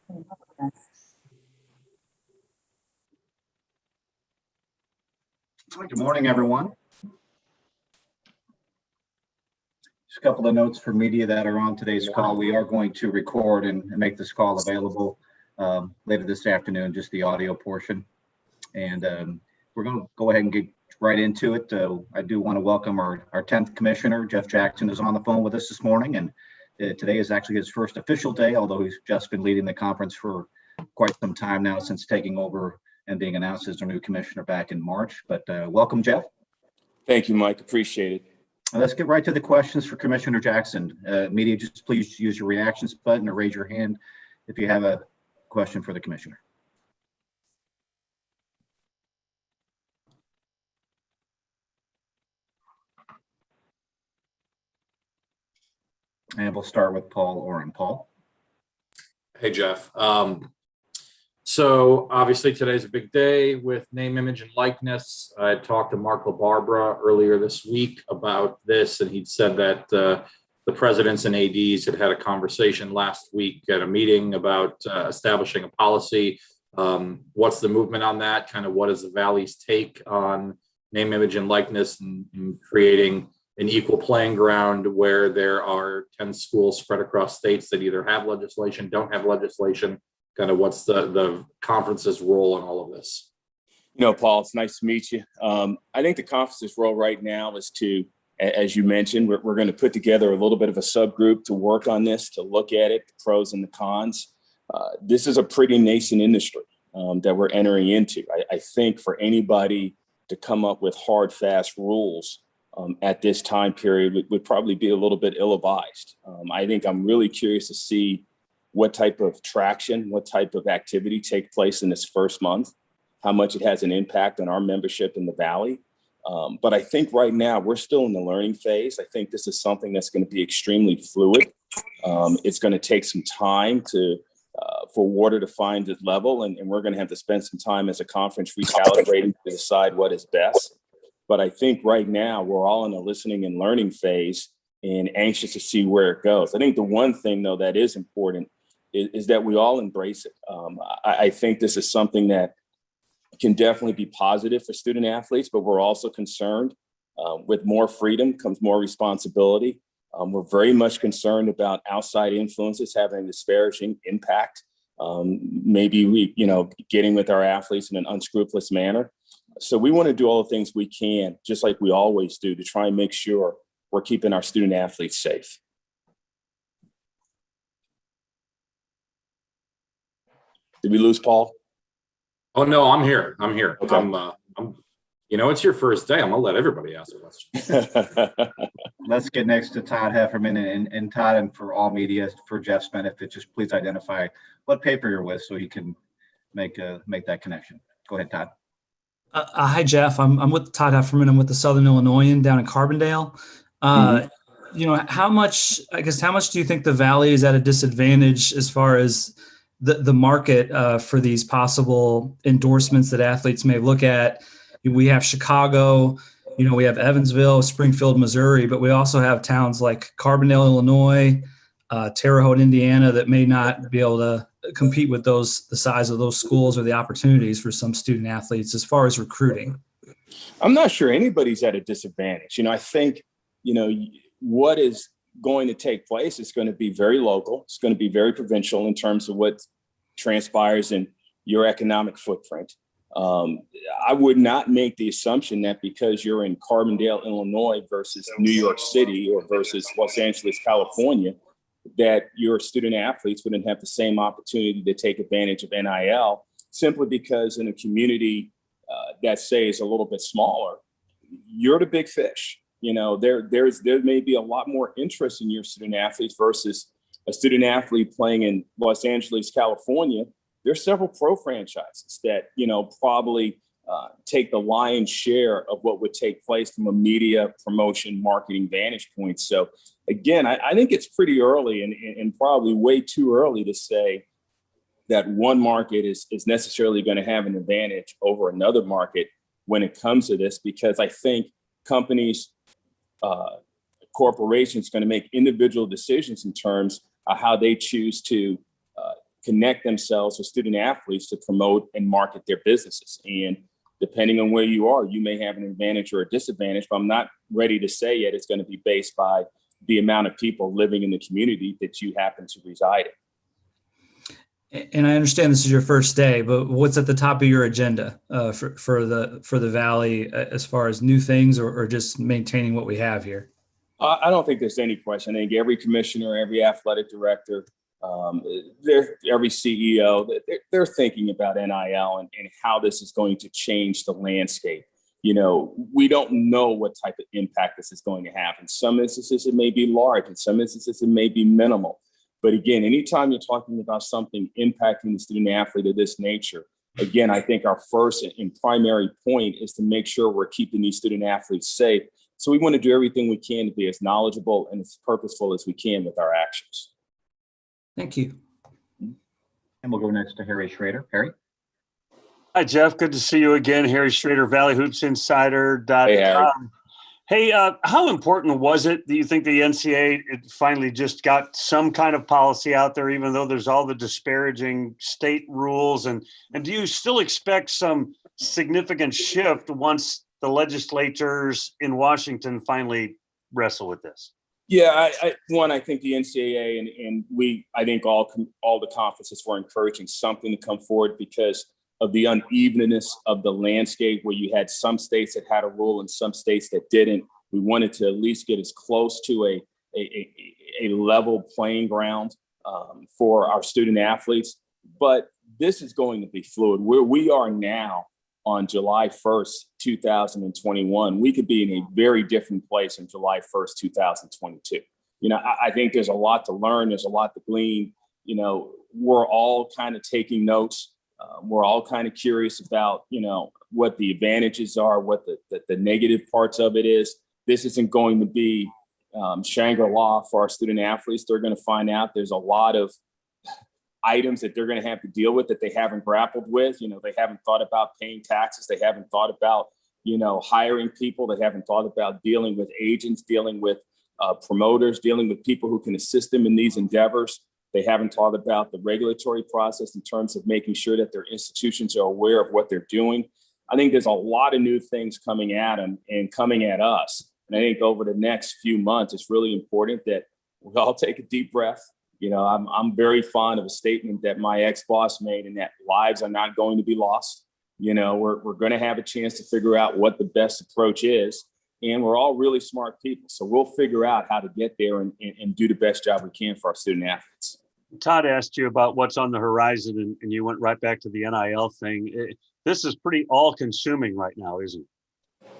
Good morning, everyone. Just a couple of notes for media that are on today's call. We are going to record and make this call available later this afternoon, just the audio portion. And we're going to go ahead and get right into it. I do want to welcome our 10th commissioner, Jeff Jackson, is on the phone with us this morning. And today is actually his first official day, although he's just been leading the conference for quite some time now since taking over and being announced as our new commissioner back in March. But welcome, Jeff. Thank you, Mike. Appreciate it. Let's get right to the questions for Commissioner Jackson. Media, just please use your reactions button or raise your hand if you have a question for the commissioner. And we'll start with Paul Oren. Paul. Hey, Jeff. So obviously today's a big day with name, image, and likeness. I talked to Mark LaBarbera earlier this week about this, and he'd said that the presidents and ADs had a conversation last week at a meeting about establishing a policy. What's the movement on that? Kind of what is the Valley's take on name, image, and likeness and creating an equal playing ground where there are 10 schools spread across states that either have legislation, don't have legislation? Kind of what's the conference's role in all of this? You know, Paul, it's nice to meet you. I think the conference's role right now is to, as you mentioned, we're going to put together a little bit of a subgroup to work on this, to look at it, the pros and the cons. This is a pretty nascent industry that we're entering into. I think for anybody to come up with hard, fast rules at this time period would probably be a little bit ill-advised. I think I'm really curious to see what type of traction, what type of activity take place in this first month, how much it has an impact on our membership in the Valley. But I think right now we're still in the learning phase. I think this is something that's going to be extremely fluid. It's going to take some time for water to find its level, and we're going to have to spend some time as a conference recalibrating to decide what is best. But I think right now we're all in a listening and learning phase and anxious to see where it goes. I think the one thing, though, that is important is that we all embrace it. I think this is something that can definitely be positive for student athletes, but we're also concerned with more freedom comes more responsibility. We're very much concerned about outside influences having a disparaging impact. Maybe getting with our athletes in an unscrupulous manner. So we want to do all the things we can, just like we always do, to try and make sure we're keeping our student athletes safe. Did we lose Paul? Oh, no, I'm here. Okay. It's your first day. I'm gonna let everybody ask a question. Let's get next to Todd Hefferman, and Todd, and for all media, for Jeff's benefit, just please identify what paper you're with so he can make that connection. Go ahead, Todd. Hi, Jeff. I'm with Todd Hefferman. I'm with the Southern Illinoisan down in Carbondale. How much do you think the Valley is at a disadvantage as far as the market for these possible endorsements that athletes may look at? We have Chicago, we have Evansville, Springfield, Missouri, but we also have towns like Carbondale, Illinois, Terre Haute, Indiana, that may not be able to compete with the size of those schools or the opportunities for some student athletes as far as recruiting. I'm not sure anybody's at a disadvantage. I think, what is going to take place is going to be very local. It's going to be very provincial in terms of what transpires in your economic footprint. I would not make the assumption that because you're in Carbondale, Illinois versus New York City or versus Los Angeles, California, that your student athletes wouldn't have the same opportunity to take advantage of NIL, simply because in a community that, say, is a little bit smaller, you're the big fish. There may be a lot more interest in your student athletes versus a student athlete playing in Los Angeles, California. There's several pro franchises that, probably take the lion's share of what would take place from a media promotion marketing vantage point. So again, I think it's pretty early and probably way too early to say that one market is necessarily going to have an advantage over another market when it comes to this, because I think companies, corporations going to make individual decisions in terms of how they choose to connect themselves with student athletes to promote and market their businesses. And depending on where you are, you may have an advantage or a disadvantage, but I'm not ready to say yet it's going to be based by the amount of people living in the community that you happen to reside in. And I understand this is your first day, but what's at the top of your agenda for the Valley as far as new things or just maintaining what we have here? I don't think there's any question. I think every commissioner, every athletic director, every CEO, they're thinking about NIL and how this is going to change the landscape. We don't know what type of impact this is going to have. In some instances, it may be large. In some instances, it may be minimal. But again, anytime you're talking about something impacting the student athlete of this nature, again, I think our first and primary point is to make sure we're keeping these student athletes safe. So we want to do everything we can to be as knowledgeable and as purposeful as we can with our actions. Thank you. And we'll go next to Harry Schrader. Harry? Hi, Jeff. Good to see you again. Harry Schrader, ValleyHoopsInsider.com. Hey, Harry. Hey, how important was it, do you think, the NCAA finally just got some kind of policy out there, even though there's all the disparaging state rules? And do you still expect some significant shift once the legislatures in Washington finally wrestle with this? Yeah, I think the NCAA and I think all the conferences were encouraging something to come forward because of the unevenness of the landscape, where you had some states that had a rule and some states that didn't. We wanted to at least get as close to a level playing ground for our student athletes. But this is going to be fluid. Where we are now on July 1st, 2021, we could be in a very different place on July 1st, 2022. I think there's a lot to learn. There's a lot to glean. We're all kind of taking notes. We're all kind of curious about, what the advantages are, what the negative parts of it is. This isn't going to be Shangri-La for our student athletes. They're going to find out there's a lot of items that they're going to have to deal with that they haven't grappled with. They haven't thought about paying taxes. They haven't thought about, hiring people. They haven't thought about dealing with agents, dealing with promoters, dealing with people who can assist them in these endeavors. They haven't thought about the regulatory process in terms of making sure that their institutions are aware of what they're doing. I think there's a lot of new things coming at them and coming at us. And I think over the next few months, it's really important that we all take a deep breath. I'm very fond of a statement that my ex-boss made, and that lives are not going to be lost. We're going to have a chance to figure out what the best approach is. And we're all really smart people. So we'll figure out how to get there and do the best job we can for our student athletes. Todd asked you about what's on the horizon, and you went right back to the NIL thing. This is pretty all-consuming right now, isn't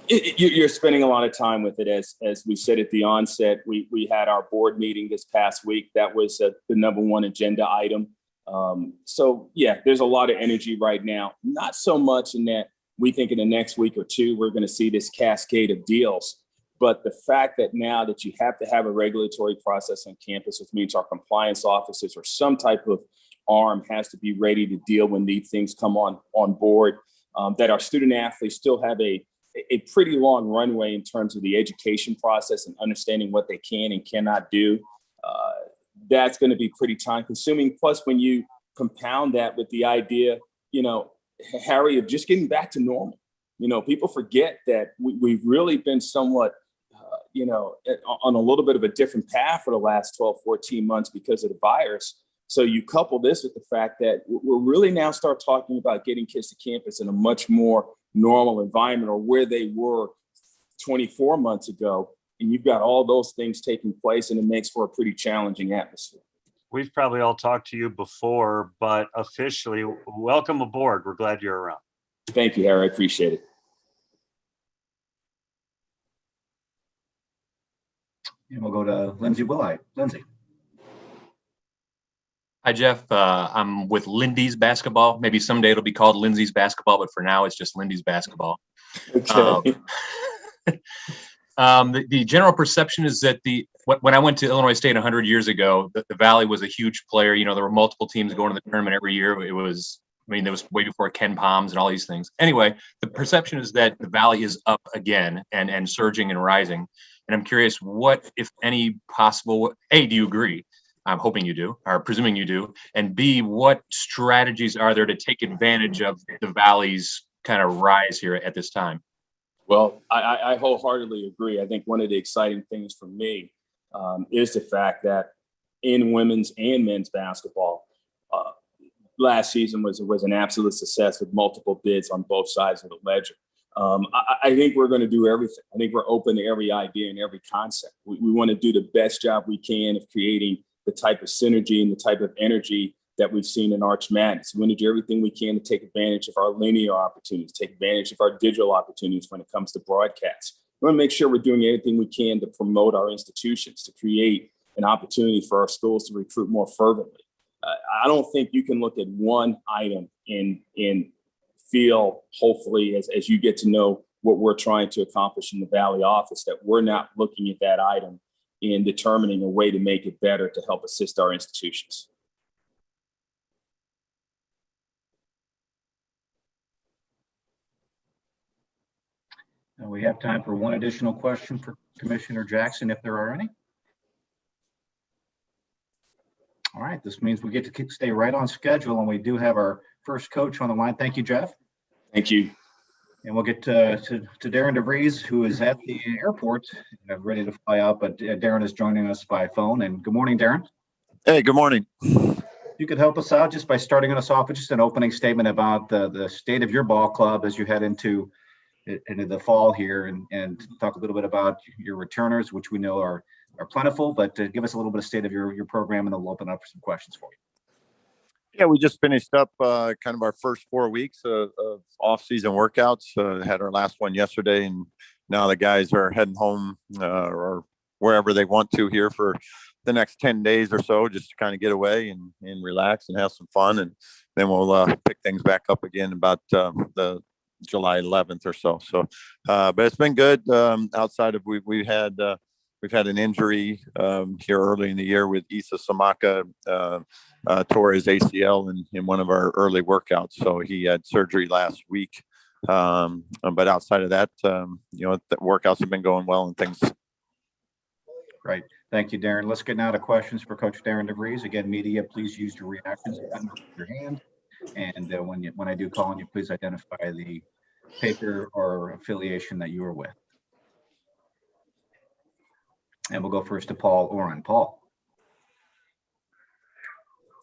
it? You're spending a lot of time with it. As we said at the onset, we had our board meeting this past week. That was the number one agenda item. So, yeah, there's a lot of energy right now. Not so much in that we think in the next week or two, we're going to see this cascade of deals. But the fact that now that you have to have a regulatory process on campus, which means our compliance officers or some type of arm has to be ready to deal when these things come on board, that our student athletes still have a pretty long runway in terms of the education process and understanding what they can and cannot do. That's going to be pretty time consuming. Plus, when you compound that with the idea, Harry, of just getting back to normal. People forget that we've really been somewhat, on a little bit of a different path for the last 12, 14 months because of the virus. So you couple this with the fact that we're really now start talking about getting kids to campus in a much more normal environment, or where they were 24 months ago. And you've got all those things taking place, and it makes for a pretty challenging atmosphere. We've probably all talked to you before, but officially, welcome aboard. We're glad you're around. Thank you, Harry. I appreciate it. And we'll go to Lindsey Wilhelm. Lindsey. Hi, Jeff. I'm with Lindy's Basketball. Maybe someday it'll be called Lindsey's Basketball, but for now it's just Lindy's Basketball. Okay. The general perception is that when I went to Illinois State 100 years ago, the Valley was a huge player. There were multiple teams going to the tournament every year. There was way before Ken Palms and all these things. Anyway, the perception is that the Valley is up again and surging and rising. And I'm curious, what, if any, possible, do you agree? I'm hoping you do, or presuming you do. And B, what strategies are there to take advantage of the Valley's kind of rise here at this time? Well, I wholeheartedly agree. I think one of the exciting things for me is the fact that in women's and men's basketball, last season was an absolute success with multiple bids on both sides of the ledger. I think we're going to do everything. I think we're open to every idea and every concept. We want to do the best job we can of creating the type of synergy and the type of energy that we've seen in Arch Madness. We want to do everything we can to take advantage of our linear opportunities, take advantage of our digital opportunities when it comes to broadcasts. We want to make sure we're doing everything we can to promote our institutions, to create an opportunity for our schools to recruit more fervently. I don't think you can look at one item and feel, hopefully, as you get to know what we're trying to accomplish in the Valley office, that we're not looking at that item and determining a way to make it better to help assist our institutions. And we have time for one additional question for Commissioner Jackson, if there are any. All right, this means we get to stay right on schedule, and we do have our first coach on the line. Thank you, Jeff. Thank you. And we'll get to Darren DeVries, who is at the airport, ready to fly out. But Darren is joining us by phone. And good morning, Darren. Hey, good morning. You could help us out just by starting us off with just an opening statement about the state of your ball club as you head into the fall here, and talk a little bit about your returners, which we know are plentiful. But give us a little bit of state of your program, and then we'll open up for some questions for you. Yeah, we just finished up kind of our first 4 weeks of off-season workouts. Had our last one yesterday, and now the guys are heading home or wherever they want to here for the next 10 days or so, just to kind of get away and relax and have some fun. And then we'll pick things back up again about the July 11th or so. So, but it's been good. Outside of we've had an injury here early in the year with Issa Samaka, tore his ACL in one of our early workouts. So he had surgery last week. But outside of that, the workouts have been going well and things. Right. Thank you, Darren. Let's get now to questions for Coach Darren DeVries. Again, media, please use your reactions button with your hand. And when I do call on you, please identify the paper or affiliation that you are with. And we'll go first to Paul Oren. Paul.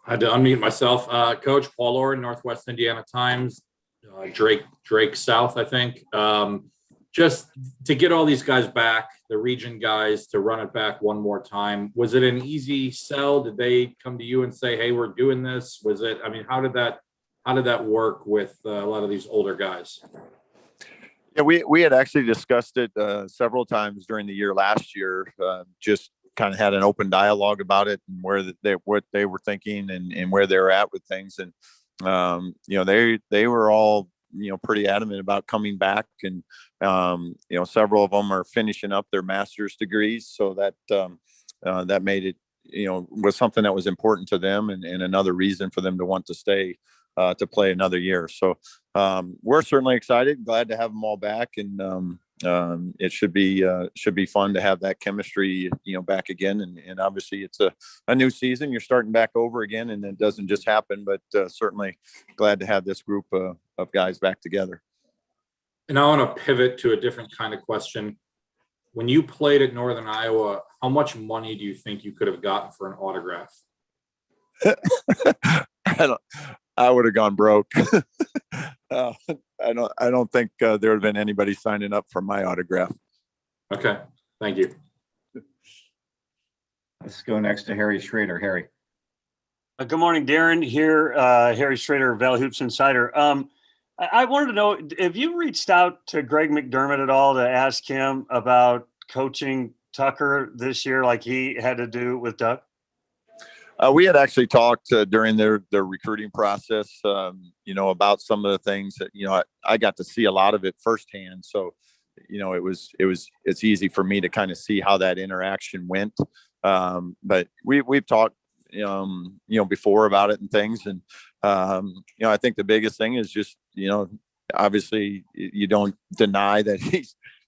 I had to unmute myself. Coach, Paul Oren, Northwest Indiana Times, Drake South, I think. Just to get all these guys back, the region guys, to run it back one more time. Was it an easy sell? Did they come to you and say, hey, we're doing this? Was it, I mean, how did that work with a lot of these older guys? Yeah, we had actually discussed it several times during the year last year. Just kind of had an open dialogue about it and what they were thinking and where they were at with things. And they were all pretty adamant about coming back, and several of them are finishing up their master's degrees, so that made it was something that was important to them, and another reason for them to want to stay to play another year. So we're certainly excited, glad to have them all back, and it should be fun to have that chemistry back again. And obviously it's a new season, you're starting back over again, and it doesn't just happen, but certainly glad to have this group of guys back together. And I want to pivot to a different kind of question. When you played at Northern Iowa, how much money do you think you could have gotten for an autograph? I would have gone broke. I don't think there would have been anybody signing up for my autograph. Okay, thank you. Let's go next to Harry Schrader. Harry. Good morning, Darren. Here, Harry Schrader, Valley Hoops Insider. I wanted to know, have you reached out to Greg McDermott at all to ask him about coaching Tucker this year, like he had to do with Doug? We had actually talked during their recruiting process, about some of the things that, I got to see a lot of it firsthand. So, it's easy for me to kind of see how that interaction went. But we've talked, before about it and things. And, I think the biggest thing is just, obviously you don't deny that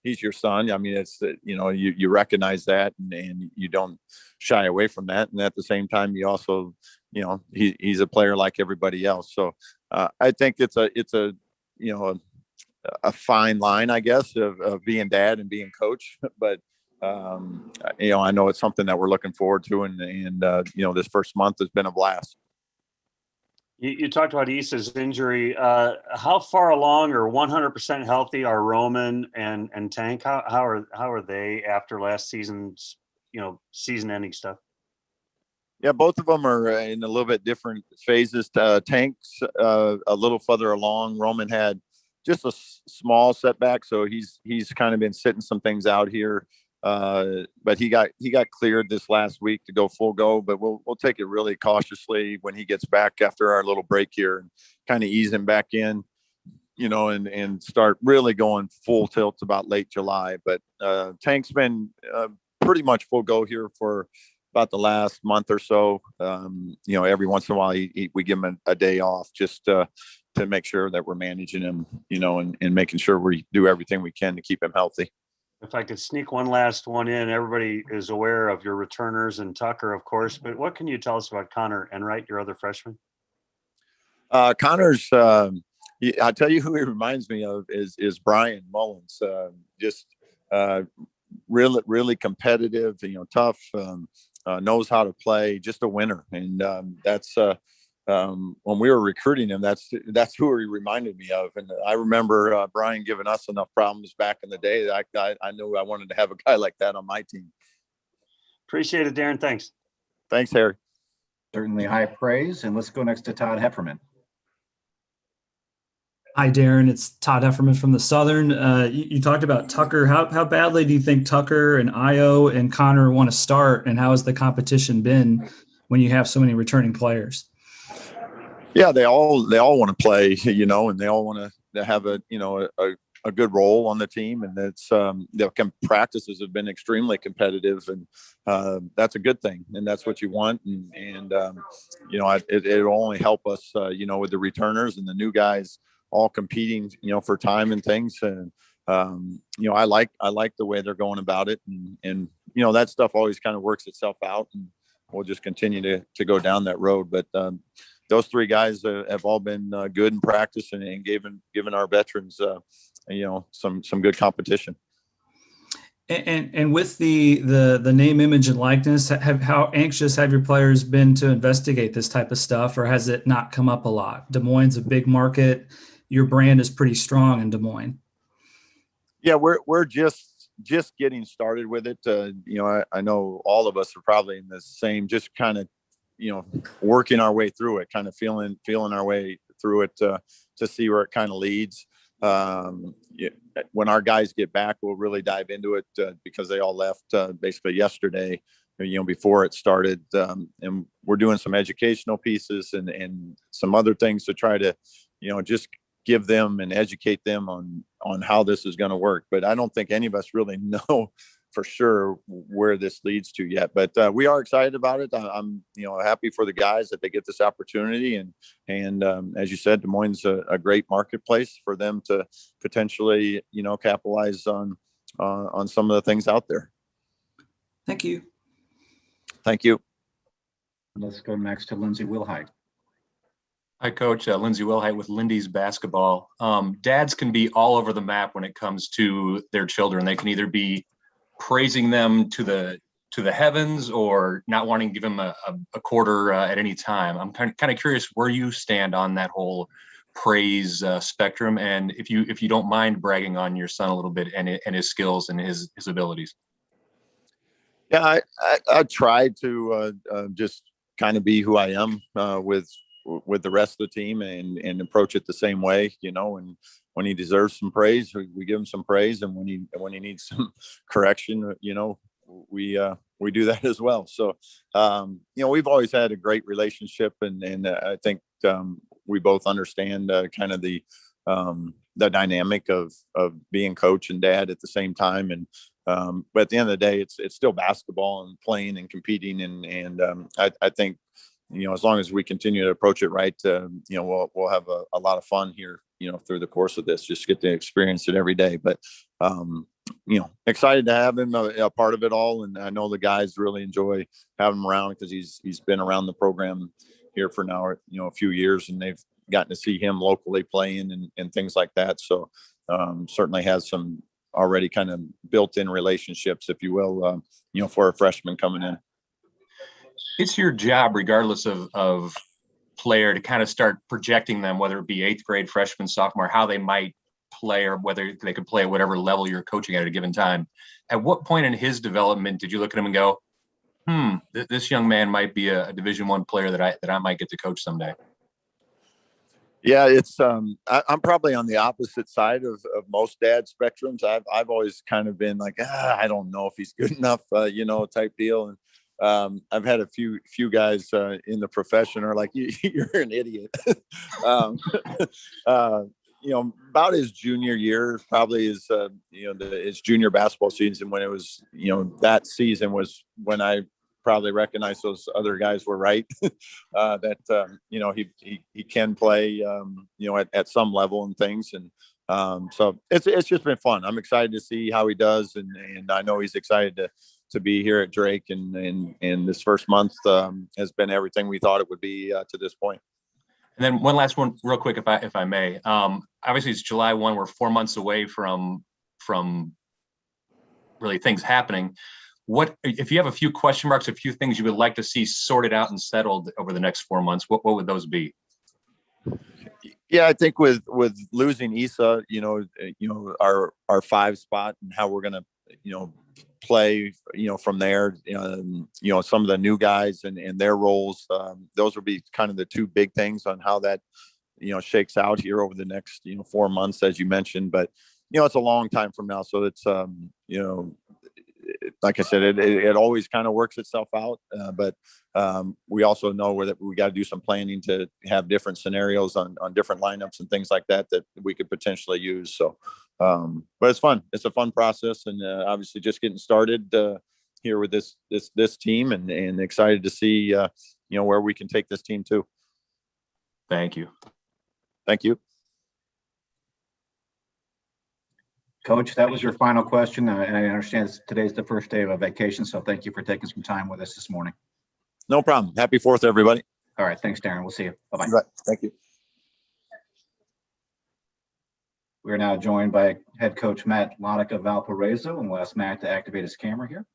he's your son. I mean, it's, you recognize that and you don't shy away from that. And at the same time, you also, he's a player like everybody else. So I think it's a fine line, I guess, of being dad and being coach. But, I know it's something that we're looking forward to. And this first month has been a blast. You talked about Issa's injury. How far along or 100% healthy are Roman and Tank? How are they after last season's, season-ending stuff? Yeah, both of them are in a little bit different phases. Tank's a little further along. Roman had just a small setback, so he's kind of been sitting some things out here. But he got cleared this last week to go full go, but we'll take it really cautiously when he gets back after our little break here and kind of ease him back in, and start really going full tilt about late July. But Tank's been pretty much full go here for about the last month or so. Every once in a while we give him a day off just to make sure that we're managing him, and making sure we do everything we can to keep him healthy. If I could sneak one last one in, everybody is aware of your returners and Tucker, of course, but what can you tell us about Connor Enright, your other freshman? Connor's, I'll tell you who he reminds me of is Brian Mullins. Really competitive, tough, knows how to play, just a winner. And that's when we were recruiting him, that's who he reminded me of. And I remember Brian giving us enough problems back in the day that I knew I wanted to have a guy like that on my team. Appreciate it, Darren. Thanks. Thanks, Harry. Certainly high praise. And let's go next to Todd Hefferman. Hi, Darren. It's Todd Hefferman from the Southern. You talked about Tucker. How badly do you think Tucker and Io and Connor want to start, and how has the competition been when you have so many returning players? Yeah, they all want to play, and they all want to have a good role on the team. And that's the practices have been extremely competitive, and that's a good thing. And that's what you want. And it'll only help us, with the returners and the new guys all competing, for time and things. And, I like the way they're going about it, and that stuff always kind of works itself out, and we'll just continue to go down that road. But, those three guys have all been good in practice and given our veterans, some good competition. And with the name, image, and likeness, how anxious have your players been to investigate this type of stuff, or has it not come up a lot? Des Moines is a big market. Your brand is pretty strong in Des Moines. Yeah, we're just getting started with it. I know all of us are probably in the same, just kind of, working our way through it, kind of feeling our way through it to see where it kind of leads. When our guys get back, we'll really dive into it because they all left basically yesterday, before it started. And we're doing some educational pieces and some other things to try to, just give them and educate them on how this is going to work. But I don't think any of us really know for sure where this leads to yet, but we are excited about it. I'm happy for the guys that they get this opportunity, and as you said, Des Moines is a great marketplace for them to potentially capitalize on some of the things out there. Thank you. Thank you. Let's go next to Lindsey Wilhelm. Hi, Coach. Lindsey Wilhelm with Lindy's Basketball. Dads can be all over the map when it comes to their children. They can either be praising them to the heavens or not wanting to give them a quarter at any time. I'm kind of curious where you stand on that whole praise spectrum, and if you don't mind bragging on your son a little bit and his skills and his abilities. Yeah, I try to just kind of be who I am with the rest of the team and approach it the same way, and when he deserves some praise, we give him some praise. And when he needs some correction, we do that as well. So, we've always had a great relationship, and I think we both understand kind of the dynamic of being coach and dad at the same time. And but at the end of the day, it's still basketball and playing and competing, and I think as long as we continue to approach it right, we'll have a lot of fun here, through the course of this. Just get to experience it every day. But excited to have him a part of it all. And I know the guys really enjoy having him around because he's been around the program here for now, a few years, and they've gotten to see him locally playing and things like that. So certainly has some already kind of built-in relationships, if you will, for a freshman coming in. It's your job, regardless of player, to kind of start projecting them, whether it be 8th grade, freshman, sophomore, how they might play or whether they could play at whatever level you're coaching at a given time. At what point in his development did you look at him and go, this young man might be a Division I player that I might get to coach someday? Yeah, it's I'm probably on the opposite side of most dad spectrums. I've always kind of been like, I don't know if he's good enough, type deal. And I've had a few guys in the profession are like, you're an idiot. About his junior year, probably his junior basketball season, when it was, that season was when I probably recognized those other guys were right. That he can play at some level and things, and so it's just been fun. I'm excited to see how he does, and I know he's excited to be here at Drake, and this first month has been everything we thought it would be to this point. And then one last one real quick, if I may. Obviously it's July 1, we're 4 months away from really things happening. What, if you have a few question marks, a few things you would like to see sorted out and settled over the next 4 months, what would those be? Yeah, I think with losing Issa, our 5 spot and how we're going to, play, from there, some of the new guys and their roles, those would be kind of the 2 big things on how that, shakes out here over the next, 4 months, as you mentioned. But, it's a long time from now. So it's, like I said, it always kind of works itself out. But we also know that we got to do some planning to have different scenarios on different lineups and things like that we could potentially use. So, but it's fun. It's a fun process, and obviously just getting started here with this team, and excited to see where we can take this team to. Thank you. Thank you. Coach, that was your final question. And I understand today's the first day of a vacation, so thank you for taking some time with us this morning. No problem. Happy 4th, everybody. All right. Thanks, Darren. We'll see you. Bye-bye. Right. Thank you. We're now joined by head coach Matt Lonick of Valparaiso, and we'll ask Matt to activate his camera here.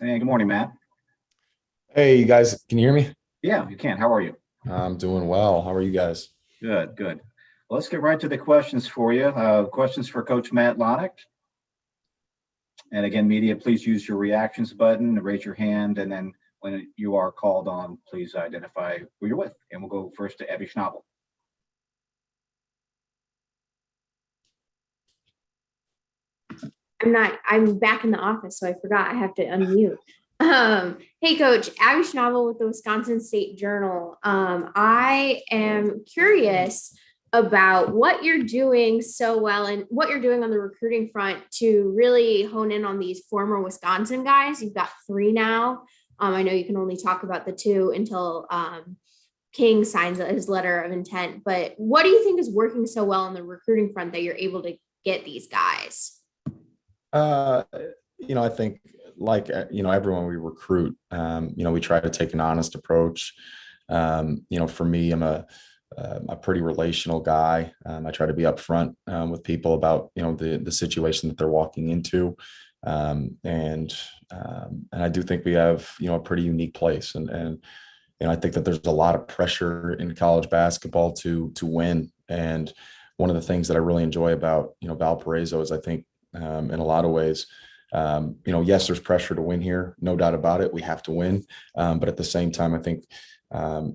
Hey, good morning, Matt. Hey, you guys, can you hear me? Yeah, you can. How are you? I'm doing well. How are you guys? Good, good. Well, let's get right to the questions for you. Questions for Coach Matt Lonick. And again, media, please use your reactions button to raise your hand. And then when you are called on, please identify who you're with. And we'll go first to Abby Schnabel. I'm back in the office, so I forgot I have to unmute. Hey, Coach, Abby Schnabel with the Wisconsin State Journal. I am curious about what you're doing so well and what you're doing on the recruiting front to really hone in on these former Wisconsin guys. You've got 3 now. I know you can only talk about the 2 until King signs his letter of intent, but what do you think is working so well on the recruiting front that you're able to get these guys? I think everyone we recruit, we try to take an honest approach. For me, I'm a pretty relational guy. I try to be upfront with people about, the situation that they're walking into. And I do think we have, a pretty unique place. And I think that there's a lot of pressure in college basketball to win. And one of the things that I really enjoy about, Valparaiso is I think, in a lot of ways, yes, there's pressure to win here, no doubt about it. We have to win. But at the same time, I think,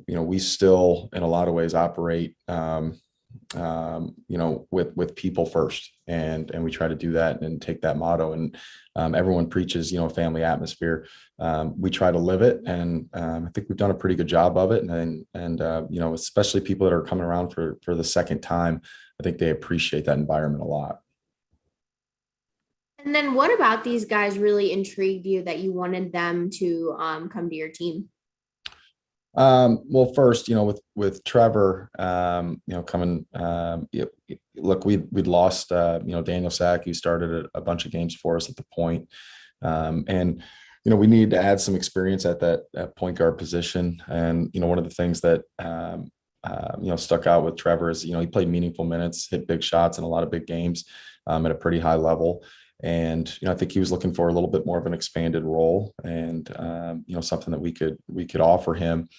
we still, in a lot of ways, operate, with people first, and we try to do that and take that motto. And everyone preaches, a family atmosphere. We try to live it, and I think we've done a pretty good job of it. And especially people that are coming around for the second time, I think they appreciate that environment a lot. And then what about these guys really intrigued you that you wanted them to come to your team? Well, first, with Trevor, coming, look, we'd lost, Daniel Sack, who started a bunch of games for us at the point. And, we needed to add some experience at that point guard position. And, one of the things that, stuck out with Trevor is, he played meaningful minutes, hit big shots in a lot of big games at a pretty high level. And, I think he was looking for a little bit more of an expanded role and, something that we could offer him.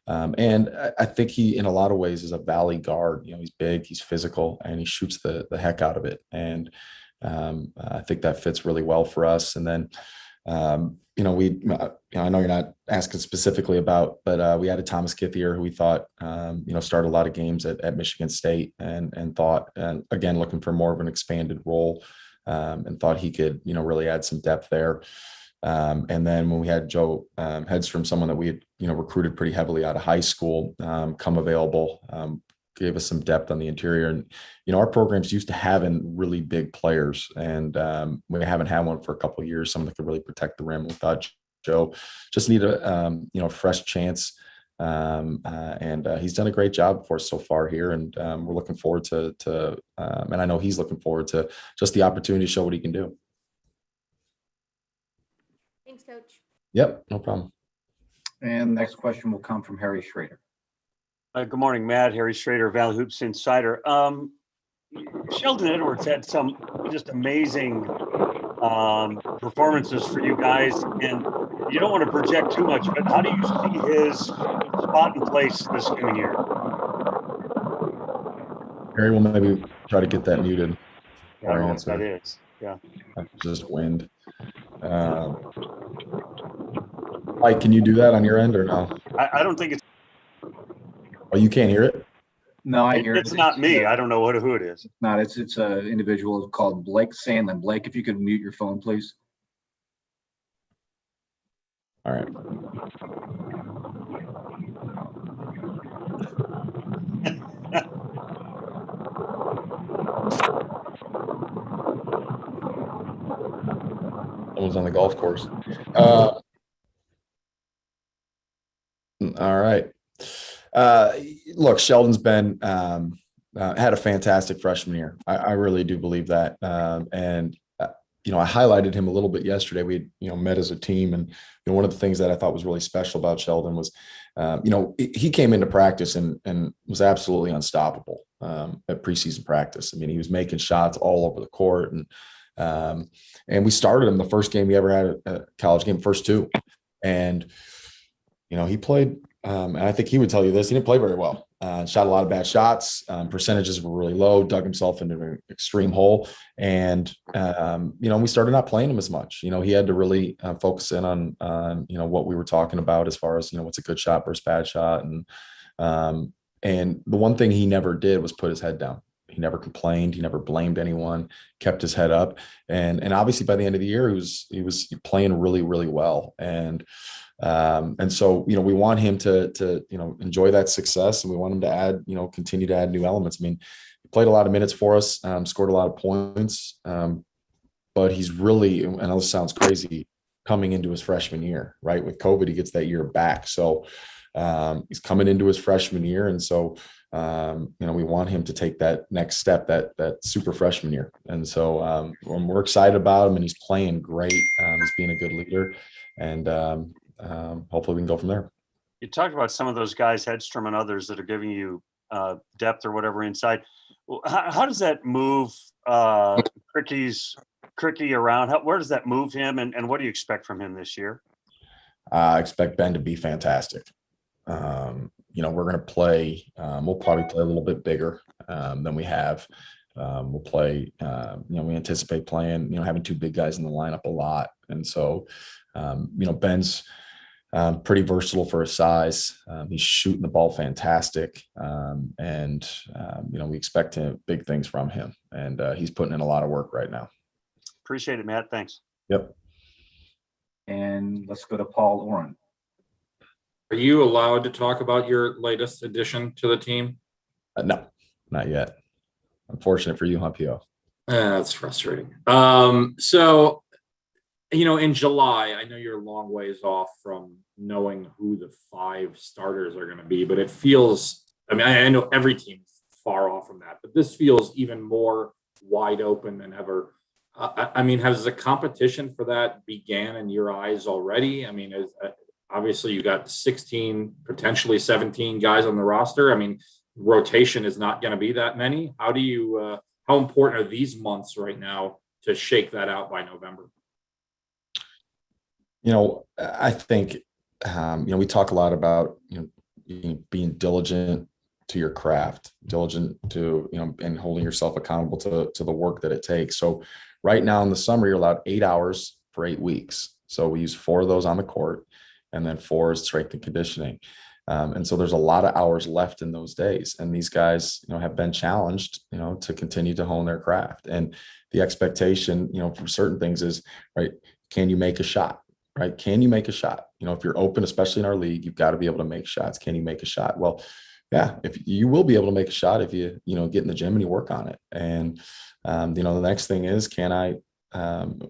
And I think he, in a lot of ways, is a valley guard. He's big, he's physical, and he shoots the heck out of it. And I think that fits really well for us. And then, I know you're not asking specifically about, but we added Thomas Kippier, who we thought, started a lot of games at Michigan State and thought, and again, looking for more of an expanded role. And thought he could, really add some depth there. And then when we had Joe Hedstrom, someone that we had, recruited pretty heavily out of high school, come available, gave us some depth on the interior. And, our programs used to having really big players, and we haven't had one for a couple of years, someone that could really protect the rim. We thought Joe just needed a fresh chance. And he's done a great job for us so far here. And we're looking forward to and I know he's looking forward to just the opportunity to show what he can do. Thanks, Coach. Yep, no problem. And next question will come from Harry Schrader. Good morning, Matt. Harry Schrader, Valley Hoops Insider. Sheldon Edwards had some just amazing performances for you guys, and you don't want to project too much, but how do you see his spot and place this coming year? Harry, we'll maybe try to get that muted. I don't know what that is. Yeah. Just wind. Mike, can you do that on your end or no? I don't think it's. Oh, you can't hear it? No, I hear it. It's not me. I don't know who it is. No, it's an individual called Blake Sandlin. Blake, if you could mute your phone, please. All right. Someone's on the golf course. All right. Look, Sheldon's been had a fantastic freshman year. I really do believe that. And I highlighted him a little bit yesterday. We met as a team, and one of the things that I thought was really special about Sheldon was, he came into practice and was absolutely unstoppable at preseason practice. I mean, he was making shots all over the court, and we started him the first game he ever had a college game, first two, and he played. And I think he would tell you this. He didn't play very well. Shot a lot of bad shots. Percentages were really low. Dug himself into an extreme hole. And we started not playing him as much. He had to really focus in on what we were talking about as far as what's a good shot versus bad shot. And the one thing he never did was put his head down. He never complained. He never blamed anyone. Kept his head up. And obviously by the end of the year, he was playing really, really well. And so, we want him to enjoy that success, and we want him to add, continue to add new elements. I mean, he played a lot of minutes for us, scored a lot of points, but he's really, and this sounds crazy, coming into his freshman year, right? With COVID, he gets that year back. So, he's coming into his freshman year. And so, we want him to take that next step, that super freshman year. And so, we're excited about him, and he's playing great. He's being a good leader, and, hopefully we can go from there. You talked about some of those guys, Hedstrom and others, that are giving you depth or whatever inside. How does that move Cricky around? Where does that move him, and what do you expect from him this year? I expect Ben to be fantastic. We're going to play. We'll probably play a little bit bigger than we have. We'll play. We anticipate playing. Having two big guys in the lineup a lot, and so Ben's pretty versatile for his size. He's shooting the ball fantastic, and we expect big things from him. And he's putting in a lot of work right now. Appreciate it, Matt. Thanks. Yep. And let's go to Paul Oren. Are you allowed to talk about your latest addition to the team? No, not yet. Unfortunate for you, huh, P.O.? That's frustrating. So In July, I know you're a long ways off from knowing who the 5 starters are going to be, but it feels, I know every team's far off from that, but this feels even more wide open than ever. Has the competition for that began in your eyes already? Obviously you got 16, potentially 17 guys on the roster. Rotation is not going to be that many. How important are these months right now to shake that out by November? I think, we talk a lot about, being diligent to your craft, diligent to, and holding yourself accountable to the work that it takes. So right now in the summer, you're allowed 8 hours for 8 weeks. So we use 4 of those on the court and then 4 is strength and conditioning. And so there's a lot of hours left in those days. And these guys, have been challenged, to continue to hone their craft. And the expectation, for certain things is, right, can you make a shot? Right? Can you make a shot? If you're open, especially in our league, you've got to be able to make shots. Can you make a shot? Well, yeah, if you will be able to make a shot if you, get in the gym and you work on it. And, the next thing is, can I,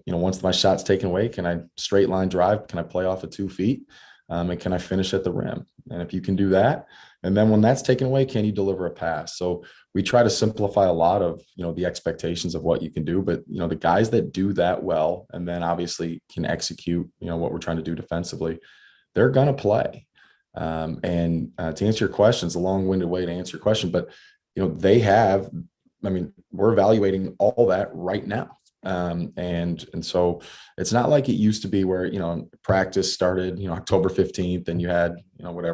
once my shot's taken away, can I straight line drive? Can I play off of 2 feet? And can I finish at the rim? And if you can do that, and then when that's taken away, can you deliver a pass? So we try to simplify a lot of, the expectations of what you can do, but, the guys that do that well, and then obviously can execute, what we're trying to do defensively, they're going to play. To answer your question, it's a long-winded way to answer your question, but, they have, we're evaluating all that right now. And so it's not like it used to be where, practice started, October 15th and you had,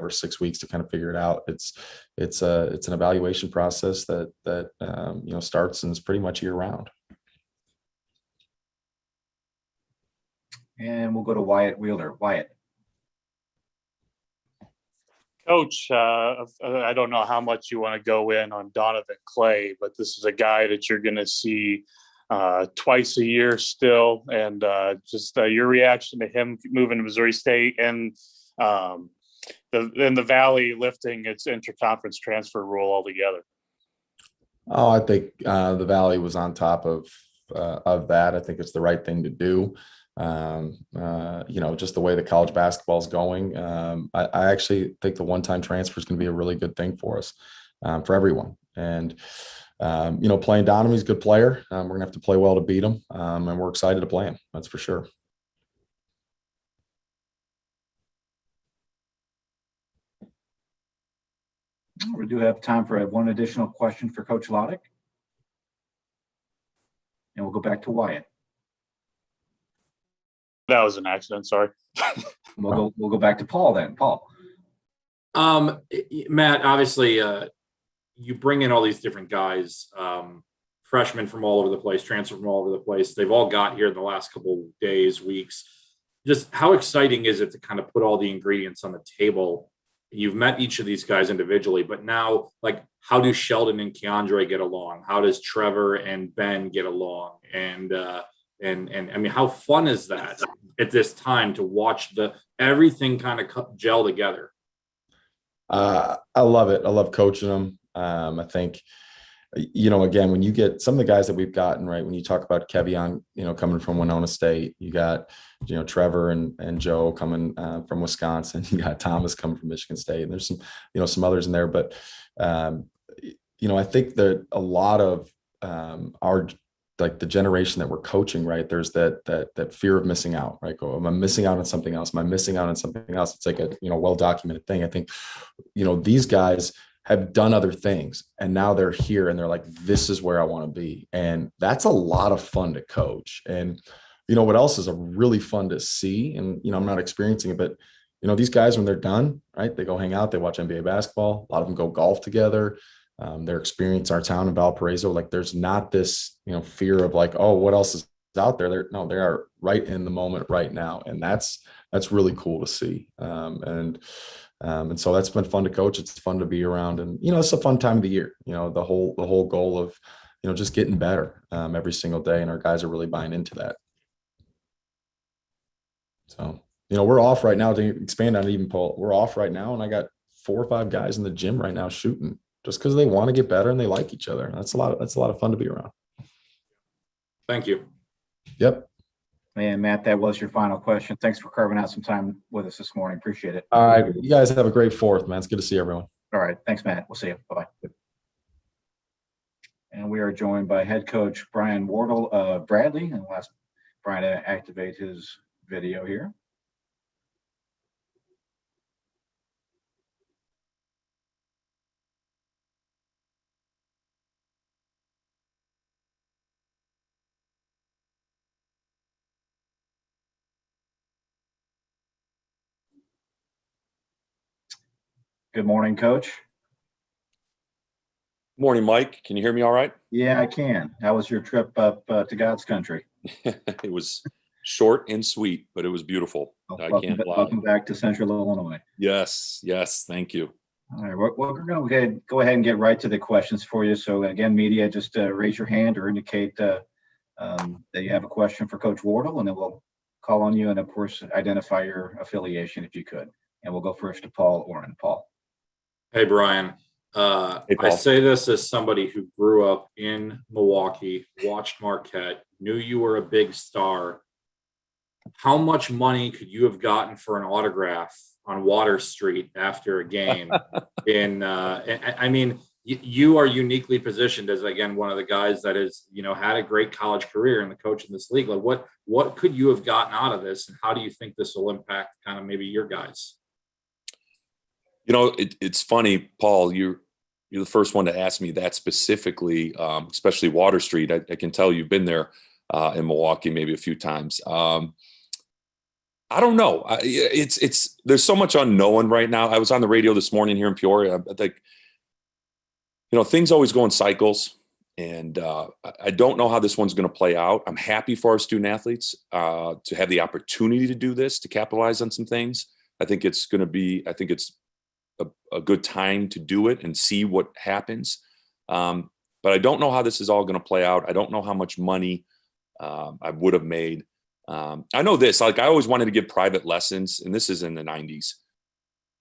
6 weeks to kind of figure it out. It's an evaluation process that starts and is pretty much year round. And we'll go to Wyatt Wielder. Wyatt. Coach, I don't know how much you want to go in on Donovan Clay, but this is a guy that you're going to see twice a year still, and just your reaction to him moving to Missouri State and the Valley lifting its interconference transfer rule altogether. Oh, I think the Valley was on top of that. I think it's the right thing to do. Just the way the college basketball is going. I actually think the one-time transfer is going to be a really good thing for us, for everyone. And playing Donovan, he's a good player. We're gonna have to play well to beat him, and we're excited to play him. That's for sure. We do have time for one additional question for Coach Loddick, and we'll go back to Wyatt. That was an accident. Sorry. We'll go back to Paul then. Paul. Matt, obviously, you bring in all these different guys, freshmen from all over the place, transfer from all over the place. They've all got here in the last couple of days, weeks. Just how exciting is it to kind of put all the ingredients on the table? You've met each of these guys individually, but now, how do Sheldon and Keandre get along? How does Trevor and Ben get along? And how fun is that at this time to watch everything kind of gel together? I love it. I love coaching them. I think, again, when you get some of the guys that we've gotten, right, when you talk about Kippier, coming from Winona State, you got, Trevor and Joe coming from Wisconsin, you got Thomas coming from Michigan State, and there's some others in there. But, I think that a lot of our, the generation that we're coaching, right, there's that fear of missing out, right? Am I missing out on something else? Am I missing out on something else? It's like a, well-documented thing. I think, these guys have done other things and now they're here and they're like, this is where I want to be. And that's a lot of fun to coach. And, what else is a really fun to see? And, I'm not experiencing it, but, these guys, when they're done, right, they go hang out, they watch NBA basketball. A lot of them go golf together. Their experience, our town in Valparaiso, there's not this, fear of oh, what else is out there? They are right in the moment right now. And that's really cool to see. And so that's been fun to coach. It's fun to be around, and, it's a fun time of the year, the whole goal of, just getting better every single day. And our guys are really buying into that. So, we're off right now to expand on it even, Paul. We're off right now. And I got 4 or 5 guys in the gym right now shooting just because they want to get better and they like each other. That's a lot of fun to be around. Thank you. Yep. And Matt, that was your final question. Thanks for carving out some time with us this morning. Appreciate it. All right. You guys have a great fourth, man. It's good to see everyone. All right. Thanks, Matt. We'll see you. Bye-bye. And we are joined by head coach Brian Wardle of Bradley. And we'll ask Brian to activate his video here. Good morning, Coach. Morning, Mike. Can you hear me all right? Yeah, I can. How was your trip up to God's country? It was short and sweet, but it was beautiful. I can't lie. Welcome back to Central Illinois. Yes, thank you. All right, we're going to go ahead and get right to the questions for you. So again, media, just raise your hand or indicate that you have a question for Coach Wardle, and then we'll call on you and, of course, identify your affiliation if you could. And we'll go first to Paul Oren. Paul. Hey, Brian. Hey, Paul. I say this as somebody who grew up in Milwaukee, watched Marquette, knew you were a big star. How much money could you have gotten for an autograph on Water Street after a game? I mean, you are uniquely positioned as, again, one of the guys that has, had a great college career and the coach in this league. Like, what could you have gotten out of this, and how do you think this will impact kind of maybe your guys? It's funny, Paul, you're the first one to ask me that specifically, especially Water Street. I can tell you've been there in Milwaukee maybe a few times. I don't know. There's so much unknown right now. I was on the radio this morning here in Peoria. I think, things always go in cycles, and I don't know how this one's going to play out. I'm happy for our student athletes to have the opportunity to do this, to capitalize on some things. I think it's a good time to do it and see what happens. But I don't know how this is all going to play out. I don't know how much money I would have made. I know this, I always wanted to give private lessons, and this is in the 90s,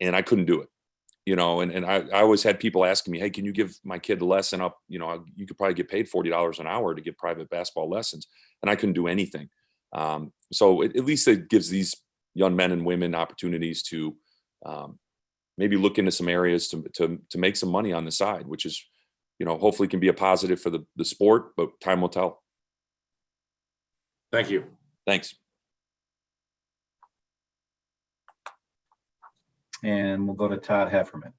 and I couldn't do it, and I always had people asking me, hey, can you give my kid a lesson up? You could probably get paid $40 an hour to give private basketball lessons, and I couldn't do anything. So at least it gives these young men and women opportunities to maybe look into some areas to make some money on the side, which is, hopefully can be a positive for the sport, but time will tell. Thank you. Thanks. And we'll go to Todd Hefferman.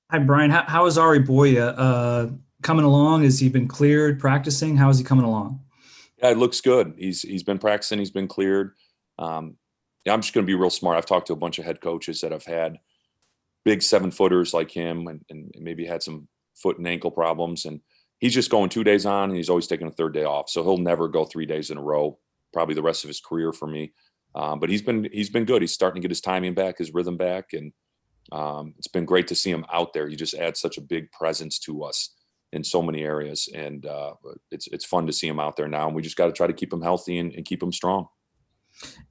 Hi, Brian. How is Ari Boya coming along? Has he been cleared practicing? How is he coming along? Yeah, it looks good. He's been practicing. He's been cleared. I'm just going to be real smart. I've talked to a bunch of head coaches that have had big 7-footers like him and maybe had some foot and ankle problems. And he's just going 2 days on, and he's always taking a third day off. So he'll never go 3 days in a row, probably the rest of his career for me. But he's been good. He's starting to get his timing back, his rhythm back. And it's been great to see him out there. He just adds such a big presence to us in so many areas. And it's fun to see him out there now. And we just got to try to keep him healthy and keep him strong.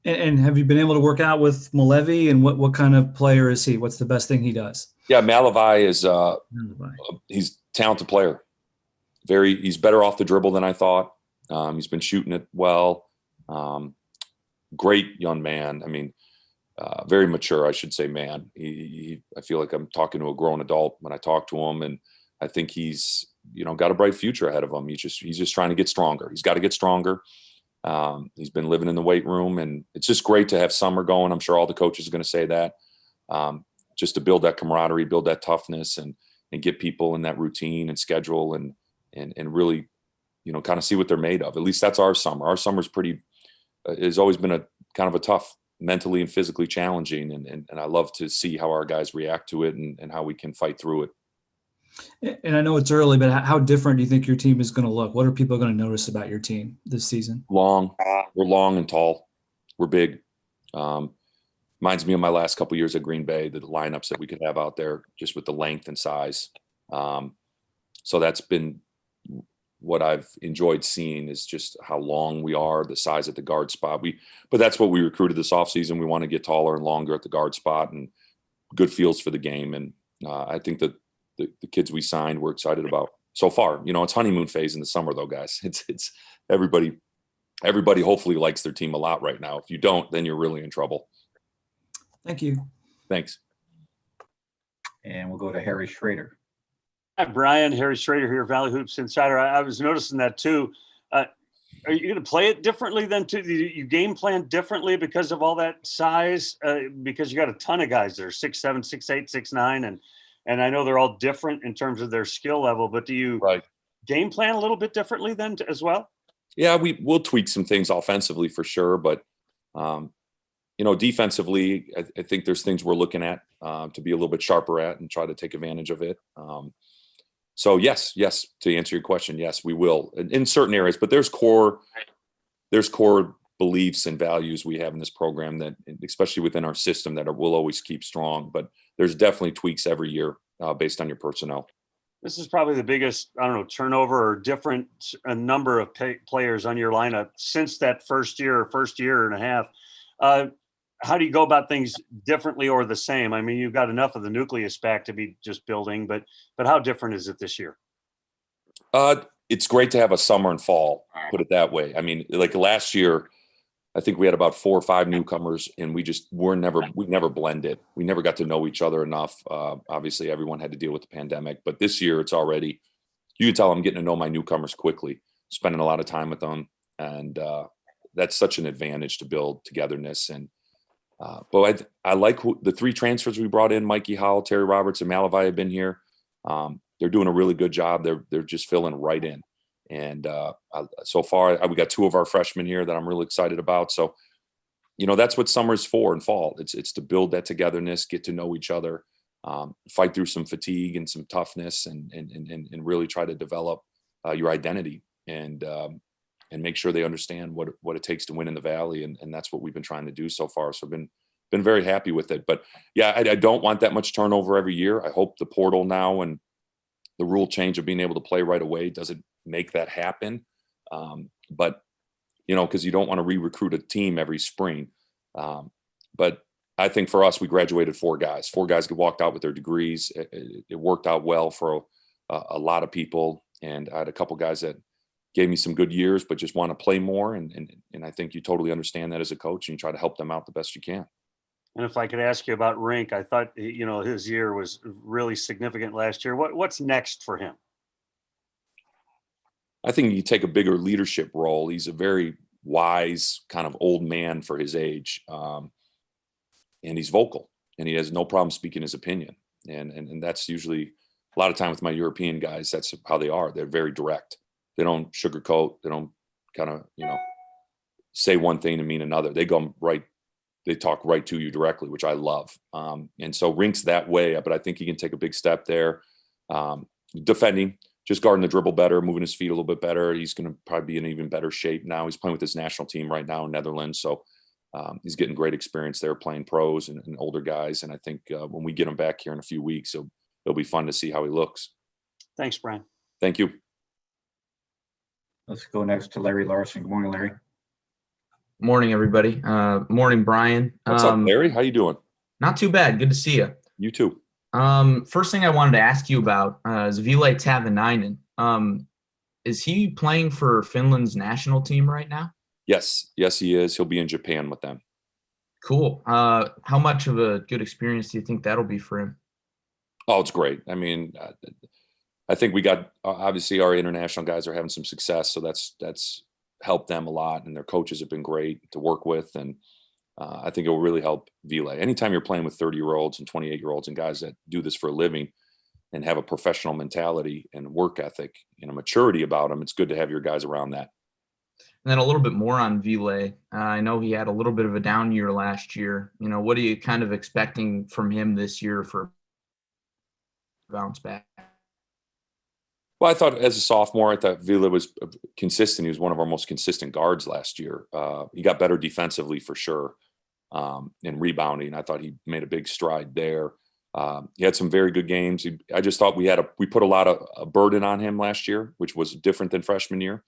And have you been able to work out with Mullah? And what kind of player is he? What's the best thing he does? Yeah, Mullah is he's a talented player. He's better off the dribble than I thought. He's been shooting it well. Great young man. I mean, very mature, I should say, man. I feel like I'm talking to a grown adult when I talk to him, and I think he's got a bright future ahead of him. He's just trying to get stronger. He's got to get stronger. He's been living in the weight room, and it's just great to have summer going. I'm sure all the coaches are going to say that, just to build that camaraderie, build that toughness, and get people in that routine and schedule and really, kind of see what they're made of. At least that's our summer. Our summer's has always been a kind of a tough, mentally and physically challenging. And I love to see how our guys react to it and how we can fight through it. And I know it's early, but how different do you think your team is going to look? What are people going to notice about your team this season? We're long and tall. We're big. Reminds me of my last couple of years at Green Bay, the lineups that we could have out there just with the length and size. So that's been what I've enjoyed seeing, is just how long we are, the size at the guard spot. But that's what we recruited this offseason. We want to get taller and longer at the guard spot and good feels for the game. And I think that the kids we signed, we're excited about so far. It's honeymoon phase in the summer though, guys. It's everybody everybody hopefully likes their team a lot right now. If you don't, then you're really in trouble. Thank you. Thanks. And we'll go to Harry Schrader. Hi, Brian. Harry Schrader here, Valley Hoops Insider. I was noticing that too. Are you going to play it differently then too? You game plan differently because of all that size? Because you got a ton of guys that are 6'7", 6'8", 6'9", and I know they're all different in terms of their skill level. But do you game plan a little bit differently then as well? Yeah, we'll tweak some things offensively for sure, but defensively, I think there's things we're looking at to be a little bit sharper at and try to take advantage of it. So yes, to answer your question, yes, we will in certain areas, but there's core beliefs and values we have in this program that, especially within our system, that will always keep strong. But there's definitely tweaks every year based on your personnel. This is probably the biggest, turnover or different number of players on your lineup since that first year and a half. How do you go about things differently or the same? I mean, you've got enough of the nucleus back to be just building, but how different is it this year? It's great to have a summer and fall, put it that way. I mean, like last year, I think we had about 4 or 5 newcomers, and we never blended. We never got to know each other enough. Obviously, everyone had to deal with the pandemic, but this year it's already, you can tell I'm getting to know my newcomers quickly, spending a lot of time with them, and that's such an advantage to build togetherness. And but I like the 3 transfers we brought in. Mikey Howell, Terry Roberts, and Malavai have been here. They're doing a really good job. They're just filling right in. And so far, we got 2 of our freshmen here that I'm really excited about. So, that's what summer's for and fall. It's to build that togetherness, get to know each other, fight through some fatigue and some toughness, and really try to develop your identity and make sure they understand what it takes to win in the Valley. And that's what we've been trying to do so far. So I've been very happy with it. But yeah, I don't want that much turnover every year. I hope the portal now and the rule change of being able to play right away doesn't make that happen. But, because you don't want to re-recruit a team every spring. But I think for us, we graduated 4 guys. 4 guys walked out with their degrees. It worked out well for a lot of people. And I had a couple guys that gave me some good years, but just want to play more. And I think you totally understand that as a coach, and you try to help them out the best you can. And if I could ask you about Rink, I thought, his year was really significant last year. What's next for him? I think you take a bigger leadership role. He's a very wise kind of old man for his age. And he's vocal, and he has no problem speaking his opinion. And that's usually a lot of time with my European guys. That's how they are. They're very direct. They don't sugarcoat. They don't kind of, say one thing and mean another. They go right. They talk right to you directly, which I love. And so Rink's that way, but I think he can take a big step there. Defending, just guarding the dribble better, moving his feet a little bit better. He's going to probably be in even better shape now. He's playing with his national team right now in Netherlands. So he's getting great experience there playing pros and older guys. And I think when we get him back here in a few weeks, it'll be fun to see how he looks. Thanks, Brian. Thank you. Let's go next to Larry Larson. Good morning, Larry. Morning, everybody. Morning, Brian. What's up, Larry? How you doing? Not too bad. Good to see you. You too. First thing I wanted to ask you about is Ville Tavanainen. Is he playing for Finland's national team right now? Yes, he is. He'll be in Japan with them. Cool. How much of a good experience do you think that'll be for him? Oh, it's great. I mean, I think we got, obviously our international guys are having some success. So that's helped them a lot. And their coaches have been great to work with. And I think it will really help Ville. Anytime you're playing with 30-year-olds and 28-year-olds and guys that do this for a living and have a professional mentality and work ethic and a maturity about them, it's good to have your guys around that. And then a little bit more on Ville. I know he had a little bit of a down year last year. What are you kind of expecting from him this year for bounce back? Well, I thought as a sophomore, I thought Ville was consistent. He was one of our most consistent guards last year. He got better defensively for sure, and rebounding. I thought he made a big stride there. He had some very good games. I just thought we put a lot of burden on him last year, which was different than freshman year.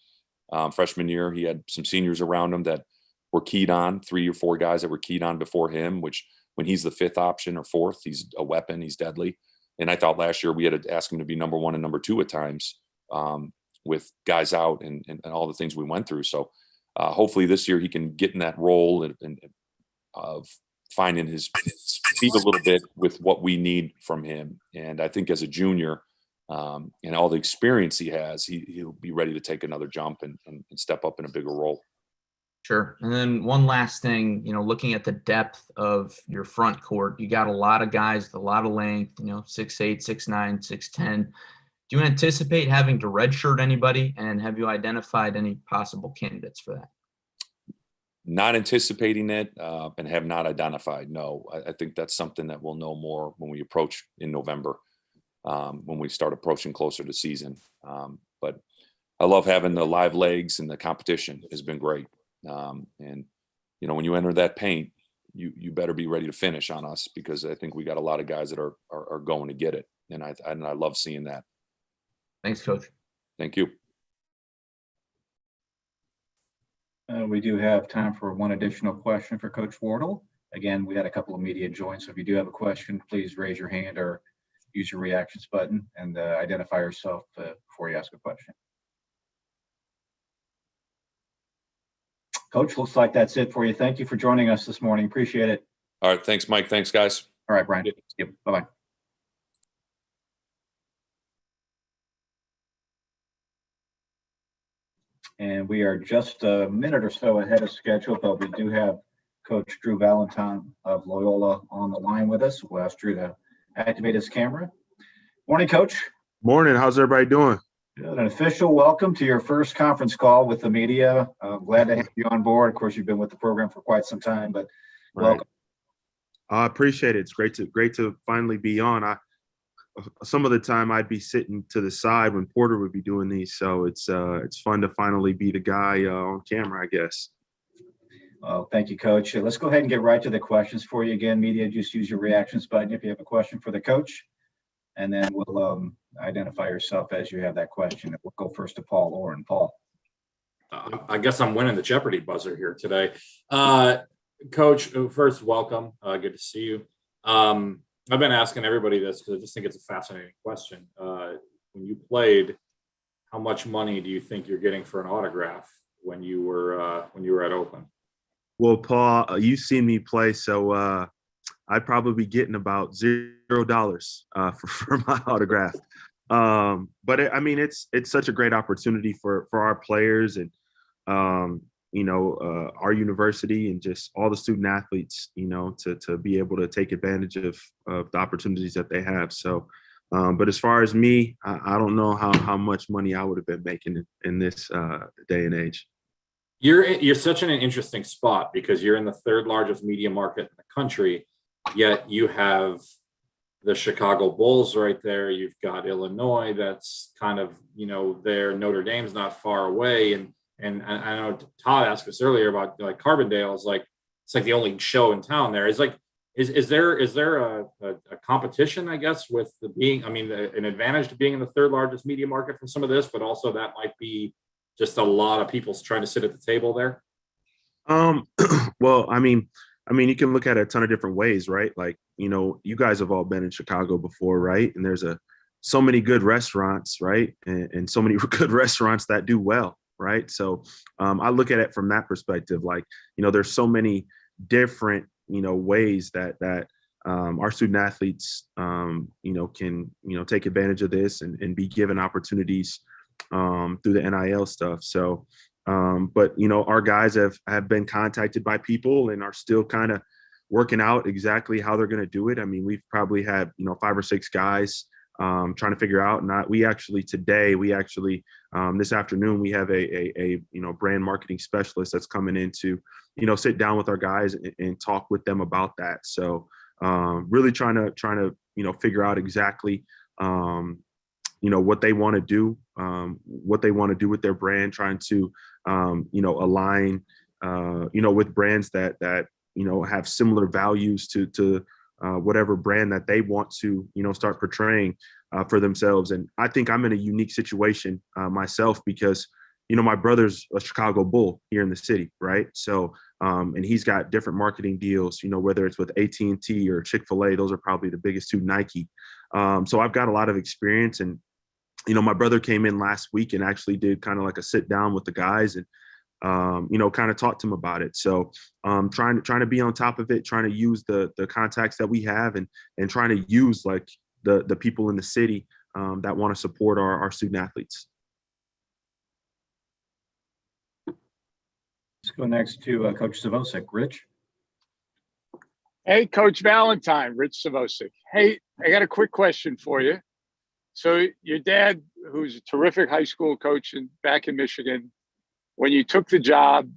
Freshman year, he had some seniors around him that were keyed on, 3 or 4 guys that were keyed on before him, which when he's the 5th option or 4th, he's a weapon, he's deadly. And I thought last year we had to ask him to be number 1 and number 2 at times with guys out and all the things we went through. So hopefully this year he can get in that role and of finding his feet a little bit with what we need from him. And I think as a junior, and all the experience he has, he'll be ready to take another jump and step up in a bigger role. Sure. And then one last thing, looking at the depth of your front court, you got a lot of guys with a lot of length, 6'8", 6'9", 6'10". Do you anticipate having to redshirt anybody, and have you identified any possible candidates for that? Not anticipating it and have not identified. No, I think that's something that we'll know more when we approach in November, when we start approaching closer to season. But I love having the live legs, and the competition has been great. And when you enter that paint, you better be ready to finish on us, because I think we got a lot of guys that are going to get it. And I love seeing that. Thanks, Coach. Thank you. We do have time for one additional question for Coach Wardle. Again, we had a couple of media join, so if you do have a question, please raise your hand or use your reactions button and identify yourself before you ask a question. Coach, looks like that's it for you. Thank you for joining us this morning. Appreciate it. All right. Thanks, Mike. Thanks, guys. All right, Brian. Yep. Bye-bye. And we are just a minute or so ahead of schedule, but we do have Coach Drew Valentine of Loyola on the line with us. We'll ask Drew to activate his camera. Morning, Coach. Morning. How's everybody doing? Good. An official welcome to your first conference call with the media. Glad to have you on board. Of course, you've been with the program for quite some time, but welcome. I appreciate it. It's great to finally be on. Some of the time I'd be sitting to the side when Porter would be doing these, so it's fun to finally be the guy on camera, I guess. Well, thank you, Coach. Let's go ahead and get right to the questions for you. Again, media, just use your reactions button if you have a question for the coach, and then we'll identify yourself as you have that question. We'll go first to Paul Oren. Paul. I guess I'm winning the Jeopardy buzzer here today. Coach, first, welcome. Good to see you. I've been asking everybody this because I just think it's a fascinating question. When you played, how much money do you think you're getting for an autograph when you were at Oakland? Well, Paul, you've seen me play, so I'd probably be getting about $0 for my autograph. But it's such a great opportunity for our players and our university and just all the student athletes, to be able to take advantage of the opportunities that they have. So, but as far as me, I don't know how much money I would have been making in this day and age. You're such in an interesting spot because you're in the third largest media market in the country, yet you have the Chicago Bulls right there. You've got Illinois that's kind of, there. Notre Dame's not far away. And I know Todd asked us earlier about like Carbondale is like, it's like the only show in town there. Is there a competition, I guess, with an advantage to being in the third largest media market from some of this, but also that might be just a lot of people trying to sit at the table there? Well, you can look at it a ton of different ways, right? Like, you guys have all been in Chicago before, right? And there's so many good restaurants, right? And so many good restaurants that do well, right? So I look at it from that perspective. Like, there's so many different, ways that our student athletes, can, take advantage of this and be given opportunities through the NIL stuff. So, but our guys have been contacted by people and are still kind of working out exactly how they're going to do it. We've probably had 5 or 6 guys trying to figure out. And this afternoon we have a brand marketing specialist that's coming in to sit down with our guys and talk with them about that. So really trying to figure out exactly what they want to do, with their brand, trying to align with brands that have similar values to whatever brand that they want to start portraying for themselves. And I think I'm in a unique situation myself because my brother's a Chicago Bull here in the city, right? So and he's got different marketing deals, whether it's with AT&T or Chick-fil-A. Those are probably the biggest two, Nike. So I've got a lot of experience. And my brother came in last week and actually did kind of like a sit down with the guys, and kind of talk to them about it. So trying to be on top of it, trying to use the contacts that we have and trying to use like the people in the city that want to support our student athletes. Let's go next to Coach Savosik. Rich? Hey, Coach Valentine, Rich Savosik. Hey, I got a quick question for you. So your dad, who's a terrific high school coach back in Michigan, when you took the job,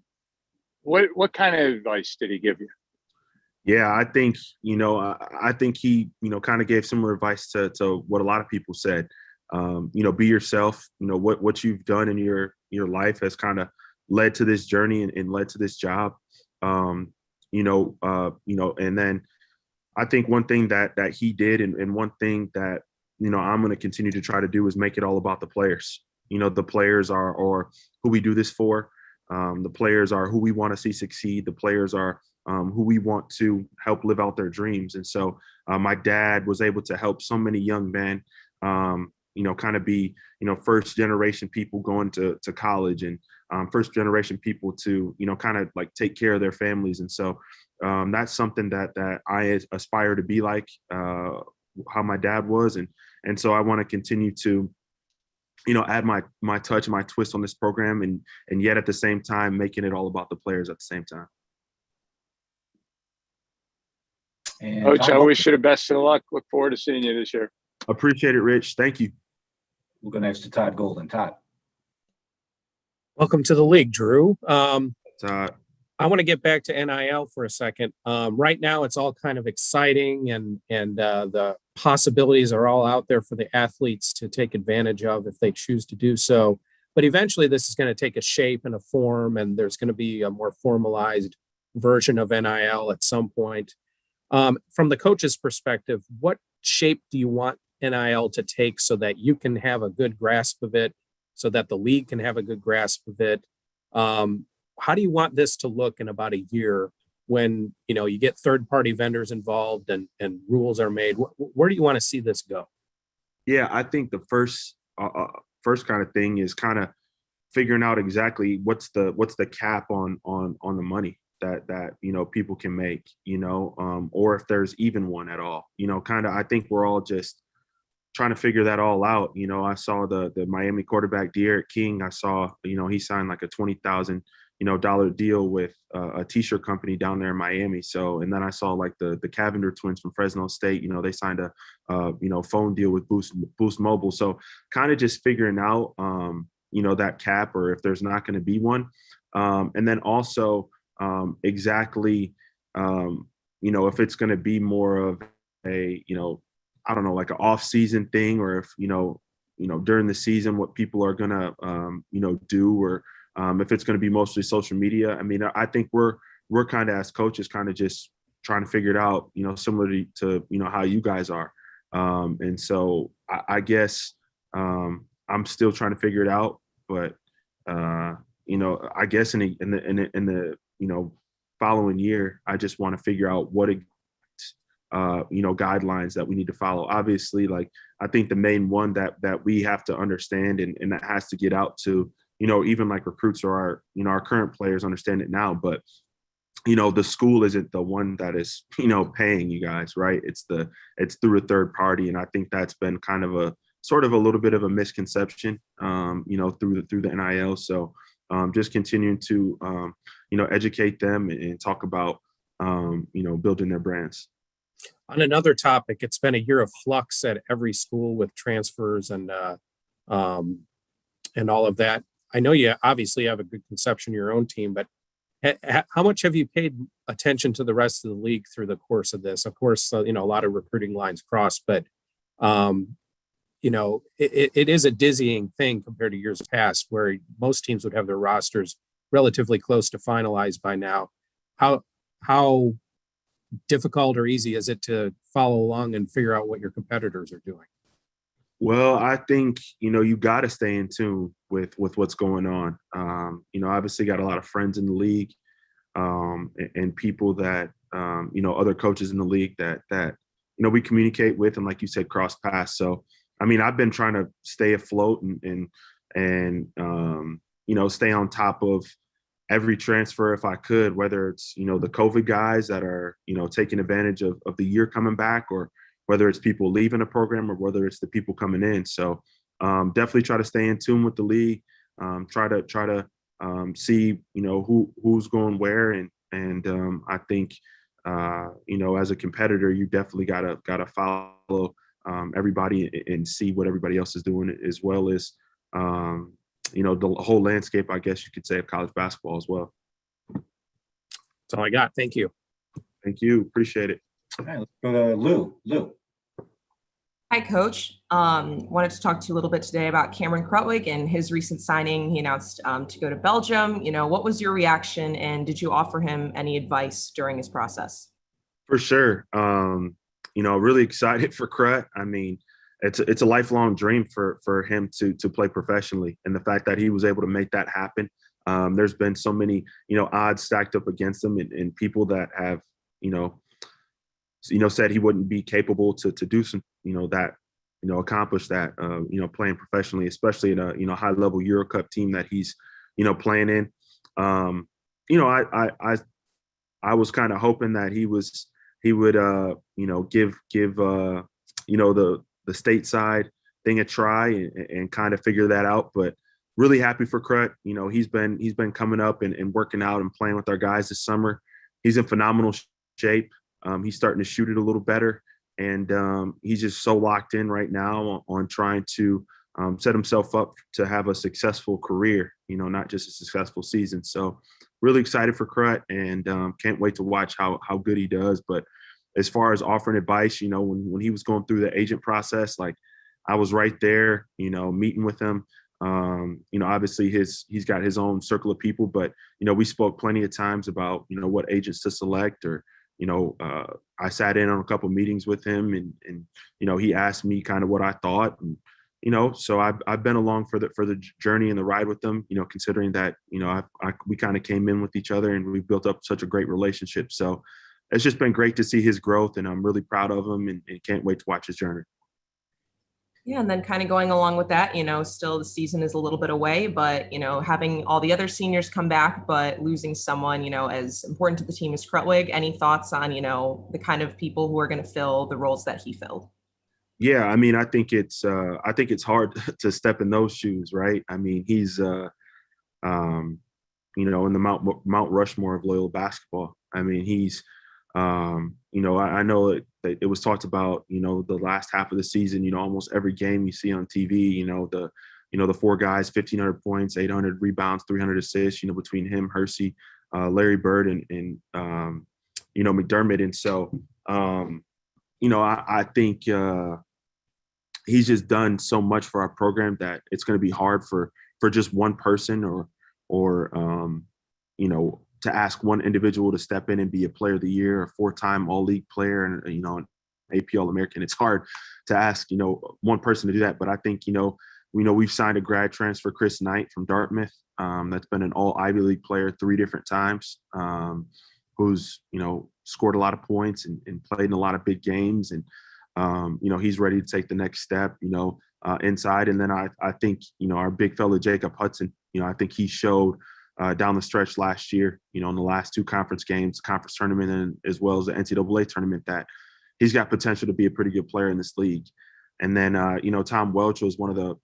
what kind of advice did he give you? Yeah, I think, I think he, kind of gave similar advice to what a lot of people said. Be yourself. What you've done in your life has kind of led to this journey and led to this job. And then I think one thing that he did and one thing that, I'm going to continue to try to do is make it all about the players. The players are who we do this for. The players are who we want to see succeed. The players are who we want to help live out their dreams. And so my dad was able to help so many young men, kind of be, first generation people going to college and first generation people to, kind of like take care of their families. And so that's something that I aspire to be like how my dad was. And so I want to continue to, add my touch, my twist on this program and yet at the same time, making it all about the players at the same time. And Coach, I wish you the best of luck. Look forward to seeing you this year. Appreciate it, Rich. Thank you. We'll go next to Todd Golden. Todd. Welcome to the league, Drew. Todd. I want to get back to NIL for a second. Right now, it's all kind of exciting, and the possibilities are all out there for the athletes to take advantage of if they choose to do so. But eventually, this is going to take a shape and a form, and there's going to be a more formalized version of NIL at some point. From the coach's perspective, what shape do you want NIL to take so that you can have a good grasp of it, so that the league can have a good grasp of it? How do you want this to look in about a year when, you get third-party vendors involved and rules are made? Where do you want to see this go? Yeah, I think the first kind of thing is kind of figuring out exactly what's the cap on the money that people can make, or if there's even one at all. I think we're all just trying to figure that all out. I saw the Miami quarterback De'Aaron King. I saw he signed like a $20,000 dollar deal with a t-shirt company down there in Miami. So, and then I saw like the Cavender twins from Fresno State, they signed a phone deal with Boost Mobile. So kind of just figuring out, that cap, or if there's not going to be one. And then also exactly, if it's going to be more of a, I don't know, like an off-season thing, or if, during the season, what people are going to, do, or if it's going to be mostly social media. I mean, I think we're kind of, as coaches, kind of just trying to figure it out, similarly to, how you guys are. And so I guess I'm still trying to figure it out, but I guess in the following year, I just want to figure out what guidelines that we need to follow. Obviously, like, I think the main one that we have to understand and that has to get out to, even like recruits or our current players understand it now, but the school isn't the one that is, paying you guys, right? It's through a third party. And I think that's been kind of a sort of a little bit of a misconception, through the NIL. So just continuing to, educate them and talk about, building their brands. On another topic, it's been a year of flux at every school with transfers and all of that. I know you obviously have a good conception of your own team, but how much have you paid attention to the rest of the league through the course of this? Of course, a lot of recruiting lines cross, but it is a dizzying thing compared to years past, where most teams would have their rosters relatively close to finalized by now. How difficult or easy is it to follow along and figure out what your competitors are doing? Well, I think, you got to stay in tune with what's going on. Obviously got a lot of friends in the league, and people that, other coaches in the league that we communicate with, and like you said, cross paths. So, I mean, I've been trying to stay afloat and stay on top of, every transfer if I could, whether it's, the COVID guys that are, taking advantage of the year coming back, or whether it's people leaving the program, or whether it's the people coming in. So definitely try to stay in tune with the league, try to see, who's going where. And I think, as a competitor, you definitely gotta follow everybody and see what everybody else is doing, as well as, the whole landscape, I guess you could say, of college basketball as well. That's all I got. Thank you. Thank you. Appreciate it. All right, let's go to Lou. Hi, Coach. Wanted to talk to you a little bit today about Cameron Krutwig and his recent signing. He announced to go to Belgium. What was your reaction, and did you offer him any advice during his process? For sure. Really excited for Krut. I mean, it's a lifelong dream for him to play professionally, and the fact that he was able to make that happen. There's been so many, odds stacked up against him, and people that have, said he wouldn't be capable to do some, accomplish that, playing professionally, especially in a, high level Euro Cup team that he's, playing in. I was kind of hoping that he would, give the stateside thing a try and kind of figure that out. But really happy for Krut. He's been coming up and working out and playing with our guys this summer. He's in phenomenal shape. He's starting to shoot it a little better. And he's just so locked in right now on trying to set himself up to have a successful career, not just a successful season. So really excited for Krut, and can't wait to watch how good he does. But as far as offering advice, when he was going through the agent process, like, I was right there, meeting with him. Obviously he's got his own circle of people, but, we spoke plenty of times about, what agents to select, or, I sat in on a couple meetings with him, and he asked me kind of what I thought. And, so I've been along for the journey and the ride with them, considering that, we kind of came in with each other, and we built up such a great relationship. So it's just been great to see his growth, and I'm really proud of him, and can't wait to watch his journey. Yeah, and then kind of going along with that, still the season is a little bit away, but, having all the other seniors come back, but losing someone, as important to the team as Krutwig, any thoughts on, the kind of people who are going to fill the roles that he filled? Yeah, I mean, I think it's hard to step in those shoes, right? I mean, he's, in the Mount Rushmore of Loyola basketball. I mean, he's, I know that it was talked about, the last half of the season, almost every game you see on TV, the four guys, 1,500 points, 800 rebounds, 300 assists, between him, Hersey, Larry Bird, and McDermott. And so, I think he's just done so much for our program that it's going to be hard for just one person or to ask one individual to step in and be a player of the year, a 4-time all-league player, and, an AP All-American. It's hard to ask, one person to do that. But I think, we've signed a grad transfer, Chris Knight from Dartmouth. That's been an all Ivy League player 3 different times, who's, scored a lot of points and played in a lot of big games. And, he's ready to take the next step, inside. And then I think, our big fella, Jacob Hudson, I think he showed down the stretch last year, in the last 2 conference games, conference tournament, and as well as the NCAA tournament, that he's got potential to be a pretty good player in this league. And then, Tom Welch was one of the,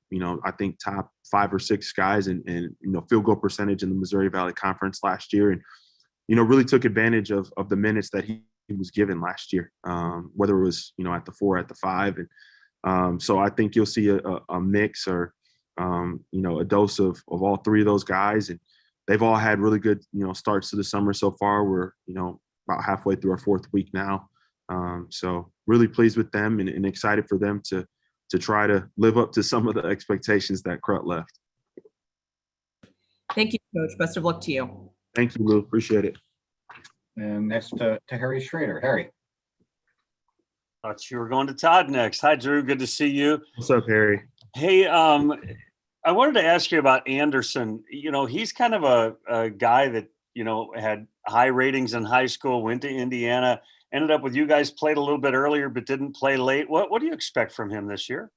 I think top 5 or 6 guys in field goal percentage in the Missouri Valley Conference last year. And, really took advantage of the minutes that he was given last year, whether it was, at the 4, at the 5. And so I think you'll see a mix or, a dose of all 3 of those guys. And they've all had really good, starts to the summer so far. We're, about halfway through our 4th week now. So really pleased with them and excited for them to try to live up to some of the expectations that Krut left. Thank you, Coach. Best of luck to you. Thank you, Lou. Appreciate it. And next to Harry Schrader. Harry. Thought you were going to Todd next. Hi, Drew. Good to see you. What's up, Harry? Hey, I wanted to ask you about Anderson. He's kind of a guy that, had high ratings in high school, went to Indiana, ended up with you guys, played a little bit earlier, but didn't play late. What do you expect from him this year?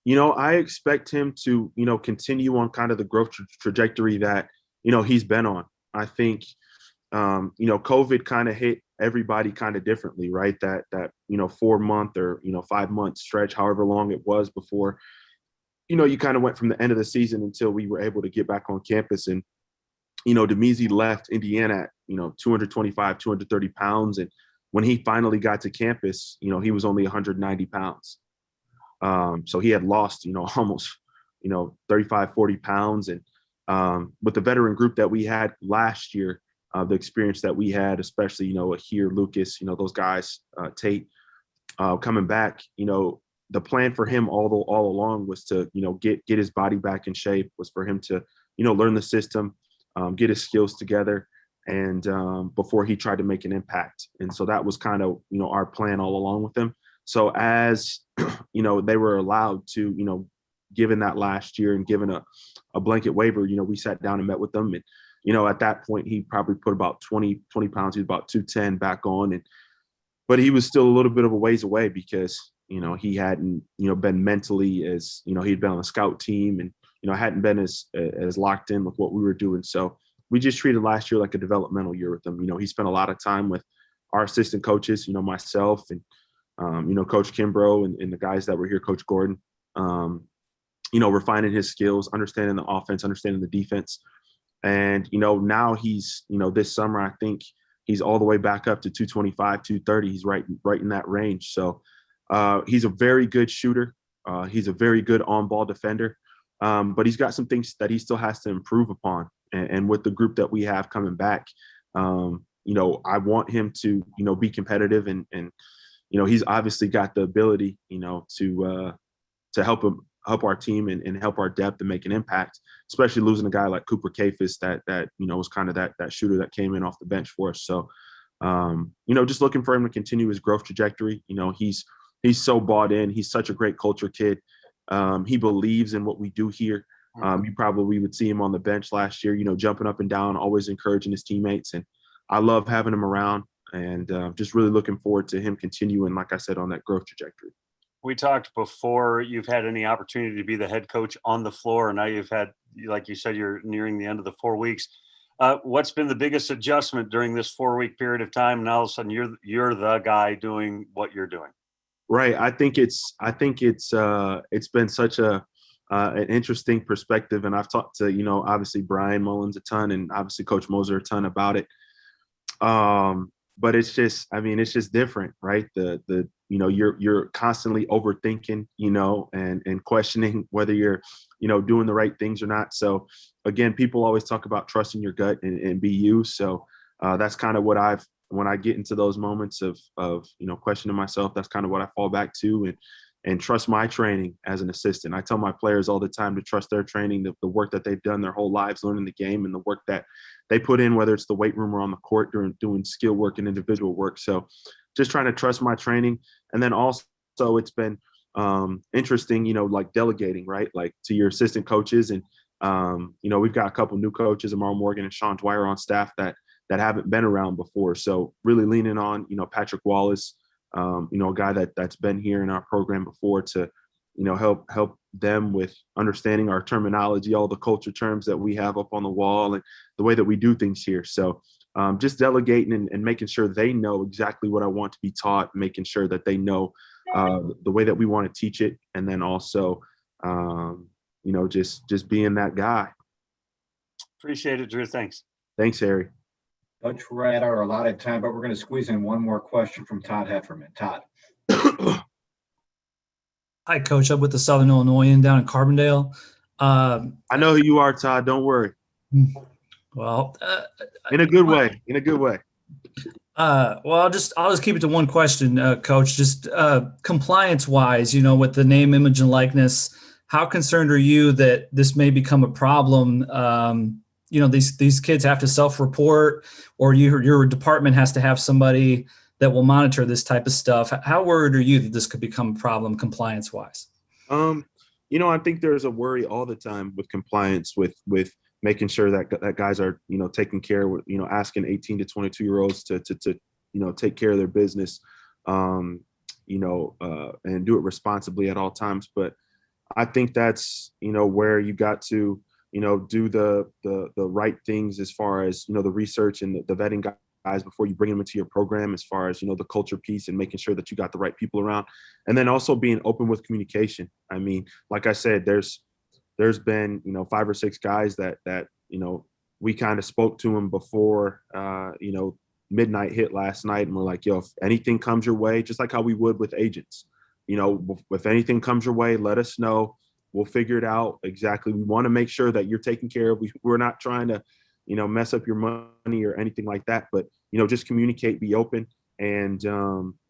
I expect him to, continue on kind of the growth trajectory that, he's been on. I think, COVID kind of hit everybody kind of differently, right? That 4 month or 5 month stretch, however long it was before, you kind of went from the end of the season until we were able to get back on campus. And, Demezy left Indiana at, 225, 230 pounds. And when he finally got to campus, he was only 190 pounds. So he had lost, almost, 35, 40 pounds. And with the veteran group that we had last year, the experience that we had, especially, here, Lucas, those guys, Tate, coming back, the plan for him all along was to, get his body back in shape, was for him to, learn the system, get his skills together, and before he tried to make an impact. And so that was kind of, our plan all along with him. So as, they were allowed to, given that last year and given a blanket waiver, we sat down and met with them. And, at that point, he probably put about 20 pounds. He was about 210 back on. But he was still a little bit of a ways away because, he hadn't, been mentally as, he'd been on the scout team and, hadn't been as locked in with what we were doing. So we just treated last year like a developmental year with him. He spent a lot of time with our assistant coaches, myself and, Coach Kimbrough and the guys that were here, Coach Gordon, refining his skills, understanding the offense, understanding the defense. And, now he's, this summer, I think he's all the way back up to 225, 230. He's right in that range. So he's a very good shooter. He's a very good on-ball defender. But he's got some things that he still has to improve upon. And with the group that we have coming back, I want him to, be competitive and he's obviously got the ability, to help our team and help our depth and make an impact, especially losing a guy like Cooper Kafis that was kind of that shooter that came in off the bench for us. So, just looking for him to continue his growth trajectory. He's so bought in. He's such a great culture kid. He believes in what we do here. You probably would see him on the bench last year, jumping up and down, always encouraging his teammates. And I love having him around and just really looking forward to him continuing, like I said, on that growth trajectory. We talked before you've had any opportunity to be the head coach on the floor. And now you've had, like you said, you're nearing the end of the 4 weeks. What's been the biggest adjustment during this 4-week period of time? And all of a sudden you're the guy doing what you're doing. Right. I think it's been such an interesting perspective. And I've talked to, obviously Brian Mullins a ton and obviously Coach Moser a ton about it. But it's just different, right? You're constantly overthinking, and questioning whether you're, doing the right things or not. So again, people always talk about trusting your gut and be you. So that's kind of what when I get into those moments of questioning myself, that's kind of what I fall back to and trust my training as an assistant. I tell my players all the time to trust their training, the work that they've done their whole lives learning the game and the work that they put in, whether it's the weight room or on the court doing skill work and individual work. So just trying to trust my training. And then also it's been interesting, like delegating, right? Like to your assistant coaches. And, we've got a couple new coaches, Amar Morgan and Sean Dwyer on staff that haven't been around before. So really leaning on, Patrick Wallace, a guy that's been here in our program before to, help them with understanding our terminology, all the culture terms that we have up on the wall and the way that we do things here. So just delegating and making sure they know exactly what I want to be taught, making sure that they know the way that we want to teach it. And then also, just being that guy. Appreciate it, Drew. Thanks. Thanks, Harry. Coach, we're at our allotted time, but we're going to squeeze in one more question from Todd Hefferman. Todd. Hi, Coach. I'm with the Southern Illinoisan down in Carbondale. I know who you are, Todd. Don't worry. Well, in a good way. In a good way. Well, I'll just keep it to one question, Coach. Just compliance-wise, with the name, image, and likeness, how concerned are you that this may become a problem? These kids have to self-report, or your department has to have somebody that will monitor this type of stuff. How worried are you that this could become a problem compliance-wise? I think there's a worry all the time with compliance, with making sure that guys are, taking care of, asking 18 to 22-year-olds to take care of their business, and do it responsibly at all times. But I think that's, where you got to do the right things as far as, the research and the vetting guys before you bring them into your program, as far as, the culture piece and making sure that you got the right people around. And then also being open with communication. I mean, like I said, there's been, 5 or 6 guys that, we kind of spoke to them before, midnight hit last night. And we're like, yo, if anything comes your way, just like how we would with agents, if anything comes your way, let us know. We'll figure it out. Exactly. We want to make sure that you're taken care of. We're not trying to, mess up your money or anything like that, but, just communicate, be open. And,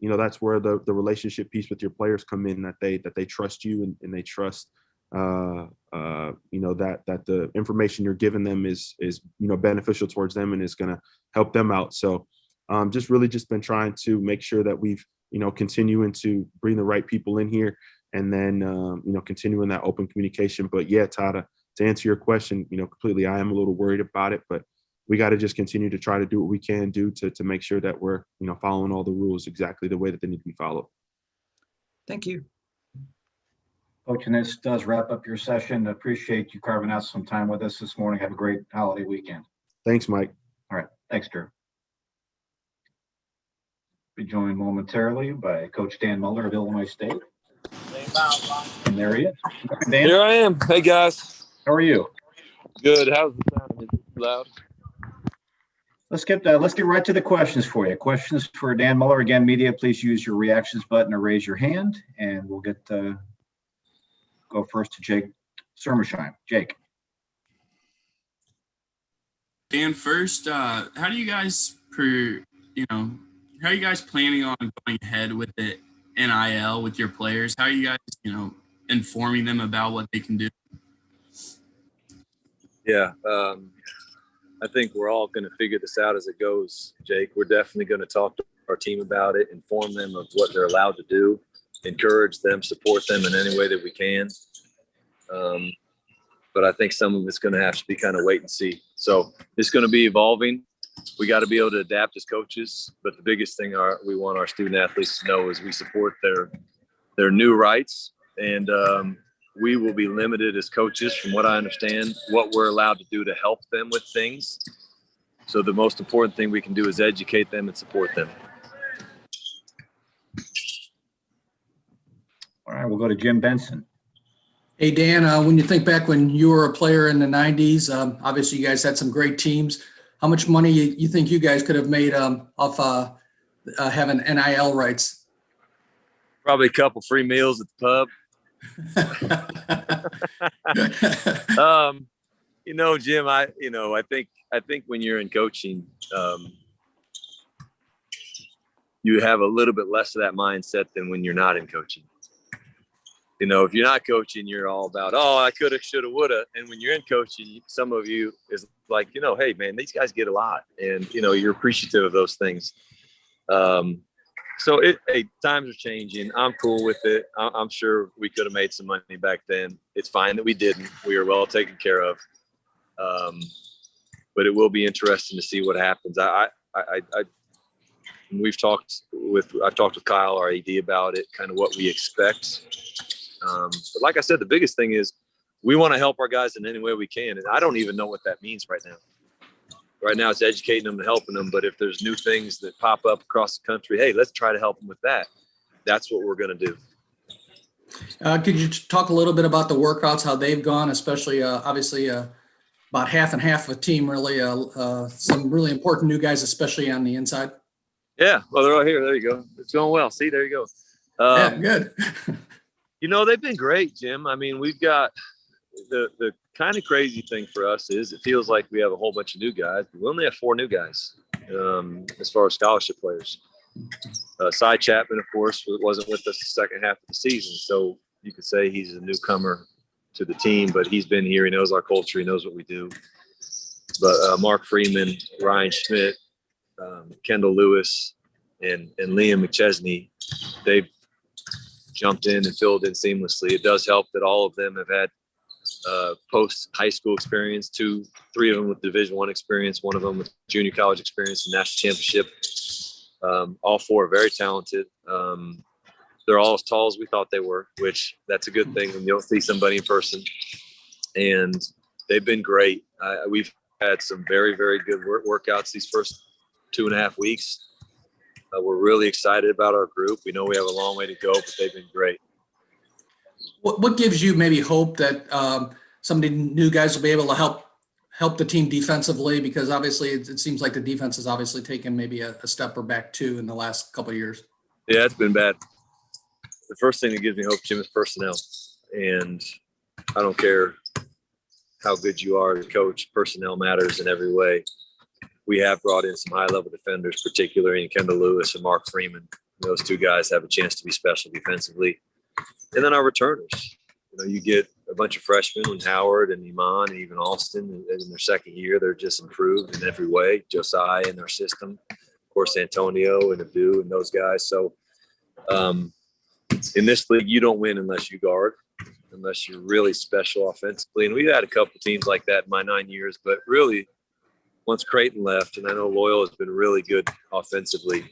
that's where the relationship piece with your players come in, that they trust you and they trust, that the information you're giving them is beneficial towards them and is going to help them out. So just been trying to make sure that we've, continuing to bring the right people in here, and then, continuing that open communication. But yeah, Todd, to answer your question, completely, I am a little worried about it, but we got to just continue to try to do what we can do to make sure that we're, following all the rules exactly the way that they need to be followed. Thank you. Coach, and this does wrap up your session. Appreciate you carving out some time with us this morning. Have a great holiday weekend. Thanks, Mike. All right. Thanks, Drew. Be joined momentarily by Coach Dan Muller of Illinois State. And there he is. Dan. Here I am. Hey, guys. How are you? Good. How's the sound? Is it loud? Let's get right to the questions for you. Questions for Dan Muller. Again, media, please use your reactions button or raise your hand, and we'll get go first to Jake Summersheim. Jake. Dan, first, how are you guys planning on going ahead with the NIL with your players? How are you guys, informing them about what they can do? Yeah, I think we're all going to figure this out as it goes, Jake. We're definitely going to talk to our team about it, inform them of what they're allowed to do, encourage them, support them in any way that we can. But I think some of it's going to have to be kind of wait and see. So it's going to be evolving. We got to be able to adapt as coaches. But the biggest thing we want our student athletes to know is we support their new rights. And we will be limited as coaches, from what I understand, what we're allowed to do to help them with things. So the most important thing we can do is educate them and support them. All right, we'll go to Jim Benson. Hey, Dan, when you think back when you were a player in the 90s, obviously you guys had some great teams. How much money you think you guys could have made off having NIL rights? Probably a couple free meals at the pub. Jim, I think when you're in coaching, you have a little bit less of that mindset than when you're not in coaching. If you're not coaching, you're all about, I coulda, shoulda, woulda. And when you're in coaching, some of you is like, hey man, these guys get a lot, and you're appreciative of those things. So times are changing. I'm cool with it. I'm sure we could have made some money back then. It's fine that we didn't. We were well taken care of. But it will be interesting to see what happens. I've talked with Kyle, our AD, about it, kind of what we expect. But like I said, the biggest thing is we want to help our guys in any way we can. And I don't even know what that means right now. Right now it's educating them and helping them. But if there's new things that pop up across the country, hey, let's try to help them with that. That's what we're going to do. Could you talk a little bit about the workouts, how they've gone, especially obviously about half and half of a team, really, some really important new guys, especially on the inside? Yeah, well, they're all here. There you go. It's going well. See, there you go. Yeah, good. They've been great, Jim. I mean, we've got the kind of crazy thing for us is it feels like we have a whole bunch of new guys, but we only have 4 new guys as far as scholarship players. Cy Chapman, of course, wasn't with us the second half of the season, so you could say he's a newcomer to the team, but he's been here. He knows our culture. He knows what we do. But Mark Freeman, Ryan Schmidt, Kendall Lewis, and Liam McChesney, they've jumped in and filled in seamlessly. It does help that all of them have had post-high school experience, 3 of them with Division I experience, 1 of them with junior college experience and national championship. All 4 are very talented. They're all as tall as we thought they were, which that's a good thing when you don't see somebody in person. And They've been great. We've had some very, very good workouts these first 2.5 weeks. We're really excited about our group. We know we have a long way to go, but they've been great. What gives you maybe hope that some of the new guys will be able to help the team defensively? Because obviously it seems like the defense has obviously taken maybe a step or back too in the last couple of years. Yeah, it's been bad. The first thing that gives me hope, Jim, is personnel. And I don't care how good you are as a coach, personnel matters in every way. We have brought in some high-level defenders, particularly in Kendall Lewis and Mark Freeman. Those two guys have a chance to be special defensively. And then our returners. You get a bunch of freshmen, and Howard and Iman and even Austin in their second year. They're just improved in every way. Josiah in their system. Of course, Antonio and Adu and those guys. So in this league, you don't win unless you guard, unless you're really special offensively. And we've had a couple teams like that in my 9 years, but really once Creighton left, and I know Loyola has been really good offensively,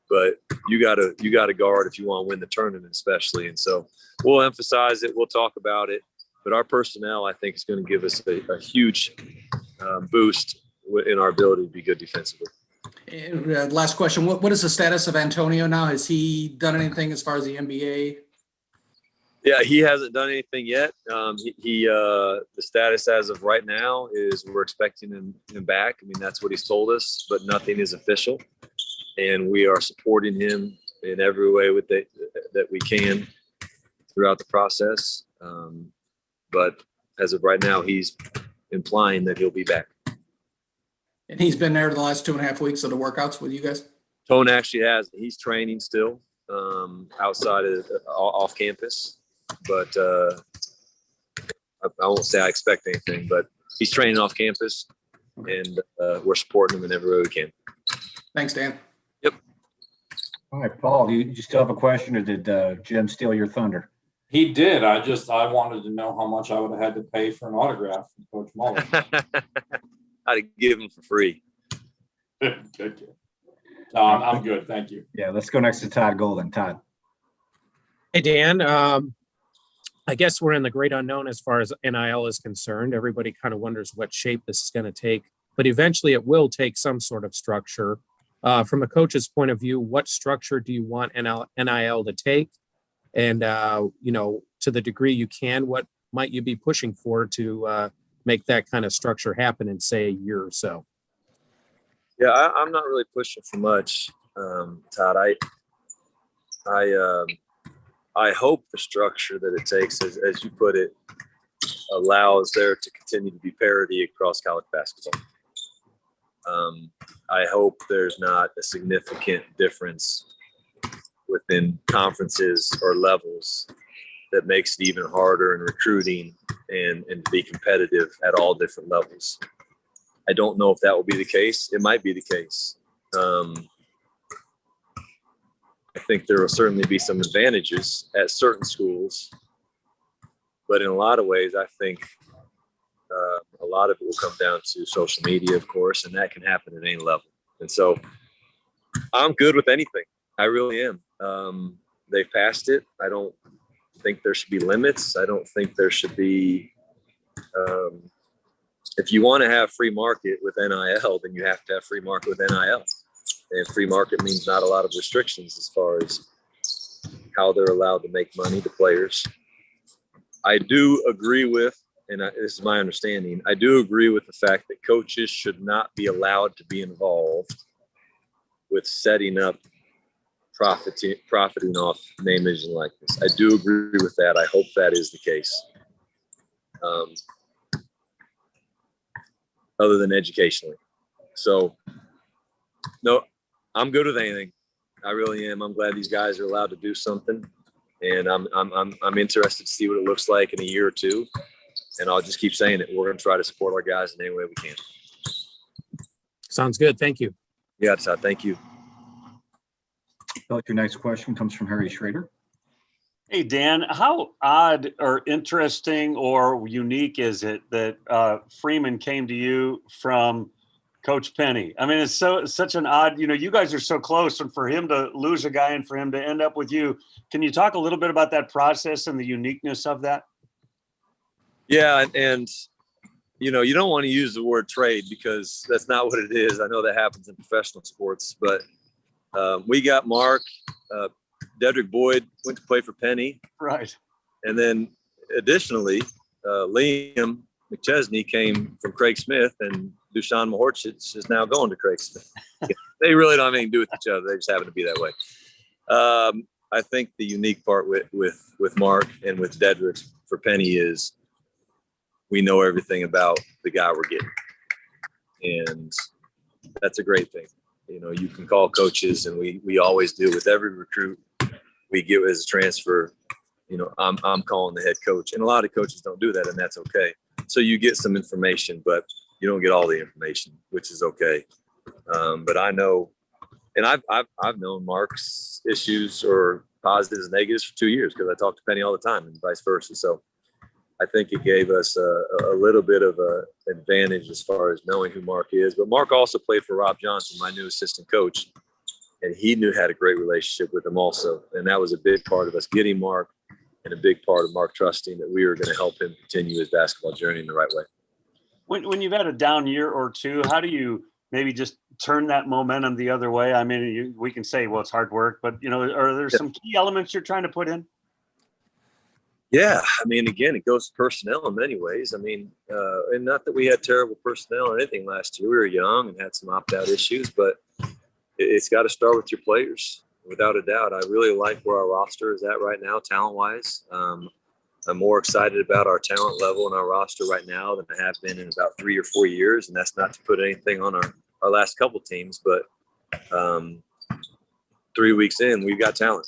but you gotta guard if you want to win the tournament, especially. And so we'll emphasize it. We'll talk about it, but our personnel, I think, is going to give us a huge boost in our ability to be good defensively. And, last question. What is the status of Antonio now? Has he done anything as far as the NBA? Yeah, he hasn't done anything yet. The status as of right now is we're expecting him back. I mean, that's what he's told us, but nothing is official. And we are supporting him in every way that we can throughout the process. But as of right now, he's implying that he'll be back. And he's been there the last 2.5 weeks of the workouts with you guys? Tone actually has. He's training still outside of off campus. But I won't say I expect anything, but he's training off campus, and we're supporting him in every way we can. Thanks, Dan. Yep. All right, Paul, do you still have a question, or did Jim steal your thunder? He did. I wanted to know how much I would have had to pay for an autograph from Coach Mullah. I'd give him for free. Good. No, I'm good. Thank you. Yeah, let's go next to Todd Golden. Todd. Hey, Dan. I guess we're in the great unknown as far as NIL is concerned. Everybody kind of wonders what shape this is going to take, but eventually it will take some sort of structure. From a coach's point of view, what structure do you want NIL to take? And, to the degree you can, what might you be pushing for to make that kind of structure happen in, say, a year or so? Yeah, I'm not really pushing for much, Todd. I hope the structure that it takes, as you put it, allows there to continue to be parity across college basketball. I hope there's not a significant difference within conferences or levels that makes it even harder in recruiting and to be competitive at all different levels. I don't know if that will be the case. It might be the case. I think there will certainly be some advantages at certain schools, but in a lot of ways, I think a lot of it will come down to social media, of course, and that can happen at any level. And so I'm good with anything. I really am. They've passed it. I don't think there should be limits. I don't think there should be if you want to have free market with NIL, then you have to have free market with NIL. And free market means not a lot of restrictions as far as how they're allowed to make money to players. I do agree with, and this is my understanding, I do agree with the fact that coaches should not be allowed to be involved with setting up profiting off name, image, and likeness. I do agree with that. I hope that is the case. Other than educationally. So, no, I'm good with anything. I really am. I'm glad these guys are allowed to do something, and I'm interested to see what it looks like in a year or two. And I'll just keep saying it. We're going to try to support our guys in any way we can. Sounds good. Thank you. Yeah, Todd. Thank you. Your next question comes from Harry Schrader. Hey, Dan, how odd or interesting or unique is it that Freeman came to you from Coach Penny? I mean, it's such an odd, you guys are so close, and for him to lose a guy and for him to end up with you, can you talk a little bit about that process and the uniqueness of that? Yeah, and you know, you don't want to use the word trade because that's not what it is. I know that happens in professional sports, but we got Mark. Dedrick Boyd went to play for Penny. Right. And then additionally, Liam McChesney came from Craig Smith, and Dushan Mahorchich is now going to Craig Smith. They really don't have anything to do with each other. They just happen to be that way. I think the unique part with Mark and with Dedrick for Penny is we know everything about the guy we're getting. And that's a great thing. You know, you can call coaches, and we always do with every recruit we get as a transfer. You know, I'm calling the head coach, and a lot of coaches don't do that, and that's okay. So you get some information, but you don't get all the information, which is okay. But I know, and I've known Mark's issues or positives and negatives for 2 years because I talk to Penny all the time and vice versa. So I think it gave us a little bit of an advantage as far as knowing who Mark is. But Mark also played for Rob Johnson, my new assistant coach, and he had a great relationship with him also. And that was a big part of us getting Mark, and a big part of Mark trusting that we were going to help him continue his basketball journey in the right way. When you've had a down year or two, how do you maybe just turn that momentum the other way? I mean, we can say, well, it's hard work, but, you know, are there some key elements you're trying to put in? Yeah. I mean, again, it goes to personnel in many ways. I mean, and not that we had terrible personnel or anything last year. We were young and had some opt-out issues, but it's got to start with your players. Without a doubt, I really like where our roster is at right now, talent-wise. I'm more excited about our talent level in our roster right now than I have been in about 3 or 4 years, and that's not to put anything on our last couple teams, but 3 weeks in, we've got talent.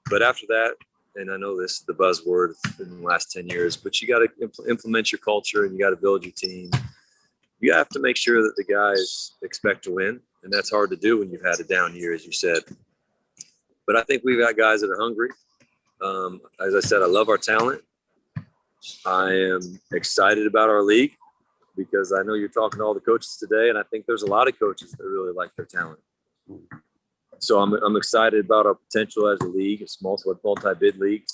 But after that, and I know this is the buzzword in the last 10 years, but you got to implement your culture and you got to build your team. You have to make sure that the guys expect to win, and that's hard to do when you've had a down year, as you said. But I think we've got guys that are hungry. As I said, I love our talent. I am excited about our league because I know you're talking to all the coaches today, and I think there's a lot of coaches that really like their talent. So I'm excited about our potential as a league. It's multi-bid league,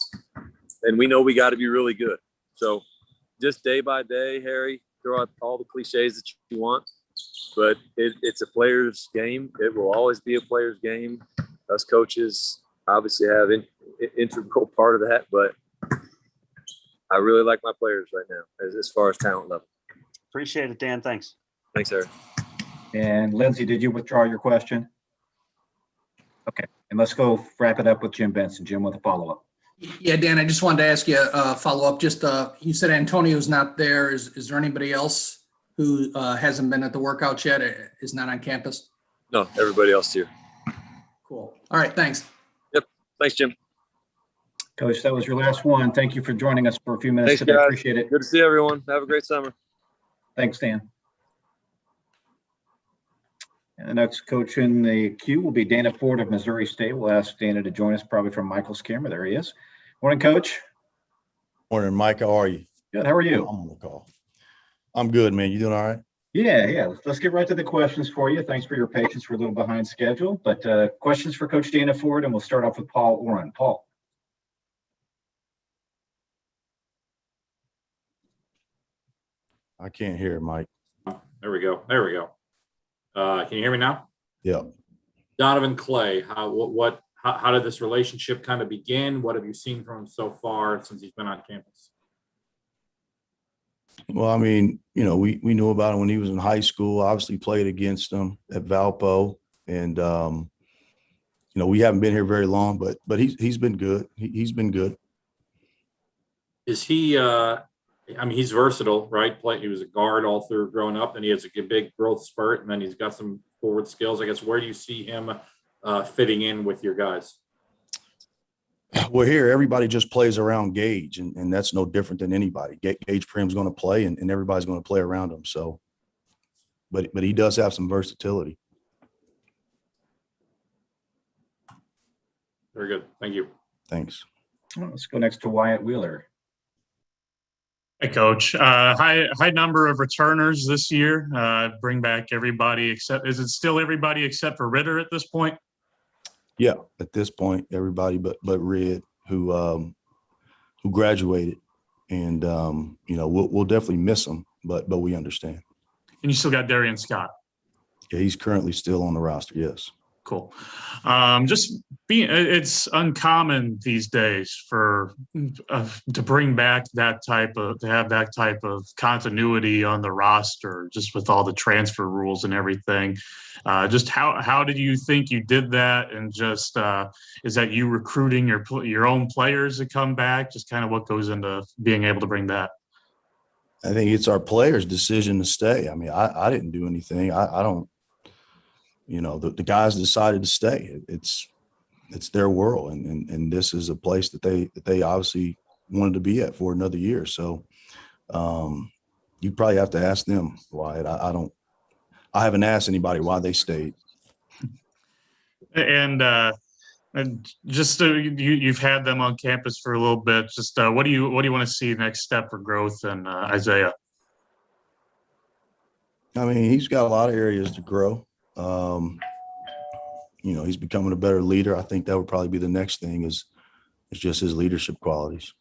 and we know we got to be really good. So just day by day, Harry, throw out all the cliches that you want, but it's a player's game. It will always be a player's game. Us coaches obviously have an integral part of that, but I really like my players right now as far as talent level. Appreciate it, Dan. Thanks. Thanks, Eric. And Lindsey, did you withdraw your question? Okay, and let's go wrap it up with Jim Benson. Jim with a follow-up. Yeah, Dan, I just wanted to ask you a follow-up. Just you said Antonio's not there. Is there anybody else who hasn't been at the workouts yet, is not on campus? No, everybody else here. Cool. All right, thanks. Yep. Thanks, Jim. Coach, that was your last one. Thank you for joining us for a few minutes Thanks, today. guys. Appreciate it. Good to see everyone. Have a great summer. Thanks, Dan. And the next coach in the queue will be Dana Ford of Missouri State. We'll ask Dana to join us probably from Michael's camera. There he is. Morning, Coach. Morning, Mike. How are you? Good. How are you? I'm on the call. I'm good, man. You doing all right? Yeah. Let's get right to the questions for you. Thanks for your patience. We're a little behind schedule, but questions for Coach Dana Ford, and we'll start off with Paul Oren. Paul. I can't hear, Mike. There we go. Can you hear me now? Yeah. Donovan Clay, how did this relationship kind of begin? What have you seen from him so far since he's been on campus? Well, I mean, you know, we knew about him when he was in high school, obviously played against him at Valpo. And, you know, we haven't been here very long, but he's been good. He's been good. Is he, I mean, he's versatile, right? He was a guard all through growing up, and he has a big growth spurt, and then he's got some forward skills. I guess, where do you see him fitting in with your guys? Well, here, everybody just plays around Gage, and that's no different than anybody. Gage Prim's going to play, and everybody's going to play around him. So, but he does have some versatility. Very good. Thank you. Thanks. Well, let's go next to Wyatt Wielder. Hey, Coach. High number of returners this year. Bring back everybody except – is it still everybody except for Ritter at this point? Yeah, at this point, everybody but Red, who graduated, and you know, we'll definitely miss him. but we understand. And you still got Darian Scott. Yeah, he's currently still on the roster. Yes. Cool. It's uncommon these days for to bring back to have that type of continuity on the roster, just with all the transfer rules and everything. Just how did you think you did that? And just is that you recruiting your own players to come back? Just kind of what goes into being able to bring that? I think it's our players' decision to stay. I mean, I didn't do anything. I don't. The guys decided to stay. It's their world, and this is a place that they obviously wanted to be at for another year. So you probably have to ask them, Wyatt. I haven't asked anybody why they stayed. And just you've had them on campus for a little bit. Just what do you want to see next step for growth in Isaiah? I mean, he's got a lot of areas to grow. He's becoming a better leader. I think that would probably be the next thing is just his leadership qualities.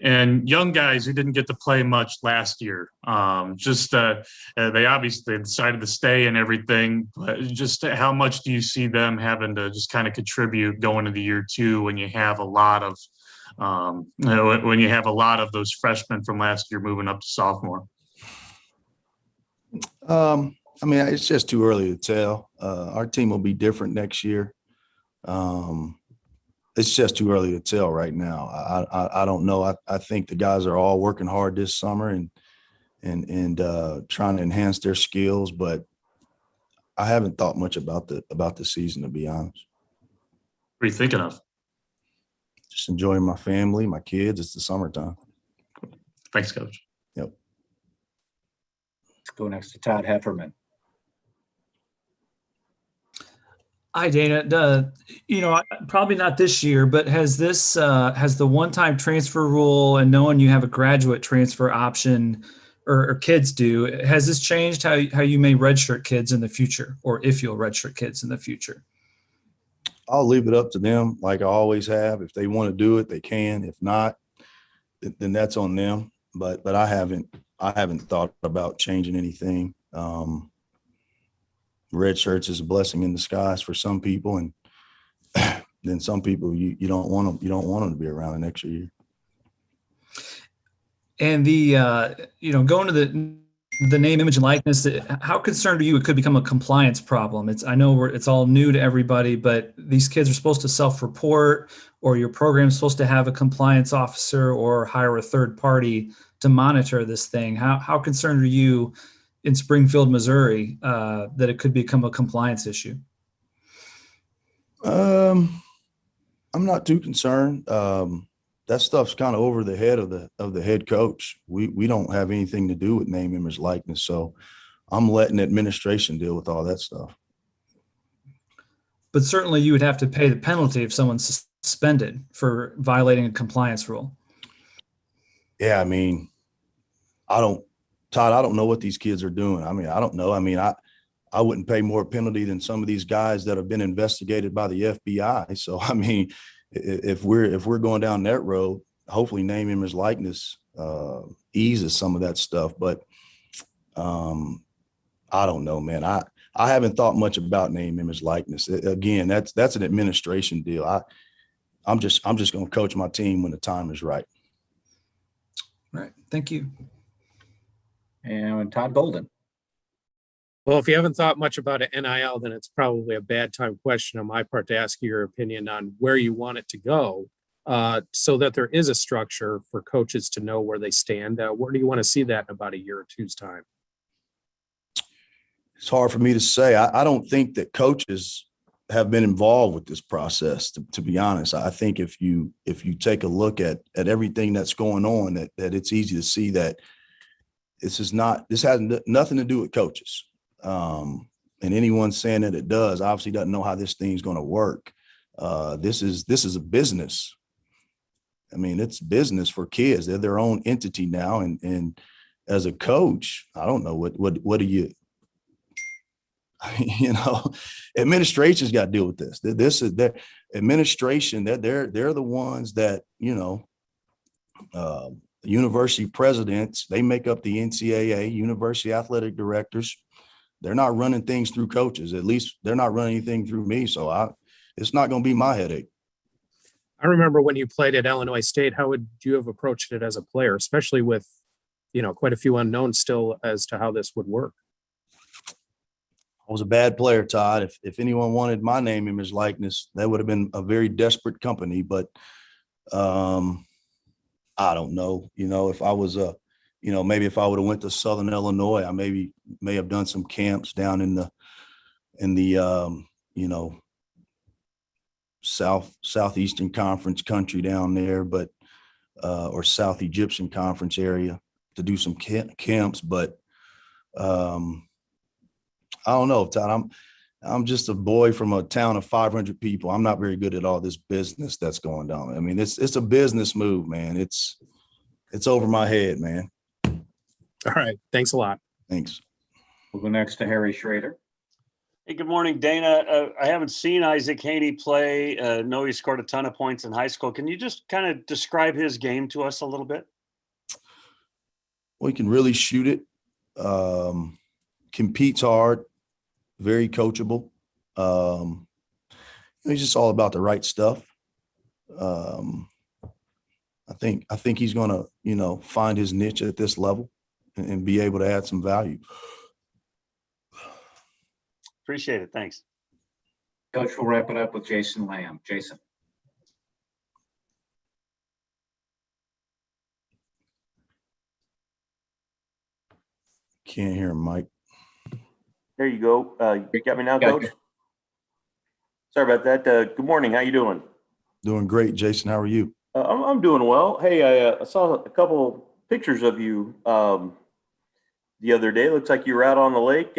And young guys who didn't get to play much last year, they obviously decided to stay and everything, but just how much do you see them having to just kind of contribute going into year two when you have a lot of those freshmen from last year moving up to sophomore? I mean, it's just too early to tell. Our team will be different next year. It's just too early to tell right now. I don't know. I think the guys are all working hard this summer and trying to enhance their skills, but I haven't thought much about the season, to be honest. What are you thinking of? Just enjoying my family, my kids. It's the summertime. Thanks, Coach. Yep. Let's go next to Todd Hefferman. Hi, Dana. Probably not this year, but has the one-time transfer rule and knowing you have a graduate transfer option or kids do, has this changed how you may redshirt kids in the future, or if you'll redshirt kids in the future? I'll leave it up to them like I always have. If they want to do it, they can. If not, then that's on them. But I haven't thought about changing anything. Red shirts is a blessing in disguise for some people, and then some people you don't want them. You don't want them to be around an extra year. And going to the name, image, and likeness, how concerned are you it could become a compliance problem? I know it's all new to everybody, but these kids are supposed to self-report, or your program's supposed to have a compliance officer or hire a third party to monitor this thing. How concerned are you in Springfield, Missouri, that it could become a compliance issue? I'm not too concerned. That stuff's kind of over the head of the head coach. We don't have anything to do with name, image, likeness. So I'm letting administration deal with all that stuff. But certainly you would have to pay the penalty if someone's suspended for violating a compliance rule. Yeah, I mean, Todd, I don't know what these kids are doing. I mean, I don't know. I mean, I wouldn't pay more penalty than some of these guys that have been investigated by the FBI. So, I mean, if we're going down that road, hopefully name, image, likeness eases some of that stuff. But I don't know, man. I haven't thought much about name, image, likeness. Again, that's an administration deal. I'm just going to coach my team when the time is right. Right. Thank you. And Todd Golden. Well, if you haven't thought much about an NIL, then it's probably a bad time question on my part to ask you your opinion on where you want it to go, so that there is a structure for coaches to know where they stand. Where do you want to see that in about a year or two's time? It's hard for me to say. I don't think that coaches have been involved with this process, to be honest. I think if you take a look at everything that's going on, that it's easy to see that this has nothing to do with coaches. And anyone saying that it does obviously doesn't know how this thing's going to work. This is a business. I mean, it's business for kids. They're their own entity now. And as a coach, I don't know what do you, administration's got to deal with this. This is their administration. They're the ones that, university presidents, they make up the NCAA, university athletic directors. They're not running things through coaches. At least they're not running anything through me. So it's not going to be my headache. I remember when you played at Illinois State, how would you have approached it as a player, especially with, quite a few unknowns still as to how this would work? I was a bad player, Todd. If anyone wanted my name, image, likeness, that would have been a very desperate company. But I don't know. If I was maybe if I would have went to Southern Illinois, I may have done some camps down in the Southeastern Conference country down there, but or South Egyptian Conference area to do some camps. But I don't know, Todd. I'm just a boy from a town of 500 people. I'm not very good at all this business that's going on. I mean, it's a business move, man. It's over my head, man. All right. Thanks a lot. Thanks. We'll go next to Harry Schrader. Hey, good morning, Dana. I haven't seen Isaac Haney play. Know he scored a ton of points in high school. Can you just kind of describe his game to us a little bit? Well, he can really shoot it. Competes hard. Very coachable. He's just all about the right stuff. I think he's going to, find his niche at this level and be able to add some value. Appreciate it. Thanks. Coach, we'll wrap it up with Jason Lamb. Jason. Can't hear him, Mike. There you go. You got me now, Coach? Sorry about that. Good morning. How you doing? Doing great, Jason. How are you? I'm doing well. Hey, I saw a couple pictures of you the other day. Looks like you were out on the lake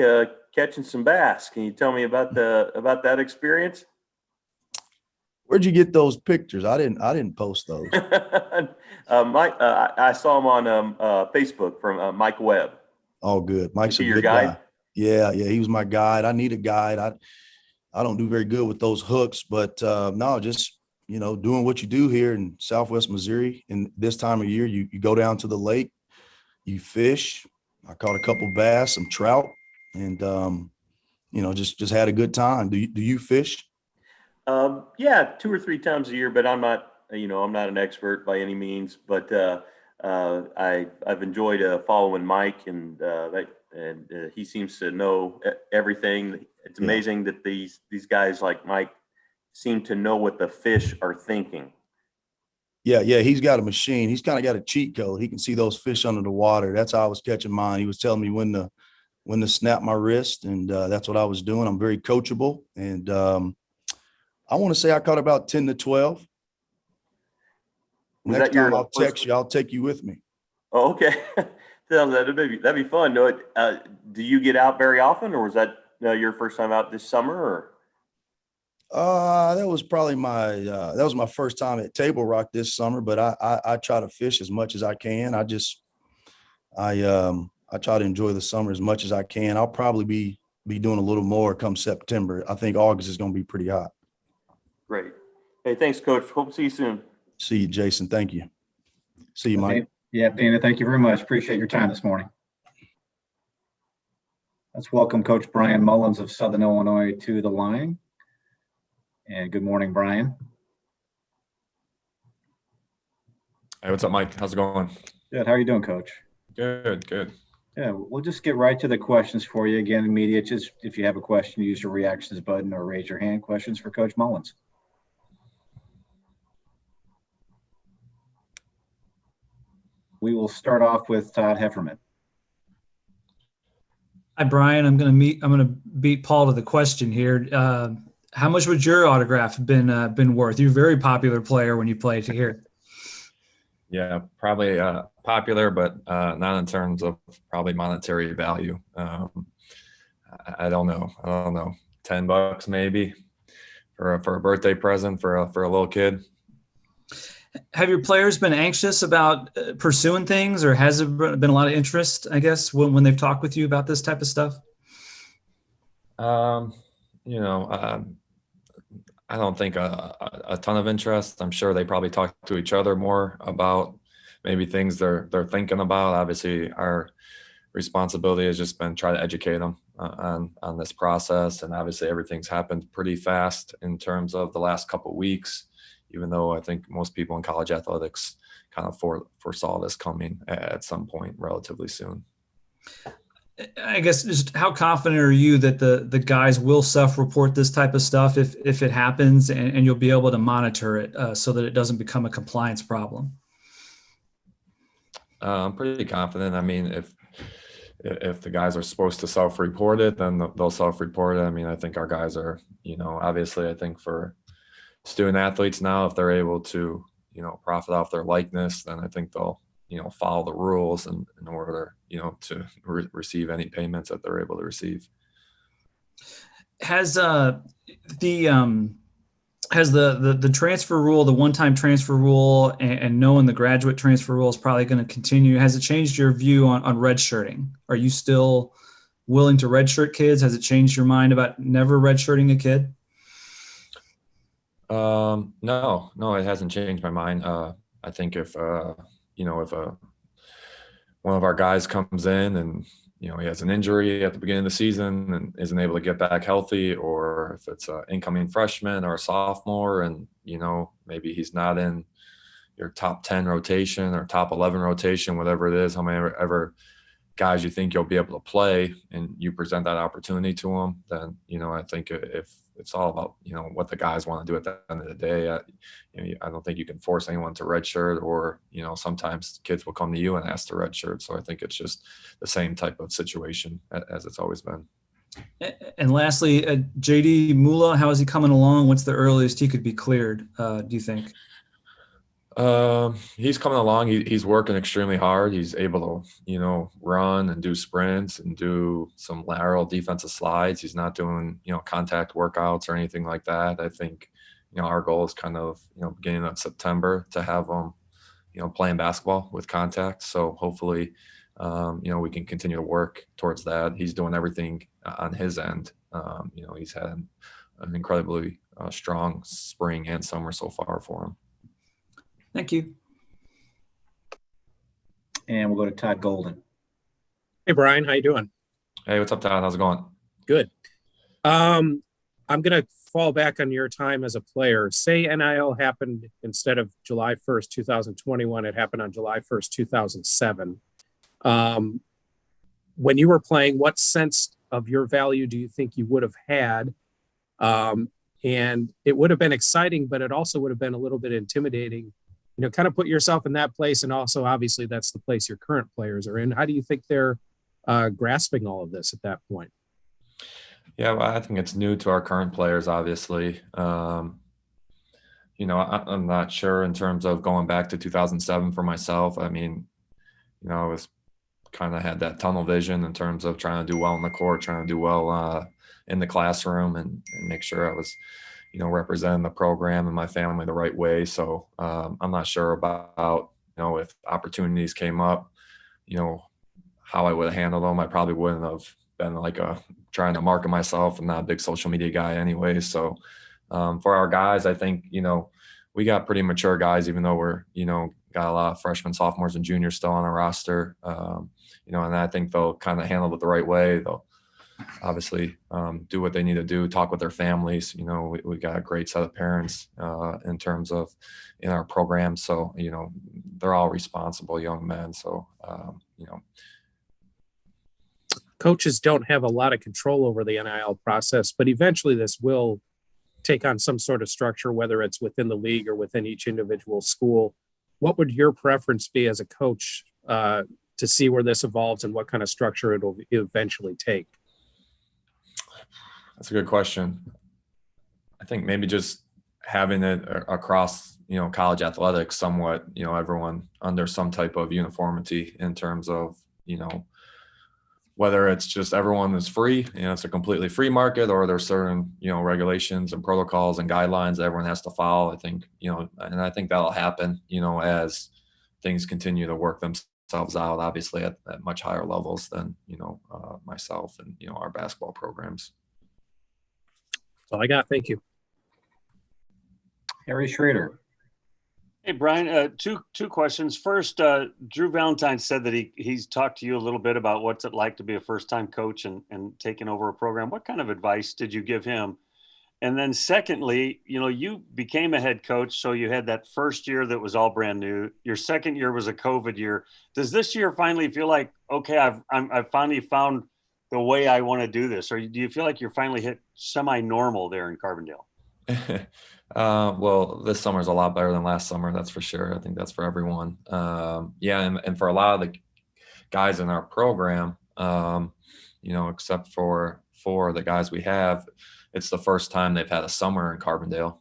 catching some bass. Can you tell me about that experience? Where'd you get those pictures? I didn't post those. Mike, I saw them on Facebook from Mike Webb. Oh, good. Mike's a your good guide? guy. Yeah, he was my guide. I need a guide. I don't do very good with those hooks, but no, just doing what you do here in Southwest Missouri. And this time of year, you go down to the lake, you fish. I caught a couple bass, some trout, and just had a good time. Do you fish? Yeah, 2 or 3 times a year, but I'm not an expert by any means. But I've enjoyed following Mike, and he seems to know everything. It's amazing that these guys like Mike seem to know what the fish are thinking. Yeah, he's got a machine. He's kind of got a cheat code. He can see those fish under the water. That's how I was catching mine. He was telling me when to snap my wrist, and that's what I was doing. I'm very coachable, and I want to say I caught about 10 to 12. Next time I'll text you. I'll take you with me. Oh, okay. That'd be fun. Do you get out very often, or was that your first time out this summer? Or that was probably that was my first time at Table Rock this summer. But I try to fish as much as I can. I try to enjoy the summer as much as I can. I'll probably be doing a little more come September. I think August is going to be pretty hot. Great. Hey, thanks, Coach. Hope to see you soon. See you, Jason. Thank you. See you, Mike. Yeah, Dana, thank you very much. Appreciate your time this morning. Let's welcome Coach Brian Mullins of Southern Illinois to the line. And good morning, Brian. Hey, what's up, Mike? How's it going? Good. How are you doing, Coach? Good. Yeah, we'll just get right to the questions for you. Again, immediate. Just if you have a question, use your reactions button or raise your hand. Questions for Coach Mullins. We will start off with Todd Hefferman. Hi, Brian. I'm gonna beat Paul to the question here. How much would your autograph have been worth? You're a very popular player when you played here. Yeah, probably popular, but not in terms of probably monetary value. I don't know. $10 maybe for a birthday present for a little kid. Have your players been anxious about pursuing things, or has there been a lot of interest, I guess, when they've talked with you about this type of stuff? I don't think a ton of interest. I'm sure they probably talk to each other more about maybe things they're thinking about. Obviously, our responsibility has just been try to educate them on this process. And obviously, everything's happened pretty fast in terms of the last couple of weeks, even though I think most people in college athletics kind of foresaw this coming at some point relatively soon. I guess just how confident are you that the guys will self-report this type of stuff if it happens, and you'll be able to monitor it so that it doesn't become a compliance problem? I'm pretty confident. I mean, if the guys are supposed to self-report it, then they'll self-report it. I mean, I think our guys are, obviously, I think for student athletes now, if they're able to, profit off their likeness, then I think they'll, follow the rules in order, to receive any payments that they're able to receive. Has the transfer rule, the one-time transfer rule, and knowing the graduate transfer rule is probably going to continue, has it changed your view on redshirting? Are you still willing to redshirt kids? Has it changed your mind about never redshirting a kid? No, it hasn't changed my mind. I think if one of our guys comes in and, he has an injury at the beginning of the season and isn't able to get back healthy, or if it's an incoming freshman or a sophomore and, maybe he's not in your top 10 rotation or top 11 rotation, whatever it is, how many ever guys you think you'll be able to play, and you present that opportunity to them, then, I think if it's all about, what the guys want to do at the end of the day. I don't think you can force anyone to redshirt, or, sometimes kids will come to you and ask to redshirt. So I think it's just the same type of situation as it's always been. And lastly, JD Mullah, how is he coming along? What's the earliest he could be cleared, do you think? He's coming along. He's working extremely hard. He's able to, run and do sprints and do some lateral defensive slides. He's not doing, contact workouts or anything like that. I think, our goal is kind of, beginning of September to have him, playing basketball with contact. So hopefully, we can continue to work towards that. He's doing everything on his end. He's had an incredibly strong spring and summer so far for him. Thank you. And we'll go to Todd Golden. Hey, Brian, how you doing? Hey, what's up, Todd? How's it going? Good. I'm going to fall back on your time as a player. Say NIL happened instead of July 1st, 2021, it happened on July 1st, 2007. When you were playing, what sense of your value do you think you would have had? And it would have been exciting, but it also would have been a little bit intimidating. Kind of put yourself in that place. And also, obviously, that's the place your current players are in. How do you think they're grasping all of this at that point? Yeah, well, I think it's new to our current players, obviously. I'm not sure in terms of going back to 2007 for myself. I mean, I was kind of had that tunnel vision in terms of trying to do well in the court, trying to do well in the classroom and make sure I was representing the program and my family the right way. So I'm not sure about, if opportunities came up, how I would have handled them. I probably wouldn't have been trying to market myself. I'm not a big social media guy anyway. So for our guys, I think, we got pretty mature guys, even though we're, got a lot of freshmen, sophomores, and juniors still on our roster. And I think they'll kind of handle it the right way. They'll obviously do what they need to do, talk with their families. We got a great set of parents in terms of in our program. So, they're all responsible young men. So, Coaches don't have a lot of control over the NIL process, but eventually this will take on some sort of structure, whether it's within the league or within each individual school. What would your preference be as a coach to see where this evolves and what kind of structure it'll eventually take? That's a good question. I think maybe just having it across, college athletics somewhat, everyone under some type of uniformity in terms of, whether it's just everyone is free, it's a completely free market, or there's certain, regulations and protocols and guidelines that everyone has to follow. I think, and I think that'll happen, as things continue to work themselves out, obviously at much higher levels than, myself and, our basketball programs. That's all I got. Thank you. Harry Schrader. Hey, Brian, two questions. First, Drew Valentine said that he's talked to you a little bit about what's it like to be a first-time coach and taking over a program. What kind of advice did you give him? And then secondly, you became a head coach, so you had that first year that was all brand new. Your second year was a COVID year. Does this year finally feel like, okay, I've finally found the way I want to do this? Or do you feel like you're finally hit semi-normal there in Carbondale? Well, this summer is a lot better than last summer. That's for sure. I think that's for everyone. And for a lot of the guys in our program, except for the guys we have, it's the first time they've had a summer in Carbondale,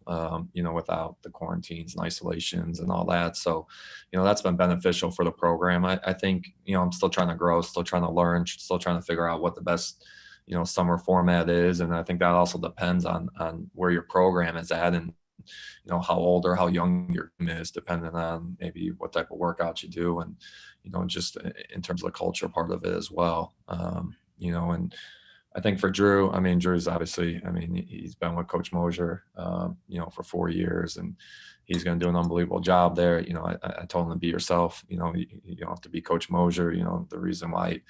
without the quarantines and isolations and all that. So, that's been beneficial for the program. I think, I'm still trying to grow, still trying to learn, still trying to figure out what the best, summer format is. And I think that also depends on where your program is at and, how old or how young your team is, depending on maybe what type of workouts you do. And, just in terms of the culture part of it as well. And I think for Drew, Drew's obviously, he's been with Coach Mosier, for 4 years, and he's going to do an unbelievable job there. I told him to be yourself. You don't have to be Coach Mosier. The reason why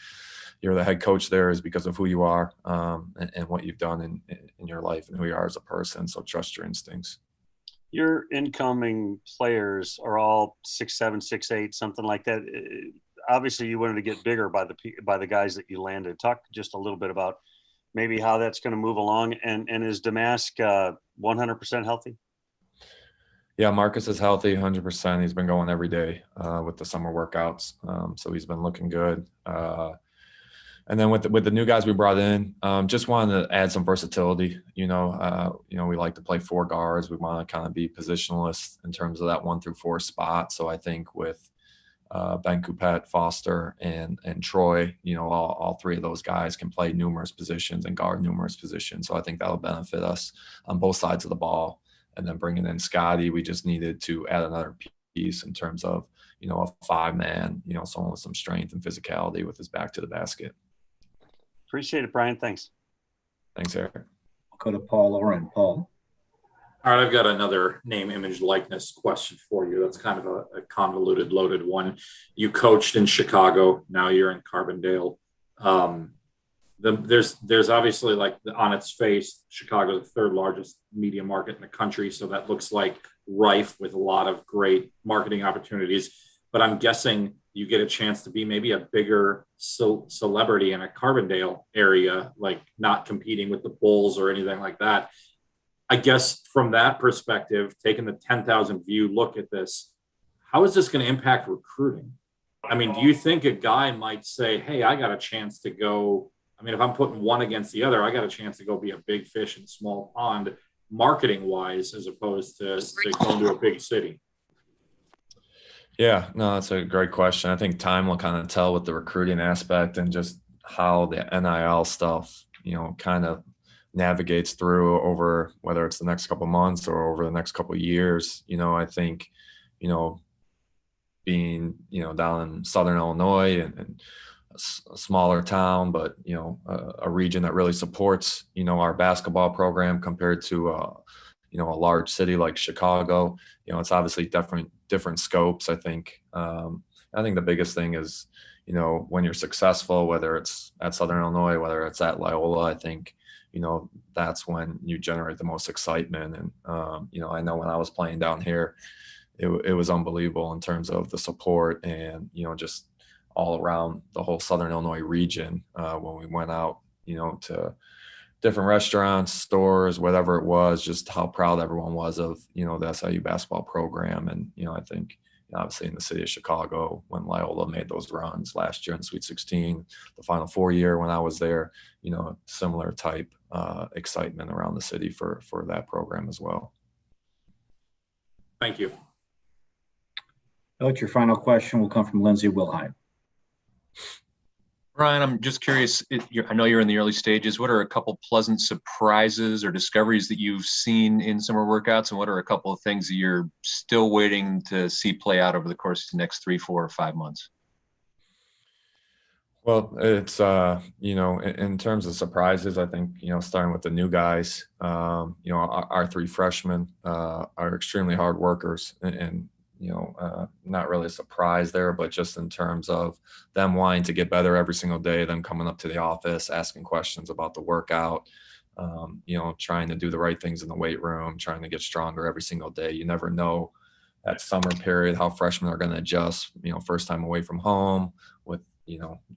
you're the head coach there is because of who you are, and what you've done in your life and who you are as a person. So trust your instincts. Your incoming players are all 6'7", 6'8", something like that. Obviously, you wanted to get bigger by the guys that you landed. Talk just a little bit about maybe how that's going to move along. And is Damask 100% healthy? Yeah, Marcus is healthy, 100%. He's been going every day with the summer workouts, so he's been looking good. And then with the new guys we brought in, just wanted to add some versatility. We like to play 4 guards. We want to kind of be positionless in terms of that 1 through 4 spot. So I think with Ben Coupett, Foster, and Troy, all 3 of those guys can play numerous positions and guard numerous positions. So I think that'll benefit us on both sides of the ball. And then bringing in Scotty, we just needed to add another piece in terms of, a 5-man, someone with some strength and physicality with his back to the basket. Appreciate it, Brian. Thanks. Thanks, Eric. I'll go to Paul Oren. Paul. All right, I've got another name, image, likeness question for you. That's kind of a convoluted, loaded one. You coached in Chicago. Now you're in Carbondale. There's obviously, like, on its face, Chicago is the 3rd largest media market in the country. So that looks like rife with a lot of great marketing opportunities. But I'm guessing you get a chance to be maybe a bigger celebrity in a Carbondale area, like not competing with the Bulls or anything like that. I guess from that perspective, taking the 10,000 view look at this, how is this going to impact recruiting? Do you think a guy might say, hey, I got a chance to go, if I'm putting one against the other, I got a chance to go be a big fish in a small pond, marketing wise, as opposed to going to a big city? Yeah, no, that's a great question. I think time will kind of tell with the recruiting aspect and just how the NIL stuff, kind of navigates through over whether it's the next couple of months or over the next couple of years. I think, being, down in Southern Illinois and a smaller town, but, a region that really supports, our basketball program compared to, a large city like Chicago, it's obviously different scopes. I think the biggest thing is, when you're successful, whether it's at Southern Illinois, whether it's at Loyola, I think, that's when you generate the most excitement. And, I know when I was playing down here, it was unbelievable in terms of the support and, just all around the whole Southern Illinois region when we went out, to different restaurants, stores, whatever it was, just how proud everyone was of, the SIU basketball program. And, I think obviously in the city of Chicago, when Loyola made those runs last year in Sweet 16, the Final Four year when I was there, similar type excitement around the city for that program as well. Thank you. Coach, your final question will come from Lindsey Wilhelm. Brian, I'm just curious, I know you're in the early stages. What are a couple pleasant surprises or discoveries that you've seen in summer workouts? And what are a couple of things that you're still waiting to see play out over the course of the next 3, 4, or 5 months? Well, it's, in terms of surprises, I think, starting with the new guys, our 3 freshmen are extremely hard workers and not really a surprise there, but just in terms of them wanting to get better every single day, them coming up to the office, asking questions about the workout, trying to do the right things in the weight room, trying to get stronger every single day. You never know that summer period how freshmen are going to adjust, first time away from home with,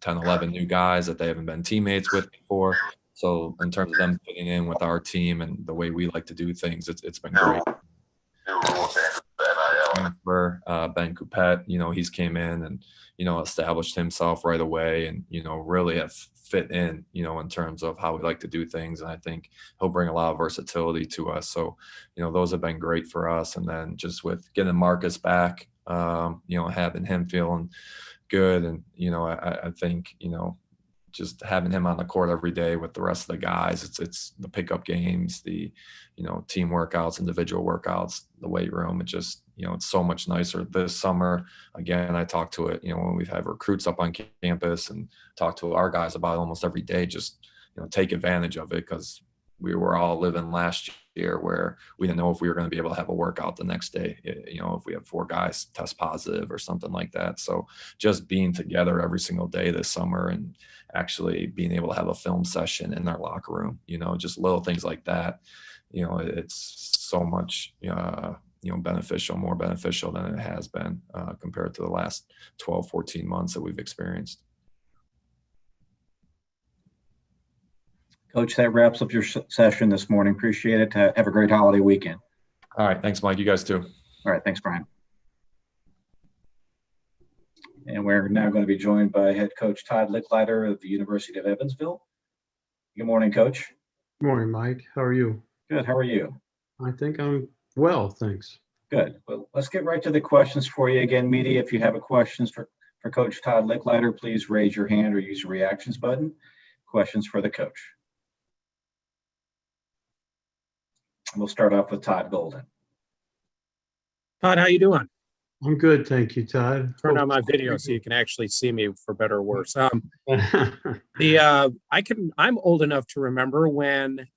10, 11 new guys that they haven't been teammates with before. So in terms of them fitting in with our team and the way we like to do things, it's been great. For Ben Coupett, he's came in and, established himself right away and, really have fit in, in terms of how we like to do things. And I think he'll bring a lot of versatility to us. So, those have been great for us. And then just with getting Marcus back, having him feeling good. And, I think, just having him on the court every day with the rest of the guys, it's the pickup games, the, team workouts, individual workouts, the weight room. It just, it's so much nicer this summer. Again, I talk to it, when we've had recruits up on campus and talk to our guys about it almost every day, just, take advantage of it, because we were all living last year where we didn't know if we were going to be able to have a workout the next day, if we have 4 guys test positive or something like that. So just being together every single day this summer and actually being able to have a film session in our locker room, just little things like that, it's so much, more beneficial than it has been compared to the last 12, 14 months that we've experienced. Coach, that wraps up your session this morning. Appreciate it. Have a great holiday weekend. All right. Thanks, Mike. You guys too. All right. Thanks, Brian. And we're now going to be joined by head coach Todd Licklider of the University of Evansville. Good morning, Coach. Good morning, Mike. How are you? Good. How are you? I think I'm well, thanks. Good. Well, let's get right to the questions for you. Again, media, if you have a questions for Coach Todd Licklider, please raise your hand or use the reactions button. Questions for the coach. We'll start off with Todd Golden. Todd, how you doing? I'm good, thank you, Todd. Turn on my video so you can actually see me, for better or worse. I'm old enough to remember when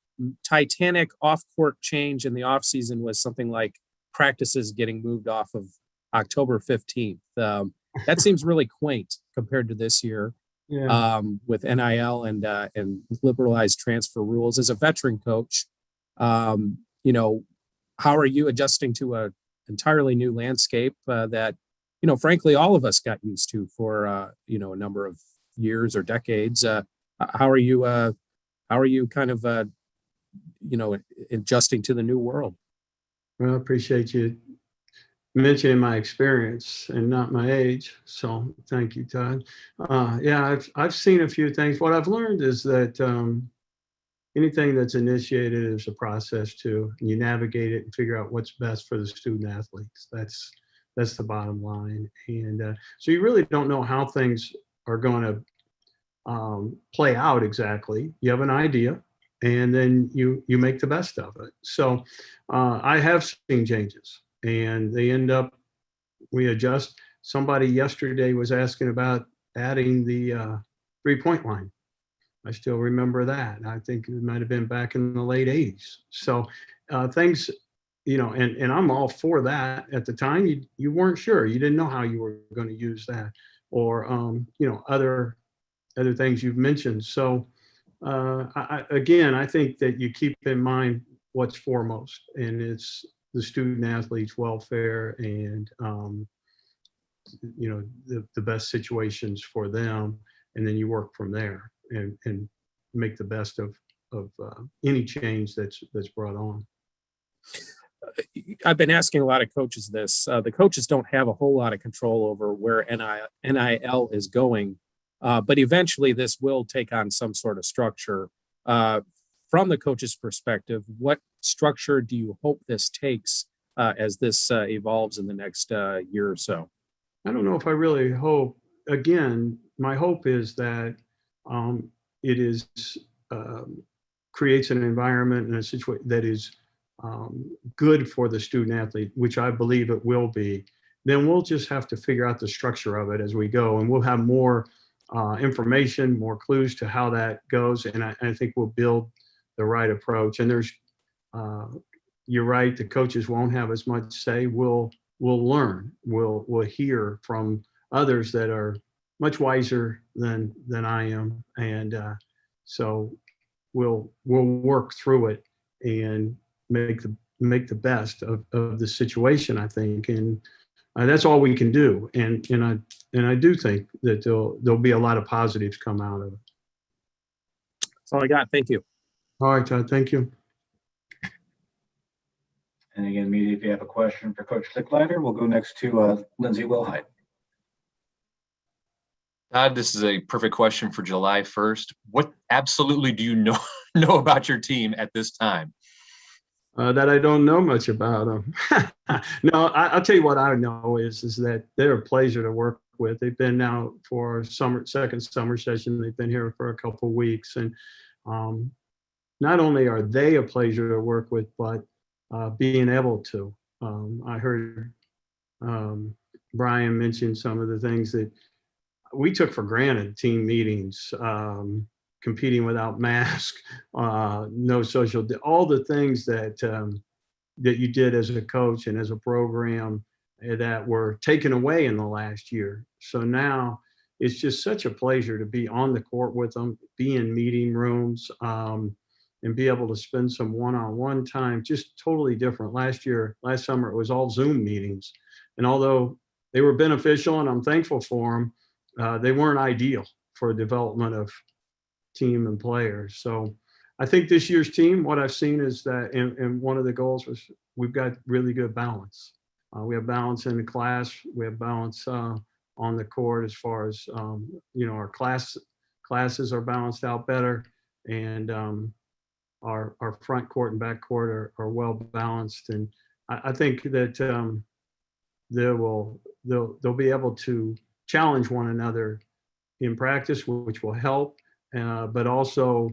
Titanic off-court change in the off-season was something like practices getting moved off of October 15th. That seems really quaint compared to this year. Yeah. With NIL and liberalized transfer rules. As a veteran coach, how are you adjusting to a entirely new landscape that, frankly, all of us got used to for, a number of years or decades? How are you kind of, adjusting to the new world? Well, I appreciate you mentioning my experience and not my age. So thank you, Todd. I've seen a few things. What I've learned is that anything that's initiated is a process too, and you navigate it and figure out what's best for the student athletes. That's the bottom line. And so you really don't know how things are going to play out exactly. You have an idea, and then you make the best of it. So I have seen changes, and we adjust. Somebody yesterday was asking about adding the 3-point line. I still remember that. I think it might have been back in the late 80s. So things, and I'm all for that. At the time, you weren't sure. You didn't know how you were going to use that, or other things you've mentioned. So I think that you keep in mind what's foremost, and it's the student athlete's welfare and the best situations for them, and then you work from there and make the best of any change that's brought on. I've been asking a lot of coaches this. The coaches don't have a whole lot of control over where NIL is going, but eventually this will take on some sort of structure. From the coach's perspective, what structure do you hope this takes as this evolves in the next year or so? I don't know if I really hope. Again, my hope is that it creates an environment and a situation that is good for the student athlete, which I believe it will be. Then we'll just have to figure out the structure of it as we go, and we'll have more information, more clues to how that goes, and I think we'll build the right approach. And you're right, the coaches won't have as much say. We'll we'll learn. We'll hear from others that are much wiser than I am, and so we'll work through it and make the best of the situation, I think, and that's all we can do. And I do think that there'll be a lot of positives come out of it. That's all I got. Thank you. All right, Todd. Thank you. And again, media, if you have a question for Coach Licklider, we'll go next to Lindsey Wilhelm. Todd, this is a perfect question for July 1st. What absolutely do you know about your team at this time? That I don't know much about them. No, I'll tell you what I know is that they're a pleasure to work with. They've been now for second summer session. They've been here for a couple of weeks, and not only are they a pleasure to work with, but being able to. I heard Brian mention some of the things that we took for granted: team meetings, competing without mask, no social, all the things that you did as a coach and as a program that were taken away in the last year. So now it's just such a pleasure to be on the court with them, be in meeting rooms, and be able to spend some one-on-one time, just totally different. Last summer, it was all Zoom meetings. And although they were beneficial and I'm thankful for them, they weren't ideal for development of team and players. So I think this year's team, what I've seen is that, and one of the goals was we've got really good balance. We have balance in the class. We have balance on the court as far as, our classes are balanced out better, and our front court and back court are well balanced. And I think that they'll be able to challenge one another in practice, which will help, but also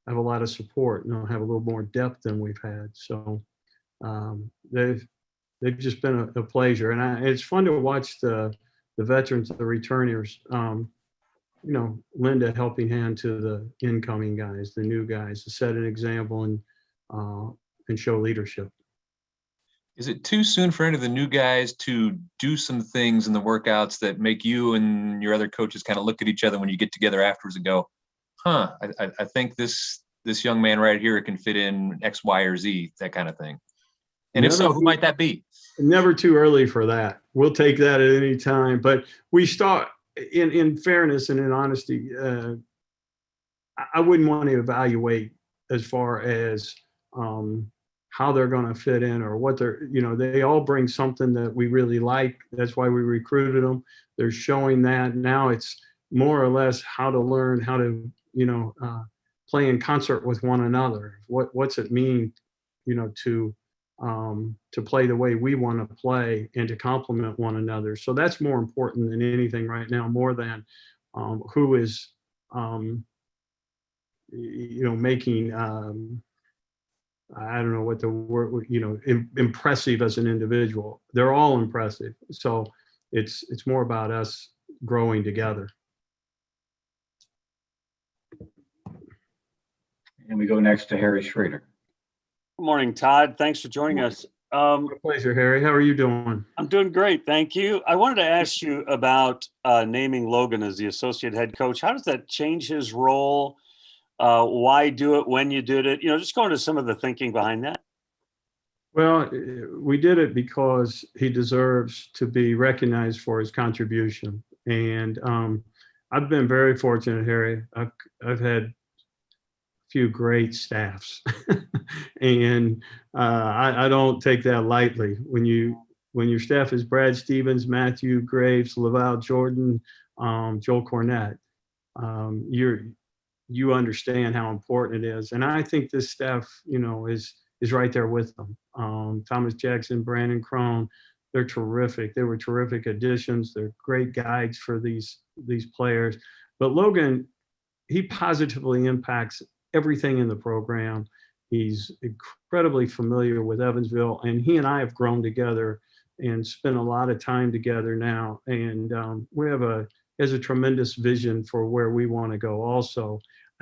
have a lot of support, have a little more depth than we've had. So they've just been a pleasure, and it's fun to watch the veterans, the returners. Linda helping hand to the incoming guys, the new guys, to set an example and show leadership. Is it too soon for any of the new guys to do some things in the workouts that make you and your other coaches kind of look at each other when you get together afterwards and go, I think this young man right here can fit in X, Y, or Z, that kind of thing? And if so, who might that be? Never too early for that. We'll take that at any time. But we start, in fairness and in honesty, I wouldn't want to evaluate as far as how they're going to fit in or what they all bring something that we really like. That's why we recruited them. They're showing that. Now it's more or less how to learn how to, play in concert with one another. What's it mean, to play the way we want to play and to complement one another. So that's more important than anything right now, more than who is, making, I don't know what the word, impressive as an individual. They're all impressive. So it's more about us growing together. And we go next to Harry Schrader. Good morning, Todd. Thanks for joining us. My pleasure, Harry. How are you doing? I'm doing great. Thank you. I wanted to ask you about naming Logan as the associate head coach. How does that change his role? Why do it when you did it? Just go into some of the thinking behind that. Well, we did it because he deserves to be recognized for his contribution. And I've been very fortunate, Harry. I've had few great staffs and I don't take that lightly. When your staff is Brad Stevens, Matthew Graves, Laval Jordan, Joel Cornett, you understand how important it is. And I think this staff, is right there with them. Thomas Jackson, Brandon Crone, they're terrific. They were terrific additions. They're great guides for these players. But Logan, he positively impacts everything in the program. He's incredibly familiar with Evansville, and he and I have grown together and spent a lot of time together now. And he has a tremendous vision for where we want to go also.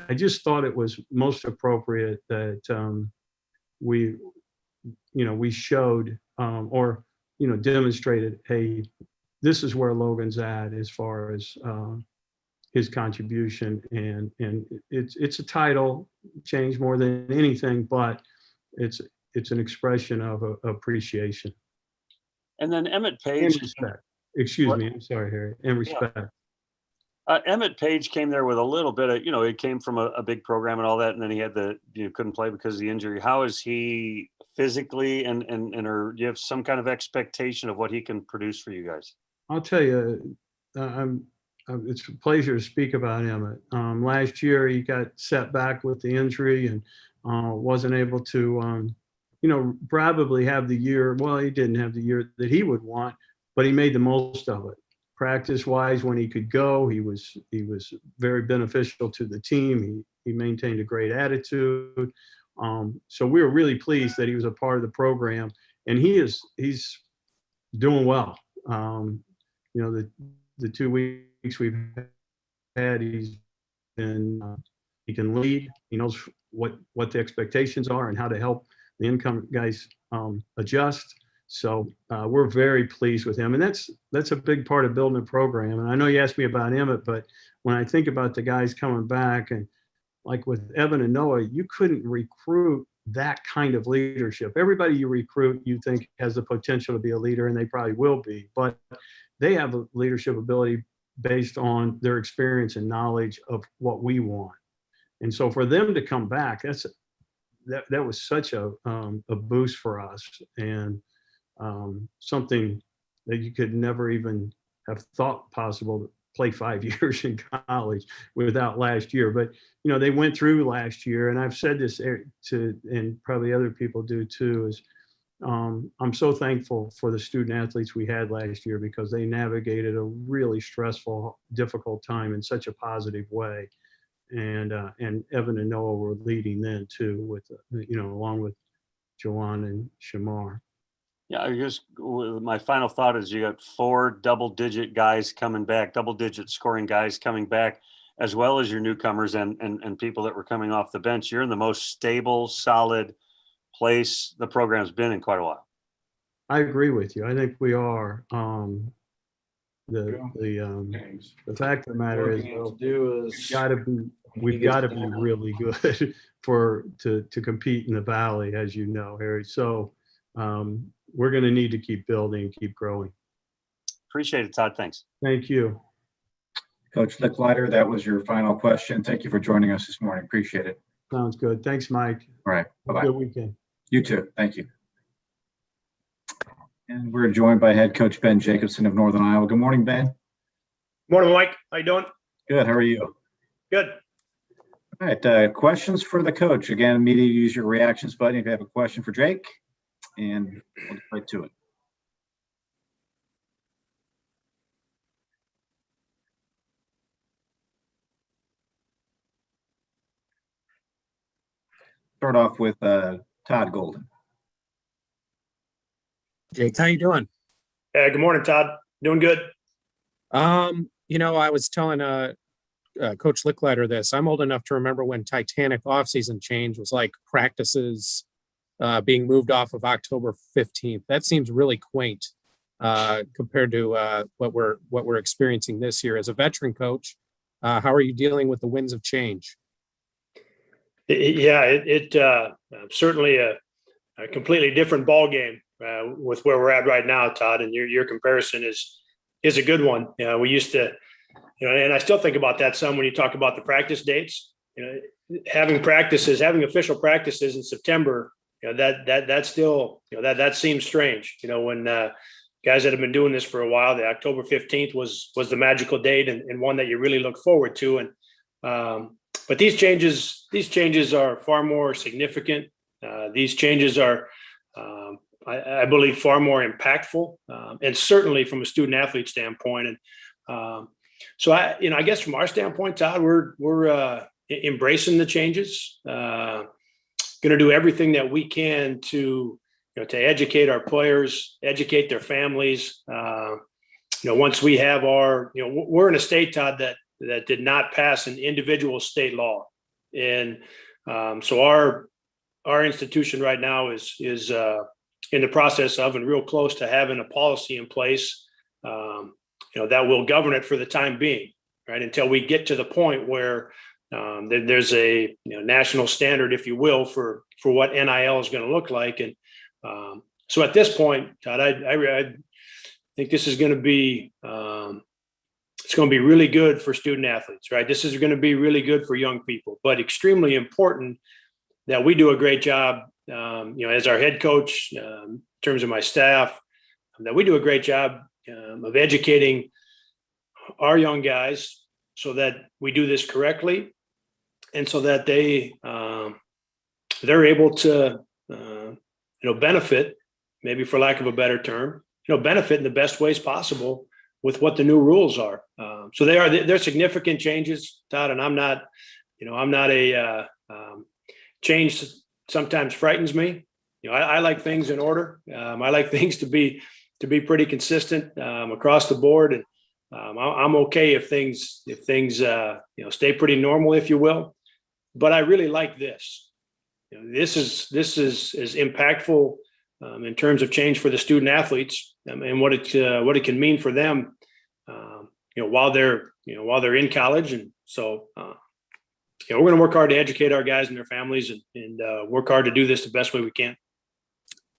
I just thought it was most appropriate that we showed, demonstrated, hey, this is where Logan's at as far as his contribution, and it's a title change more than anything, but it's an expression of appreciation And then Emmett and Page. respect. Excuse me, I'm sorry, Harry, and respect. Emmett Page came there with a little bit of, he came from a big program and all that, and then he had couldn't play because of the injury. How is he physically, and or do you have some kind of expectation of what he can produce for you guys? I'll tell you, it's a pleasure to speak about Emmett. Last year he got set back with the injury and wasn't able to, probably have the year. Well, he didn't have the year that he would want, but he made the most of it. Practice-wise, when he could go, he was very beneficial to the team. He maintained a great attitude. So we were really pleased that he was a part of the program, and he's doing well. The 2 weeks we've had, he can lead. He knows what the expectations are and how to help the income guys adjust. So we're very pleased with him, and that's a big part of building a program. And I know you asked me about Emmett, but when I think about the guys coming back, and like with Evan and Noah, you couldn't recruit that kind of leadership. Everybody you recruit, you think has the potential to be a leader, and they probably will be, but they have a leadership ability based on their experience and knowledge of what we want. And so for them to come back, that was such a boost for us, and something that you could never even have thought possible to play 5 years in college without last year. But, they went through last year, and I've said this and probably other people do too, is I'm so thankful for the student athletes we had last year, because they navigated a really stressful, difficult time in such a positive way. And Evan and Noah were leading then too, with, along with Jawan and Shamar. Yeah, I guess my final thought is you got 4 double-digit guys coming back, double-digit scoring guys coming back, as well as your newcomers and people that were coming off the bench. You're in the most stable, solid place the program's been in quite a while. I agree with you. I think we are. The fact of the matter is, we've got to be really good to compete in the Valley, as you know, Harry. So we're going to need to keep building, keep growing. Appreciate it, Todd. Thanks. Thank you. Coach Licklider, that was your final question. Thank you for joining us this morning. Appreciate it. Sounds good. Thanks, Mike. All right. Bye-bye. Good weekend. You too. Thank you. And we're joined by head coach Ben Jacobson of Northern Iowa. Good morning, Ben. Morning, Mike. How you doing? Good. How are you? Good. All right. Questions for the coach. Again, immediately use your reactions button if you have a question for Jake, and we'll get right to it. Start off with Todd Golden. Jake, how you doing? Good morning, Todd. Doing good. I was telling Coach Licklider this. I'm old enough to remember when Titanic offseason change was like practices being moved off of October 15th. That seems really quaint compared to what we're experiencing this year. As a veteran coach, how are you dealing with the winds of change? Yeah, it certainly a completely different ball game with where we're at right now, Todd. And your comparison is a good one. We used to, and I still think about that some when you talk about the practice dates. Having official practices in September. That still, that seems strange. When guys that have been doing this for a while, the October 15th was the magical date and one that you really look forward to. And but these changes are far more significant. These changes are, I believe, far more impactful, and certainly from a student athlete standpoint. And so I guess from our standpoint, Todd, we're embracing the changes. Going to do everything that we can to educate our players, educate their families. Once we have we're in a state, Todd, that did not pass an individual state law. And so our institution right now is in the process of and real close to having a policy in place, that will govern it for the time being, right? Until we get to the point where there's a national standard, if you will, for what NIL is going to look like. And so at this point, Todd, I think this is going to be it's going to be really good for student athletes, right? This is going to be really good for young people, but extremely important that we do a great job, as our head coach, in terms of my staff, that we do a great job of educating our young guys so that we do this correctly, and so that they're able to benefit, maybe for lack of a better term, benefit in the best ways possible with what the new rules are. So they're significant changes, Todd, and I'm not a change sometimes frightens me. I like things in order. I like things to be pretty consistent across the board, and I'm okay if things stay pretty normal, if you will. But I really like this. This is as impactful in terms of change for the student athletes, and what it can mean for them, while they're in college. And so we're going to work hard to educate our guys and their families, and work hard to do this the best way we can.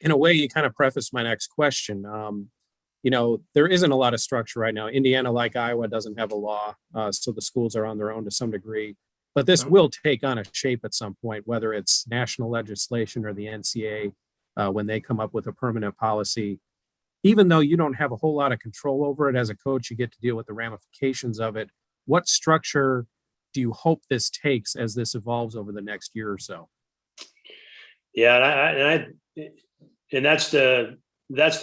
In a way, you kind of prefaced my next question. There isn't a lot of structure right now. Indiana, like Iowa, doesn't have a law, so the schools are on their own to some degree. But this will take on a shape at some point, whether it's national legislation or the NCAA when they come up with a permanent policy. Even though you don't have a whole lot of control over it as a coach, you get to deal with the ramifications of it. What structure do you hope this takes as this evolves over the next year or so? Yeah, and that's the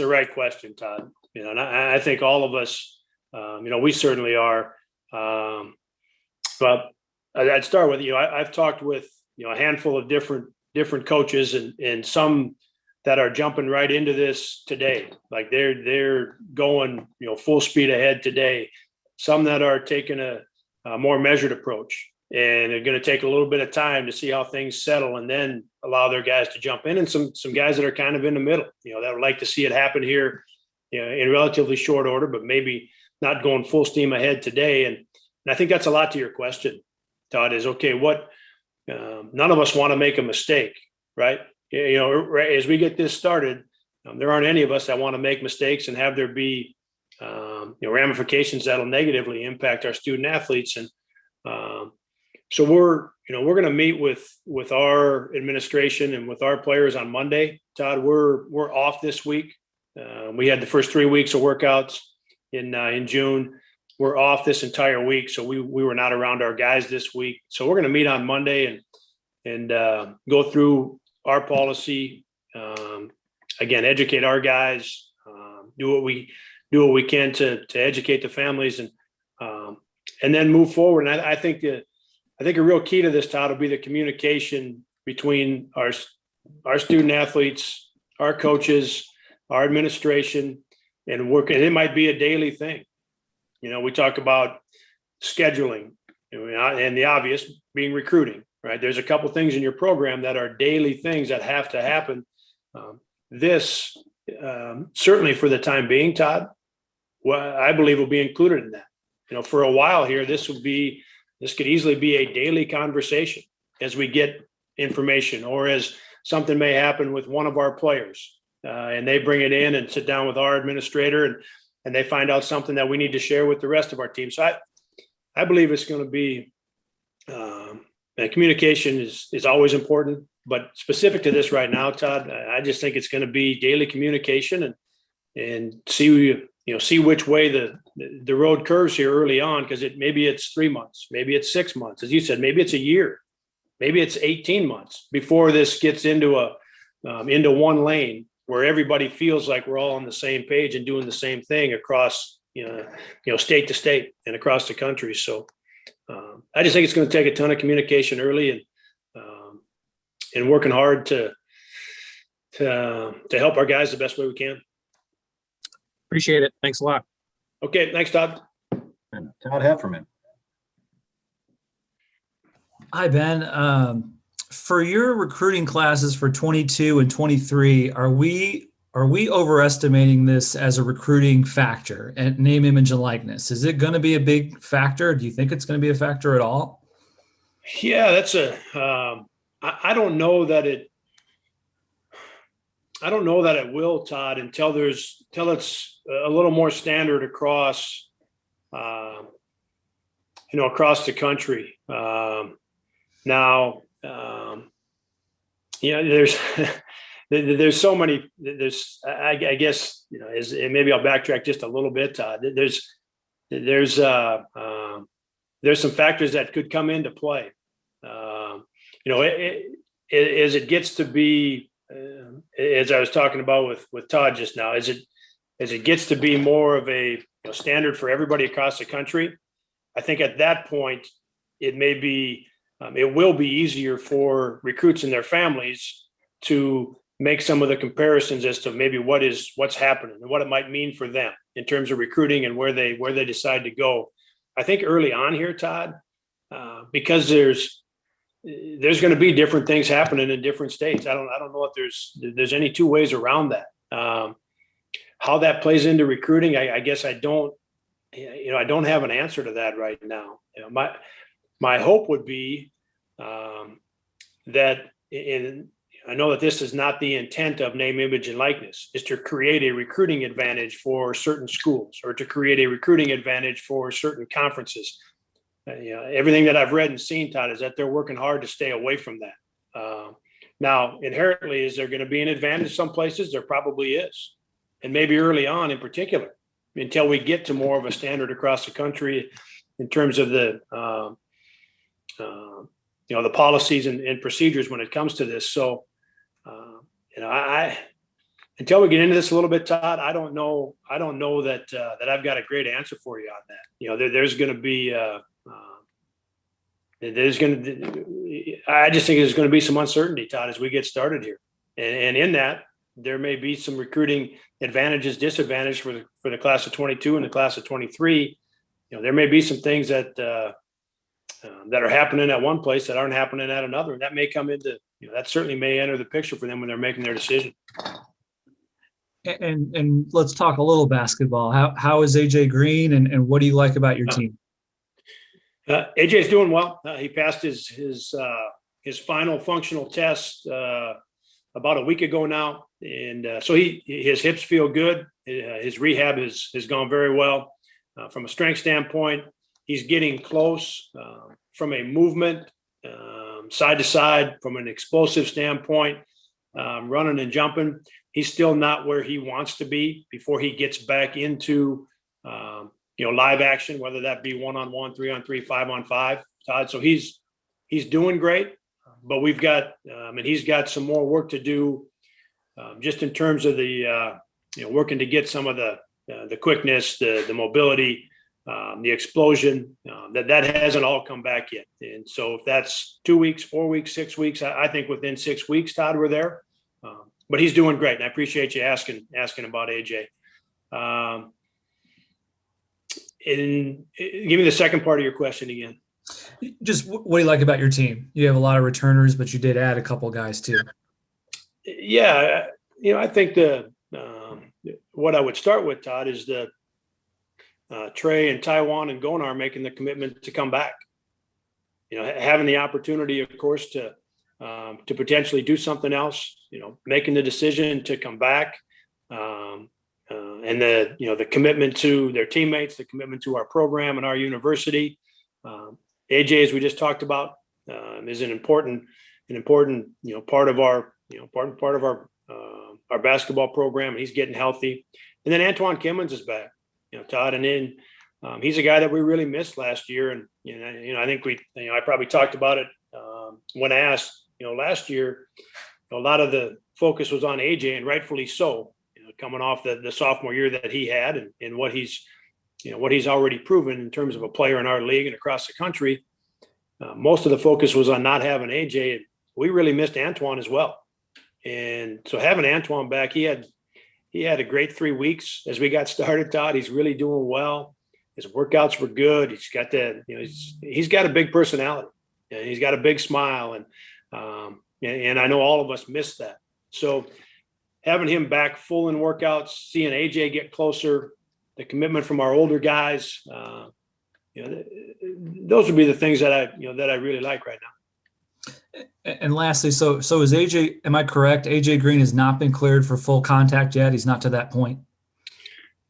right question, Todd. And I think all of us, we certainly are. But I'd start with, I've talked with, a handful of different coaches, and some that are jumping right into this today. Like they're going, full speed ahead today. Some that are taking a more measured approach, and they're going to take a little bit of time to see how things settle and then allow their guys to jump in. And some guys that are kind of in the middle, that would like to see it happen here, in relatively short order, but maybe not going full steam ahead today. And I think that's a lot to your question, Todd, is okay, none of us want to make a mistake, right? As we get this started, there aren't any of us that want to make mistakes and have there be, ramifications that'll negatively impact our student athletes. And so we're going to meet with our administration and with our players on Monday. Todd, we're off this week. We had the first 3 weeks of workouts in June. We're off this entire week, so we were not around our guys this week. So we're going to meet on Monday and go through our policy. Again, educate our guys. Do what we can to educate the families, and then move forward. And I think a real key to this, Todd, will be the communication between our student athletes, our coaches, our administration, and work. And it might be a daily thing. We talk about scheduling, and the obvious being recruiting, right? There's a couple things in your program that are daily things that have to happen. This certainly for the time being, Todd, I believe will be included in that. For a while here, this could easily be a daily conversation as we get information, or as something may happen with one of our players, and they bring it in and sit down with our administrator, and they find out something that we need to share with the rest of our team. So I believe it's going to be, communication is always important, but specific to this right now, Todd, I just think it's going to be daily communication and see which way the road curves here early on, because maybe it's 3 months, maybe it's 6 months, as you said, maybe it's a year, maybe it's 18 months before this gets into one lane where everybody feels like we're all on the same page and doing the same thing across, state to state and across the country. So I just think it's going to take a ton of communication early, and working hard to help our guys the best way we can. Appreciate it. Thanks a lot. Okay. Thanks, Todd. Todd Hefferman. Hi, Ben. For your recruiting classes for 22 and 23, are we are we overestimating this as a recruiting factor and name, image, and likeness? Is it going to be a big factor? Do you think it's going to be a factor at all? Yeah, that's I don't know that it will, Todd, until it's a little more standard across, across the country. Now, there's so many. I guess, maybe I'll backtrack just a little bit, Todd. There's some factors that could come into play. As it gets to be, as I was talking about with Todd just now, as it gets to be more of a standard for everybody across the country, I think at that point it will be easier for recruits and their families to make some of the comparisons as to maybe what's happening and what it might mean for them in terms of recruiting and where they decide to go. I think early on here, Todd, because there's going to be different things happening in different states. I don't know if there's any two ways around that. How that plays into recruiting, I guess I don't have an answer to that right now. My hope would be that I know that this is not the intent of name, image, and likeness, is to create a recruiting advantage for certain schools or to create a recruiting advantage for certain conferences. Everything that I've read and seen, Todd, is that they're working hard to stay away from that. Now, inherently, is there going to be an advantage some places? There probably is. And maybe early on in particular, until we get to more of a standard across the country in terms of the policies and procedures when it comes to this. So, until we get into this a little bit, Todd, I don't know that I've got a great answer for you on that. There's going to be, I just think there's going to be some uncertainty, Todd, as we get started here. And in that, there may be some recruiting advantages, disadvantages for the class of 22 and the class of 23. There may be some things that are happening at one place that aren't happening at another. And that may come into, that certainly may enter the picture for them when they're making their decision. And let's talk a little basketball. How is AJ Green and what do you like about your team? AJ's doing well. He passed his final functional test about a week ago now. And so his hips feel good. His rehab has gone very well. From a strength standpoint, he's getting close from a movement, side to side, from an explosive standpoint, running and jumping. He's still not where he wants to be before he gets back into, live action, whether that be 1-on-1, 3-on-3, 5-on-5, Todd. So he's doing great, but we've got, he's got some more work to do just in terms of the, working to get some of the quickness, the mobility, the explosion, that hasn't all come back yet. And so if that's 2 weeks, 4 weeks, 6 weeks, I think within 6 weeks, Todd, we're there. But he's doing great. And I appreciate you asking about AJ. And give me the second part of your question again. Just what do you like about your team? You have a lot of returners, but you did add a couple guys too. Yeah. I think what I would start with, Todd, is the Trey and Taiwan and Gonar making the commitment to come back. Having the opportunity, of course, to potentially do something else. Making the decision to come back, and the commitment to their teammates, the commitment to our program and our university. AJ, as we just talked about, is an important part of our our basketball program. He's getting healthy, and then Antoine Kimmons is back. Todd, and then he's a guy that we really missed last year, and I think I probably talked about it when asked. Last year, a lot of the focus was on AJ, and rightfully so. Coming off the sophomore year that he had, and what he's already proven in terms of a player in our league and across the country. Most of the focus was on not having AJ. We really missed Antoine as well, and so having Antoine back, he had a great 3 weeks as we got started. Todd, he's really doing well. His workouts were good. He's got he's got a big personality, and he's got a big smile, and I know all of us missed that. So having him back full in workouts, seeing AJ get closer, the commitment from our older guys, those would be the things that I really like right now. And lastly, so is AJ, am I correct? AJ Green has not been cleared for full contact yet. He's not to that point.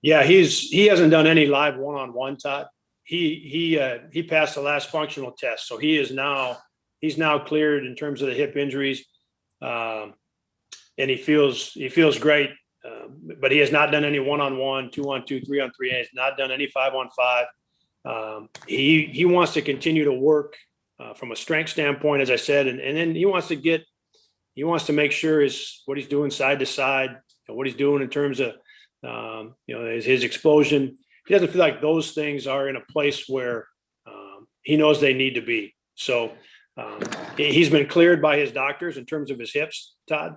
Yeah, he hasn't done any live one-on-one, Todd. He passed the last functional test, so he's now cleared in terms of the hip injuries, and he feels great. But he has not done any one-on-one, 2-on-2, 3-on-3. He has not done any 5-on-5. He wants to continue to work from a strength standpoint, as I said, and then he wants to make sure what he's doing side to side, and what he's doing in terms of his explosion. He doesn't feel like those things are in a place where he knows they need to be. So he's been cleared by his doctors in terms of his hips, Todd,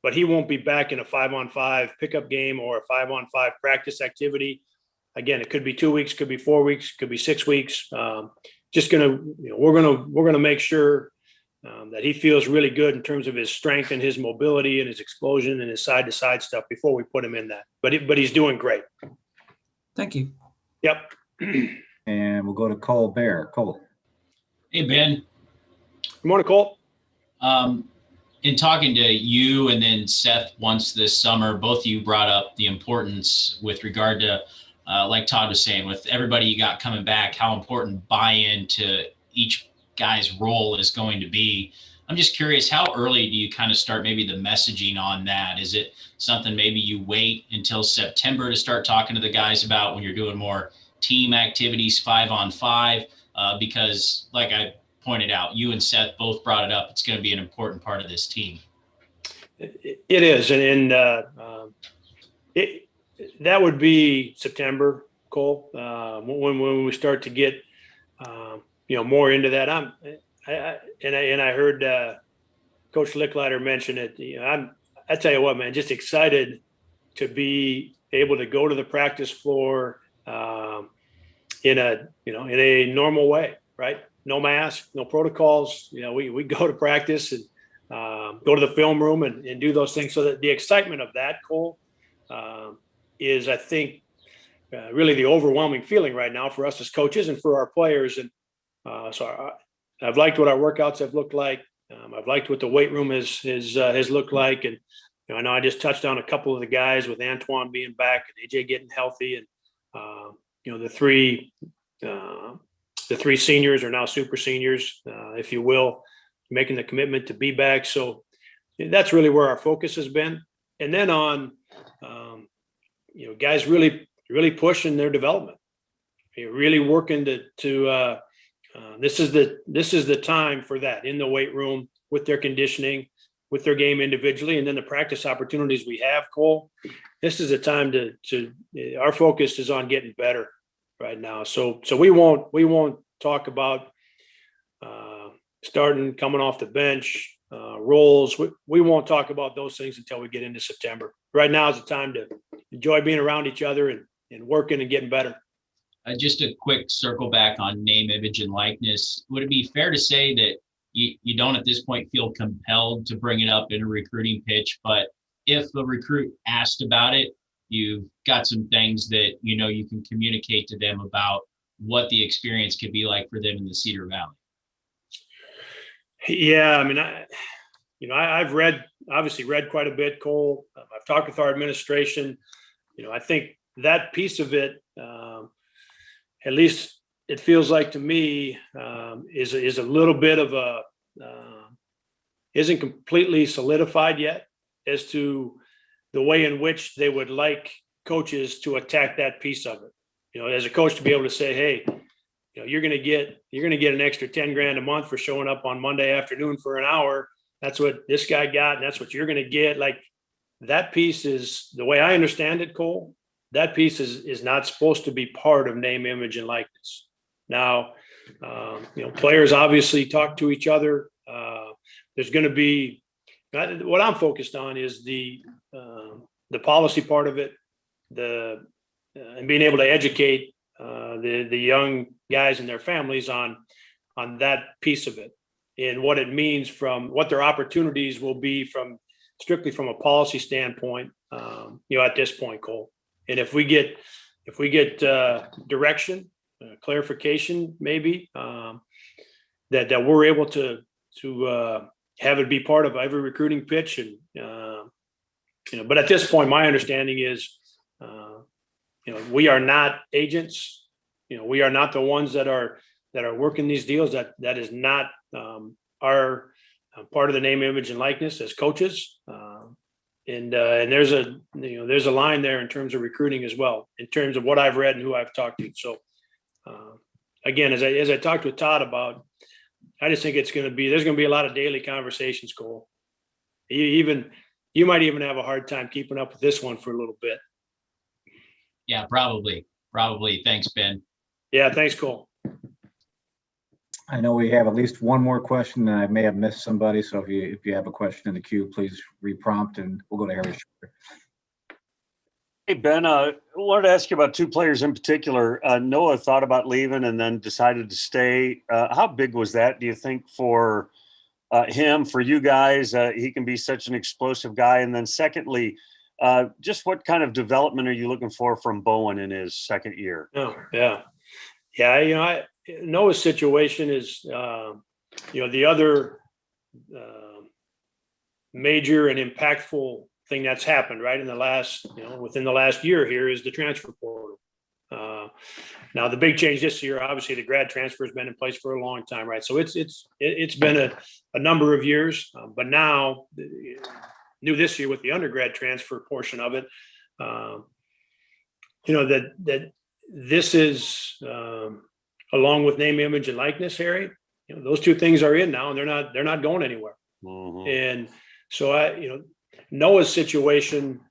but he won't be back in a 5-on-5 pickup game or a 5-on-5 practice activity. Again, it could be 2 weeks, could be 4 weeks, could be 6 weeks. We're gonna make sure that he feels really good in terms of his strength and his mobility and his explosion and his side to side stuff before we put him in that. But he's doing great. Thank you. Yep. And we'll go to Cole Bear. Cole. Hey, Ben. Good morning, Cole. In talking to you and then Seth once this summer, both of you brought up the importance with regard to, like Todd was saying, with everybody you got coming back, how important buy-in to each guy's role is going to be. I'm just curious, how early do you kind of start maybe the messaging on that? Is it something maybe you wait until September to start talking to the guys about when you're doing more team activities, 5-on-5? Because like I pointed out, you and Seth both brought it up. It's going to be an important part of this team. It is. And that would be September, Cole, when we start to get, more into that. I heard Coach Licklider mention it. I tell you what, man, just excited to be able to go to the practice floor in a normal way, right? No mask, no protocols. We go to practice and go to the film room and do those things. So that the excitement of that, Cole, is, I think, really the overwhelming feeling right now for us as coaches and for our players. And so I've liked what our workouts have looked like. I've liked what the weight room has looked like. And I know I just touched on a couple of the guys with Antoine being back and AJ getting healthy, and the three seniors are now super seniors, if you will, making the commitment to be back. So that's really where our focus has been. And then on, guys really pushing their development, really working to this is the time for that in the weight room with their conditioning, with their game individually, and then the practice opportunities we have, Cole. This is a time to our focus is on getting better right now. So we won't talk about starting, coming off the bench, roles. We won't talk about those things until we get into September. Right now is the time to enjoy being around each other and working and getting better. Just a quick circle back on name, image, and likeness. Would it be fair to say that you don't at this point feel compelled to bring it up in a recruiting pitch, but if a recruit asked about it, you've got some things that you can communicate to them about what the experience could be like for them in the Cedar Valley? Yeah, I mean, I've obviously read quite a bit, Cole. I've talked with our administration. I think that piece of it, at least it feels like to me, is a little bit of a isn't completely solidified yet as to the way in which they would like coaches to attack that piece of it. As a coach, to be able to say, hey, you're going to get an extra $10,000 a month for showing up on Monday afternoon for an hour. That's what this guy got, and that's what you're going to get. Like, that piece is, the way I understand it, Cole, that piece is not supposed to be part of name, image, and likeness. Now, players obviously talk to each other. There's going to be, what I'm focused on is the policy part of it, and being able to educate the young guys and their families on that piece of it, and what it means, from what their opportunities will be from strictly from a policy standpoint, at this point, Cole. And if we get direction, clarification, maybe that we're able to have it be part of every recruiting pitch, and but at this point, my understanding is, we are not agents. We are not the ones that are working these deals. That is not our part of the name, image, and likeness as coaches. And there's a line there in terms of recruiting as well, in terms of what I've read and who I've talked to. So again, as I talked with Todd about, I just think there's going to be a lot of daily conversations, Cole. You might even have a hard time keeping up with this one for a little bit. Yeah, probably. Thanks, Ben. Yeah, thanks, Cole. I know we have at least one more question, and I may have missed somebody. So if you have a question in the queue, please reprompt, and we'll go to Harry Schrader. Hey, Ben, I wanted to ask you about two players in particular. Noah thought about leaving and then decided to stay. How big was that, do you think, for him, for you guys? He can be such an explosive guy. And then secondly, just what kind of development are you looking for from Bowen in his second year? Oh, yeah. Noah's situation is, the other major and impactful thing that's happened right in the last, within the last year here is the transfer portal. Now the big change this year, obviously the grad transfer has been in place for a long time, right? So it's been a number of years, but now new this year with the undergrad transfer portion of it, that this is along with name, image, and likeness, Harry. Those two things are in now, and they're not going anywhere. Mm-hmm. And so Noah's situation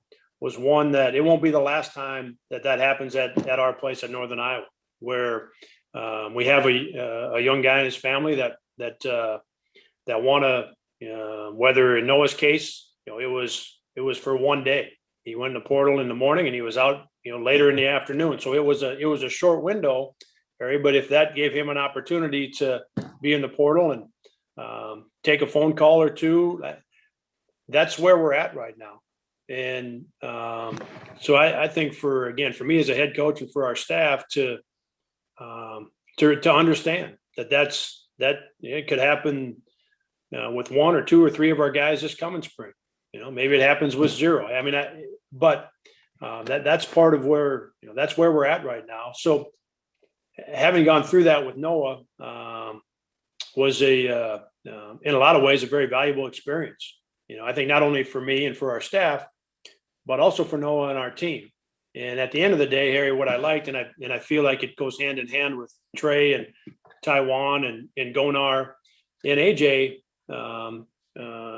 was one that it won't be the last time that happens at our place at Northern Iowa, where we have a young guy in his family that want to, whether in Noah's case, it was for one day. He went in the portal in the morning and he was out, later in the afternoon. So it was a short window, Harry, but if that gave him an opportunity to be in the portal and take a phone call or two, that's where we're at right now. And so I think for me as a head coach and for our staff to understand that it could happen with one or two or three of our guys this coming spring. Maybe it happens with zero. I mean, but that's part of where that's where we're at right now. So having gone through that with Noah was in a lot of ways a very valuable experience. I think not only for me and for our staff, but also for Noah and our team. And at the end of the day, Harry, what I liked, and I feel like it goes hand in hand with Trey and Taiwan and Gonar and AJ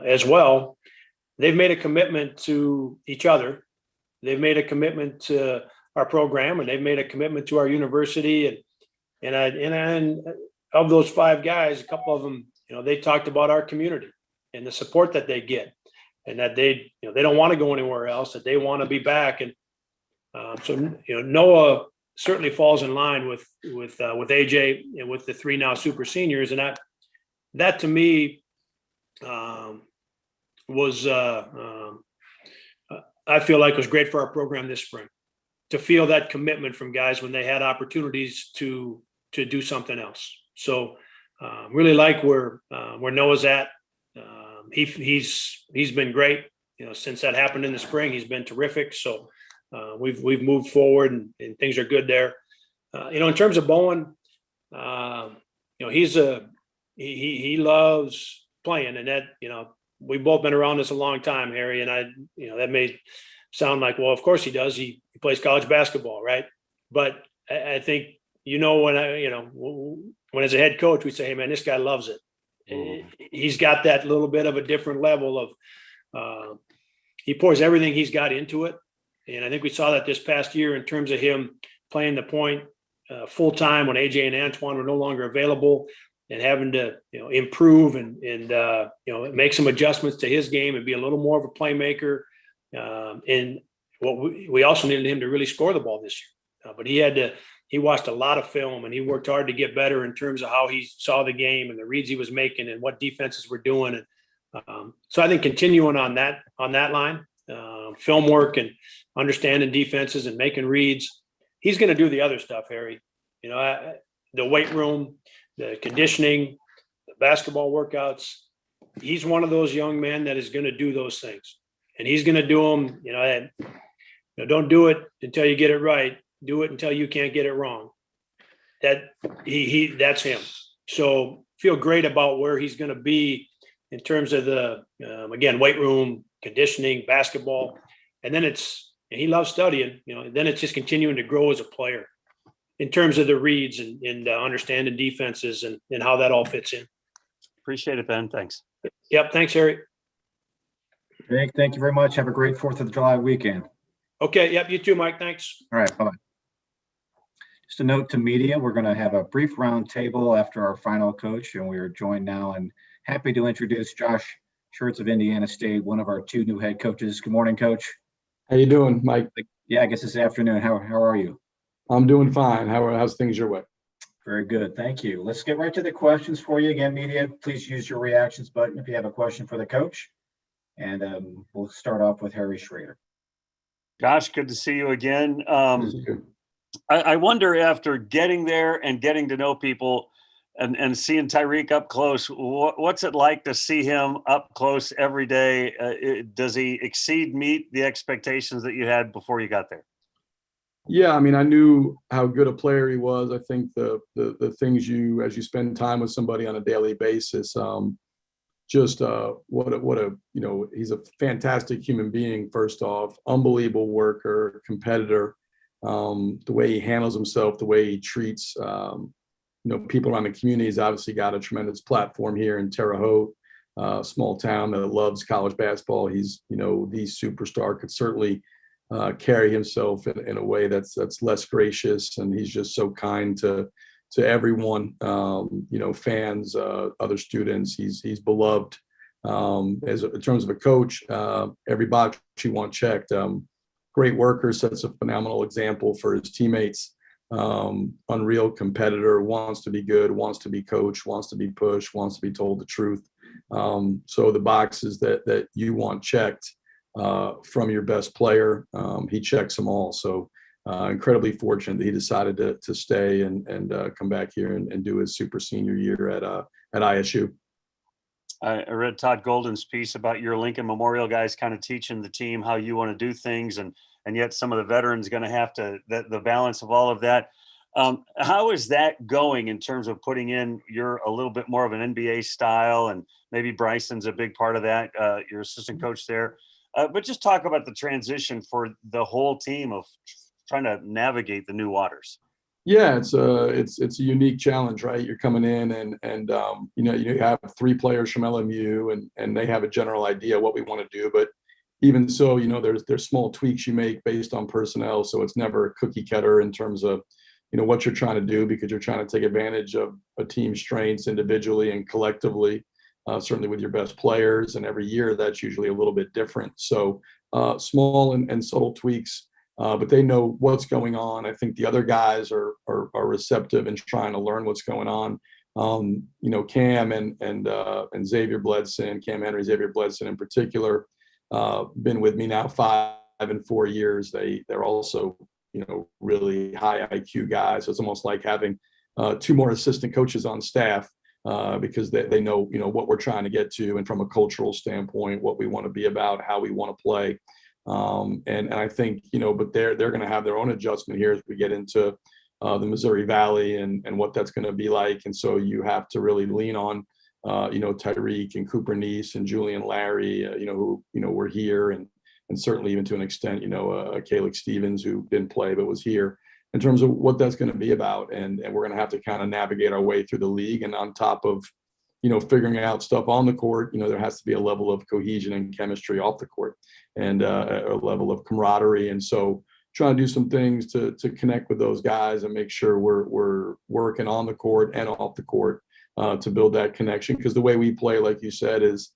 as well. They've made a commitment to each other. They've made a commitment to our program, and they've made a commitment to our university. And of those five guys, a couple of them, they talked about our community and the support that they get, and that they don't want to go anywhere else, that they want to be back. And so Noah certainly falls in line with AJ and with the three now super seniors, and that to me was I feel like was great for our program this spring, to feel that commitment from guys when they had opportunities to do something else. So really like where Noah's at. He's been great, since that happened in the spring. He's been terrific. So we've moved forward and things are good there. In terms of Bowen, he loves playing, and that, we've both been around this a long time, Harry, and that may sound like, well, of course he does. He plays college basketball, right? But I think, when as a head coach, we say, hey man, this guy loves it. He's got that little bit of a different level of, he pours everything he's got into it. And I think we saw that this past year in terms of him playing the point full time when AJ and Antoine were no longer available, and having to, improve and make some adjustments to his game and be a little more of a playmaker. And what we also needed him to really score the ball this year. But he watched a lot of film, and he worked hard to get better in terms of how he saw the game and the reads he was making and what defenses were doing. So I think continuing on that line, film work and understanding defenses and making reads, he's going to do the other stuff, Harry. You know, the weight room, the conditioning, the basketball workouts. He's one of those young men that is going to do those things, and he's going to do them. You know, don't do it until you get it right. Do it until you can't get it wrong. That's him. So feel great about where he's going to be in terms of the, again, weight room, conditioning, basketball. And then he loves studying, you know, then it's just continuing to grow as a player in terms of the reads and understanding defenses and how that all fits in. Appreciate it, Ben. Thanks. Yep. Thanks, Harry. Thank you very much. Have a great 4th of July weekend. Okay. Yep. You too, Mike. Thanks. All right. Bye-bye. Just a note to media, we're going to have a brief round table after our final coach, and we are joined now and happy to introduce Josh Schertz of Indiana State, one of our 2 new head coaches. Good morning, Coach. How you doing, Mike? Yeah, I guess this afternoon. How are you? I'm doing fine. How's things your way? Very good. Thank you. Let's get right to the questions for you. Again, media, please use your reactions button if you have a question for the coach. And we'll start off with Harry Schrader. Josh, good to see you again. I wonder, after getting there and getting to know people and seeing Tyreek up close, what's it like to see him up close every day? Does he meet the expectations that you had before you got there? Yeah, I mean, I knew how good a player he was. I think the things as you spend time with somebody on a daily basis, he's a fantastic human being. First off, unbelievable worker, competitor. The way he handles himself, the way he treats people around the community. He's obviously got a tremendous platform here in Terre Haute, small town that loves college basketball. He's the superstar. Could certainly carry himself in a way that's less gracious, and he's just so kind to everyone, fans, other students. He's beloved. In terms of a coach, every box you want checked. Great worker, sets a phenomenal example for his teammates. Unreal competitor, wants to be good, wants to be coached, wants to be pushed, wants to be told the truth. So the boxes that you want checked from your best player, he checks them all. So incredibly fortunate that he decided to stay and come back here and do his super senior year at ISU. I read Todd Golden's piece about your Lincoln Memorial guys kind of teaching the team how you want to do things, and yet some of the veterans going to have to the balance of all of that. How is that going in terms of putting in you're a little bit more of an NBA style, and maybe Bryson's a big part of that, your assistant coach there. But just talk about the transition for the whole team of trying to navigate the new waters. Yeah, it's a unique challenge, right? You're coming in and you have 3 players from LMU and they have a general idea what we want to do, but even so, there's small tweaks you make based on personnel, so it's never a cookie cutter in terms of what you're trying to do, because you're trying to take advantage of a team's strengths individually and collectively, certainly with your best players, and every year that's usually a little bit different. So small and subtle tweaks. But they know what's going on. I think the other guys are receptive and trying to learn what's going on. Cam and Xavier Bledson, Cam Henry, Xavier Bledson in particular, been with me now 5 and 4 years. They're also really high IQ guys. So it's almost like having 2 more assistant coaches on staff, because they know what we're trying to get to, and from a cultural standpoint, what we want to be about, how we want to play. And I think, but they're going to have their own adjustment here as we get into the Missouri Valley and what that's going to be like. And so you have to really lean on, Tyreek and Cooper Neese and Julian Larry, who, were here, and certainly even to an extent, Caleb Stevens, who didn't play but was here, in terms of what that's going to be about. And we're going to have to kind of navigate our way through the league. And on top of, figuring out stuff on the court, there has to be a level of cohesion and chemistry off the court, and a level of camaraderie. And so trying to do some things to connect with those guys and make sure we're working on the court and off the court to build that connection. Because the way we play, like you said, is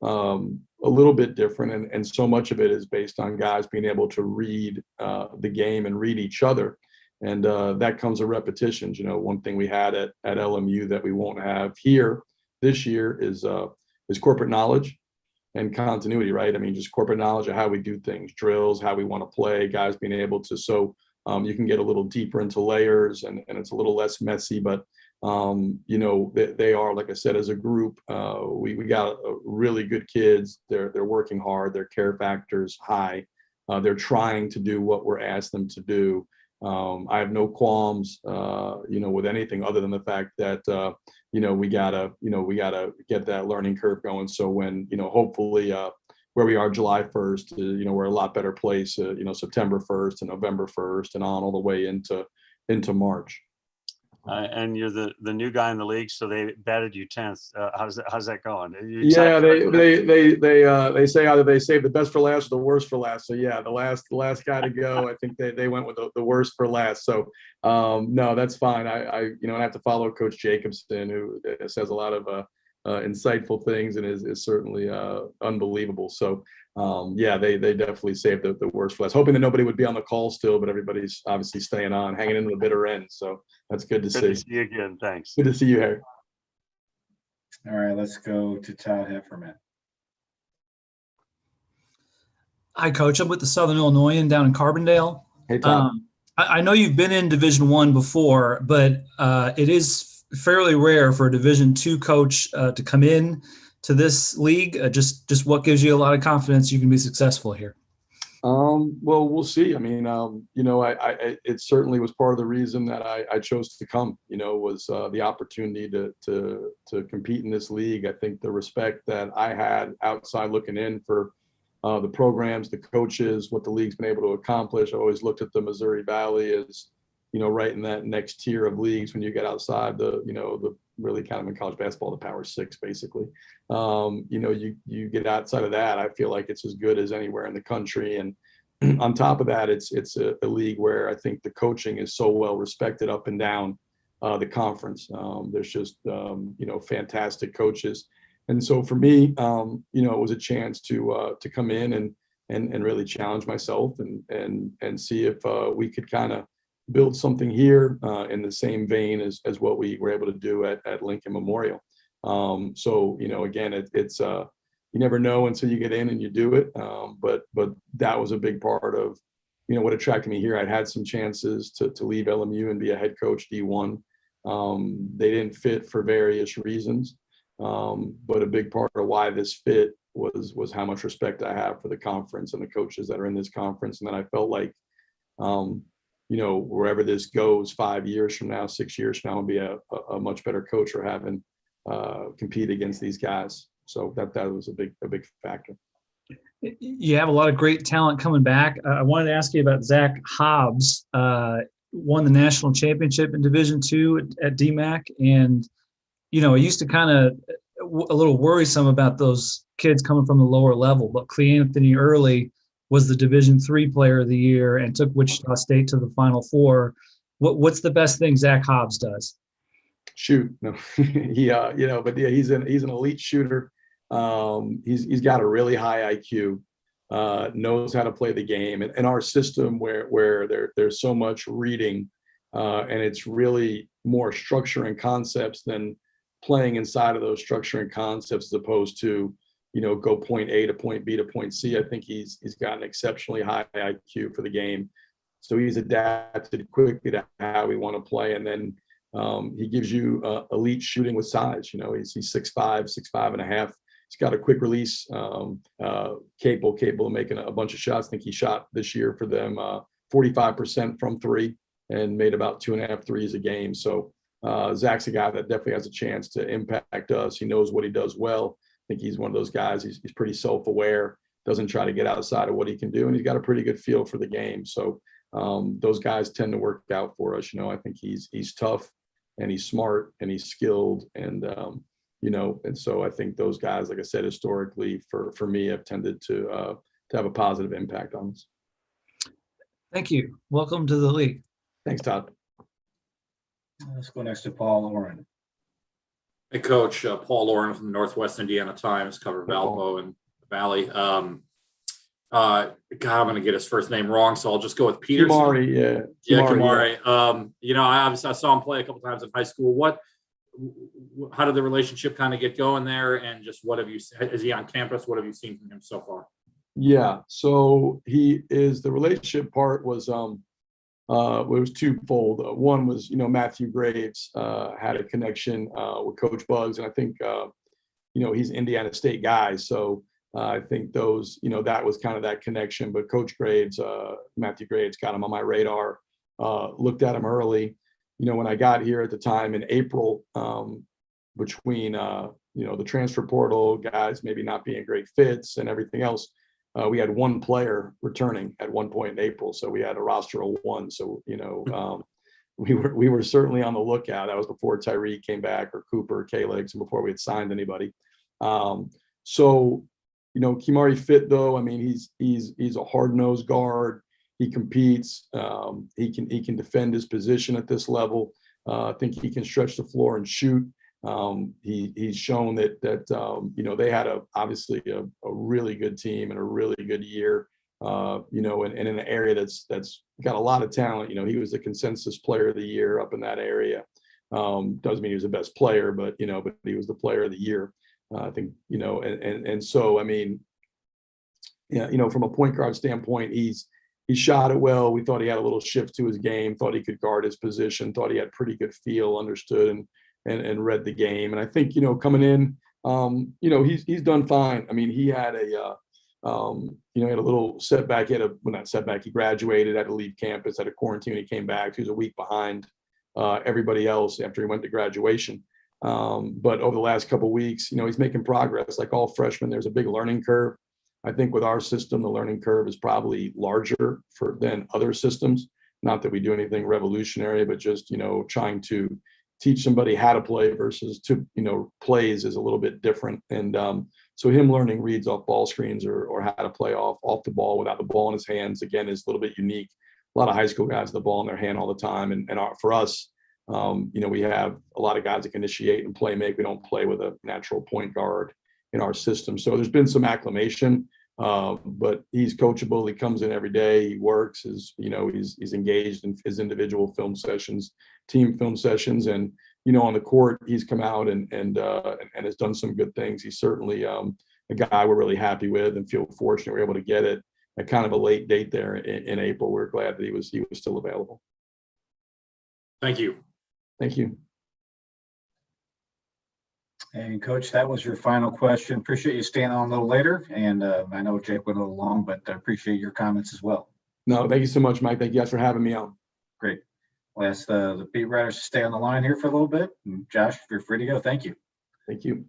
a little bit different. And so much of it is based on guys being able to read the game and read each other. And that comes with repetitions. One thing we had at LMU that we won't have here this year is corporate knowledge and continuity, right? I mean, just corporate knowledge of how we do things, drills, how we want to play, guys being able to, so you can get a little deeper into layers and it's a little less messy, but they are, like I said, as a group, we got really good kids. They're working hard. Their care factor's high. They're trying to do what we're asked them to do. I have no qualms, with anything other than the fact that, we gotta get that learning curve going. So when, hopefully, where we are July 1st, we're a lot better place, September 1st and November 1st and on all the way into March. And you're the new guy in the league, so they batted you 10th. How's that going? Yeah, they say either they save the best for last or the worst for last. So yeah, the last guy to go, I think they went with the worst for last. So no, that's fine. I have to follow Coach Jacobson, who says a lot of insightful things and is certainly unbelievable. So yeah, they definitely saved the worst for last, hoping that nobody would be on the call still, but everybody's obviously staying on, hanging into the bitter end. So that's good to see. Good to see you again. Thanks. Good to see you, Harry. All right, let's go to Todd Hefferman. Hi, Coach. I'm with the Southern Illinoisan down in Carbondale. Hey, Todd. I know you've been in Division I before, but it is fairly rare for a Division II coach to come in to this league. Just what gives you a lot of confidence you can be successful here? Well, we'll see. I mean, it certainly was part of the reason that I chose to come, was the opportunity to compete in this league. I think the respect that I had outside looking in for the programs, the coaches, what the league's been able to accomplish. I always looked at the Missouri Valley as, right in that next tier of leagues when you get outside the really kind of in college basketball, the Power Six, basically. You get outside of that, I feel like it's as good as anywhere in the country. And on top of that, it's a league where I think the coaching is so well respected up and down the conference. There's just, fantastic coaches. And so for me, it was a chance to come in and really challenge myself and see if we could kind of build something here in the same vein as what we were able to do at Lincoln Memorial. So, again, it's you never know until you get in and you do it. But that was a big part of, what attracted me here. I'd had some chances to leave LMU and be a head coach D1. They didn't fit for various reasons. But a big part of why this fit was how much respect I have for the conference and the coaches that are in this conference. And then I felt like, wherever this goes 5 years from now, 6 years from now, I'll be a much better coach for having compete against these guys. So that was a big factor. You have a lot of great talent coming back. I wanted to ask you about Zach Hobbs. Won the national championship in Division II at DMAC. And, it used to kind of a little worrisome about those kids coming from the lower level, but Cleanthony Early was the Division III Player of the Year and took Wichita State to the Final Four. What's the best thing Zach Hobbs does? Shoot, no, but yeah, he's an elite shooter. He's got a really high IQ, knows how to play the game, and our system where there's so much reading, and it's really more structure and concepts than playing inside of those structure and concepts as opposed to, go point A to point B to point C. I think he's got an exceptionally high IQ for the game. So he's adapted quickly to how we want to play. And then he gives you elite shooting with size. He's 6'5", 6'5.5". He's got a quick release, capable of making a bunch of shots. I think he shot this year for them 45% from three and made about 2.5 threes a game. So Zach's a guy that definitely has a chance to impact us. He knows what he does well. I think he's one of those guys. He's pretty self-aware, doesn't try to get outside of what he can do, and he's got a pretty good feel for the game. So those guys tend to work out for us. I think he's tough and he's smart and he's skilled, and and so I think those guys, like I said, historically for me, have tended to have a positive impact on us. Thank you. Welcome to the league. Thanks, Todd. Let's go next to Paul Oren. Hey, Coach. Paul Oren from the Northwest Indiana Times, cover Valpo and the Valley. God, I'm going to get his first name wrong, so I'll just go with Peterson. Kimari, yeah. Kimari. I saw him play a couple times in high school. how did the relationship kind of get going there? And just what have you, is he on campus? What have you seen from him so far? Yeah, so the relationship part was it was twofold. One was, Matthew Graves had a connection with Coach Bugs, and I think he's an Indiana State guy, so I think that was kind of that connection. But Coach Graves, Matthew Graves, got him on my radar. Looked at him early. When I got here at the time in April, between the transfer portal guys maybe not being great fits and everything else, we had one player returning at one point in April, so we had a roster of one. So we were certainly on the lookout. That was before Tyree came back, or Cooper, K-Legs, and before we had signed anybody. Kimari fit though. I mean, he's a hard-nosed guard. He competes. He can defend his position at this level. I think he can stretch the floor and shoot. He's shown that they had obviously a really good team and a really good year. And in an area that's got a lot of talent. He was the consensus player of the year up in that area. Doesn't mean he was the best player, but he was the player of the year. I think, and so, I mean, from a point guard standpoint, he shot it well. We thought he had a little shift to his game, thought he could guard his position, thought he had pretty good feel, understood and read the game. And I think, coming in, he's done fine. I mean, he had a little setback. Not setback. He graduated, had to leave campus, had a quarantine. He came back. He was a week behind everybody else after he went to graduation. But over the last couple of weeks, he's making progress. Like all freshmen, there's a big learning curve. I think with our system, the learning curve is probably larger than other systems. Not that we do anything revolutionary, but just, trying to teach somebody how to play versus plays is a little bit different. And so him learning reads off ball screens or how to play off the ball without the ball in his hands, again, is a little bit unique. A lot of high school guys have the ball in their hand all the time. And for us, we have a lot of guys that can initiate and play make. We don't play with a natural point guard in our system. So there's been some acclimation, but he's coachable. He comes in every day. He works. He's engaged in his individual film sessions, team film sessions, and on the court, he's come out and has done some good things. He's certainly a guy we're really happy with and feel fortunate we're able to get it at kind of a late date there in April. We're glad that he was still available. Thank you. Thank you. And Coach, that was your final question. Appreciate you staying on a little later. And I know Jake went a little long, but I appreciate your comments as well. No, thank you so much, Mike. Thank you guys for having me on. Great. I'll ask the beat writers to stay on the line here for a little bit. And Josh, if you're free to go, thank you. Thank you.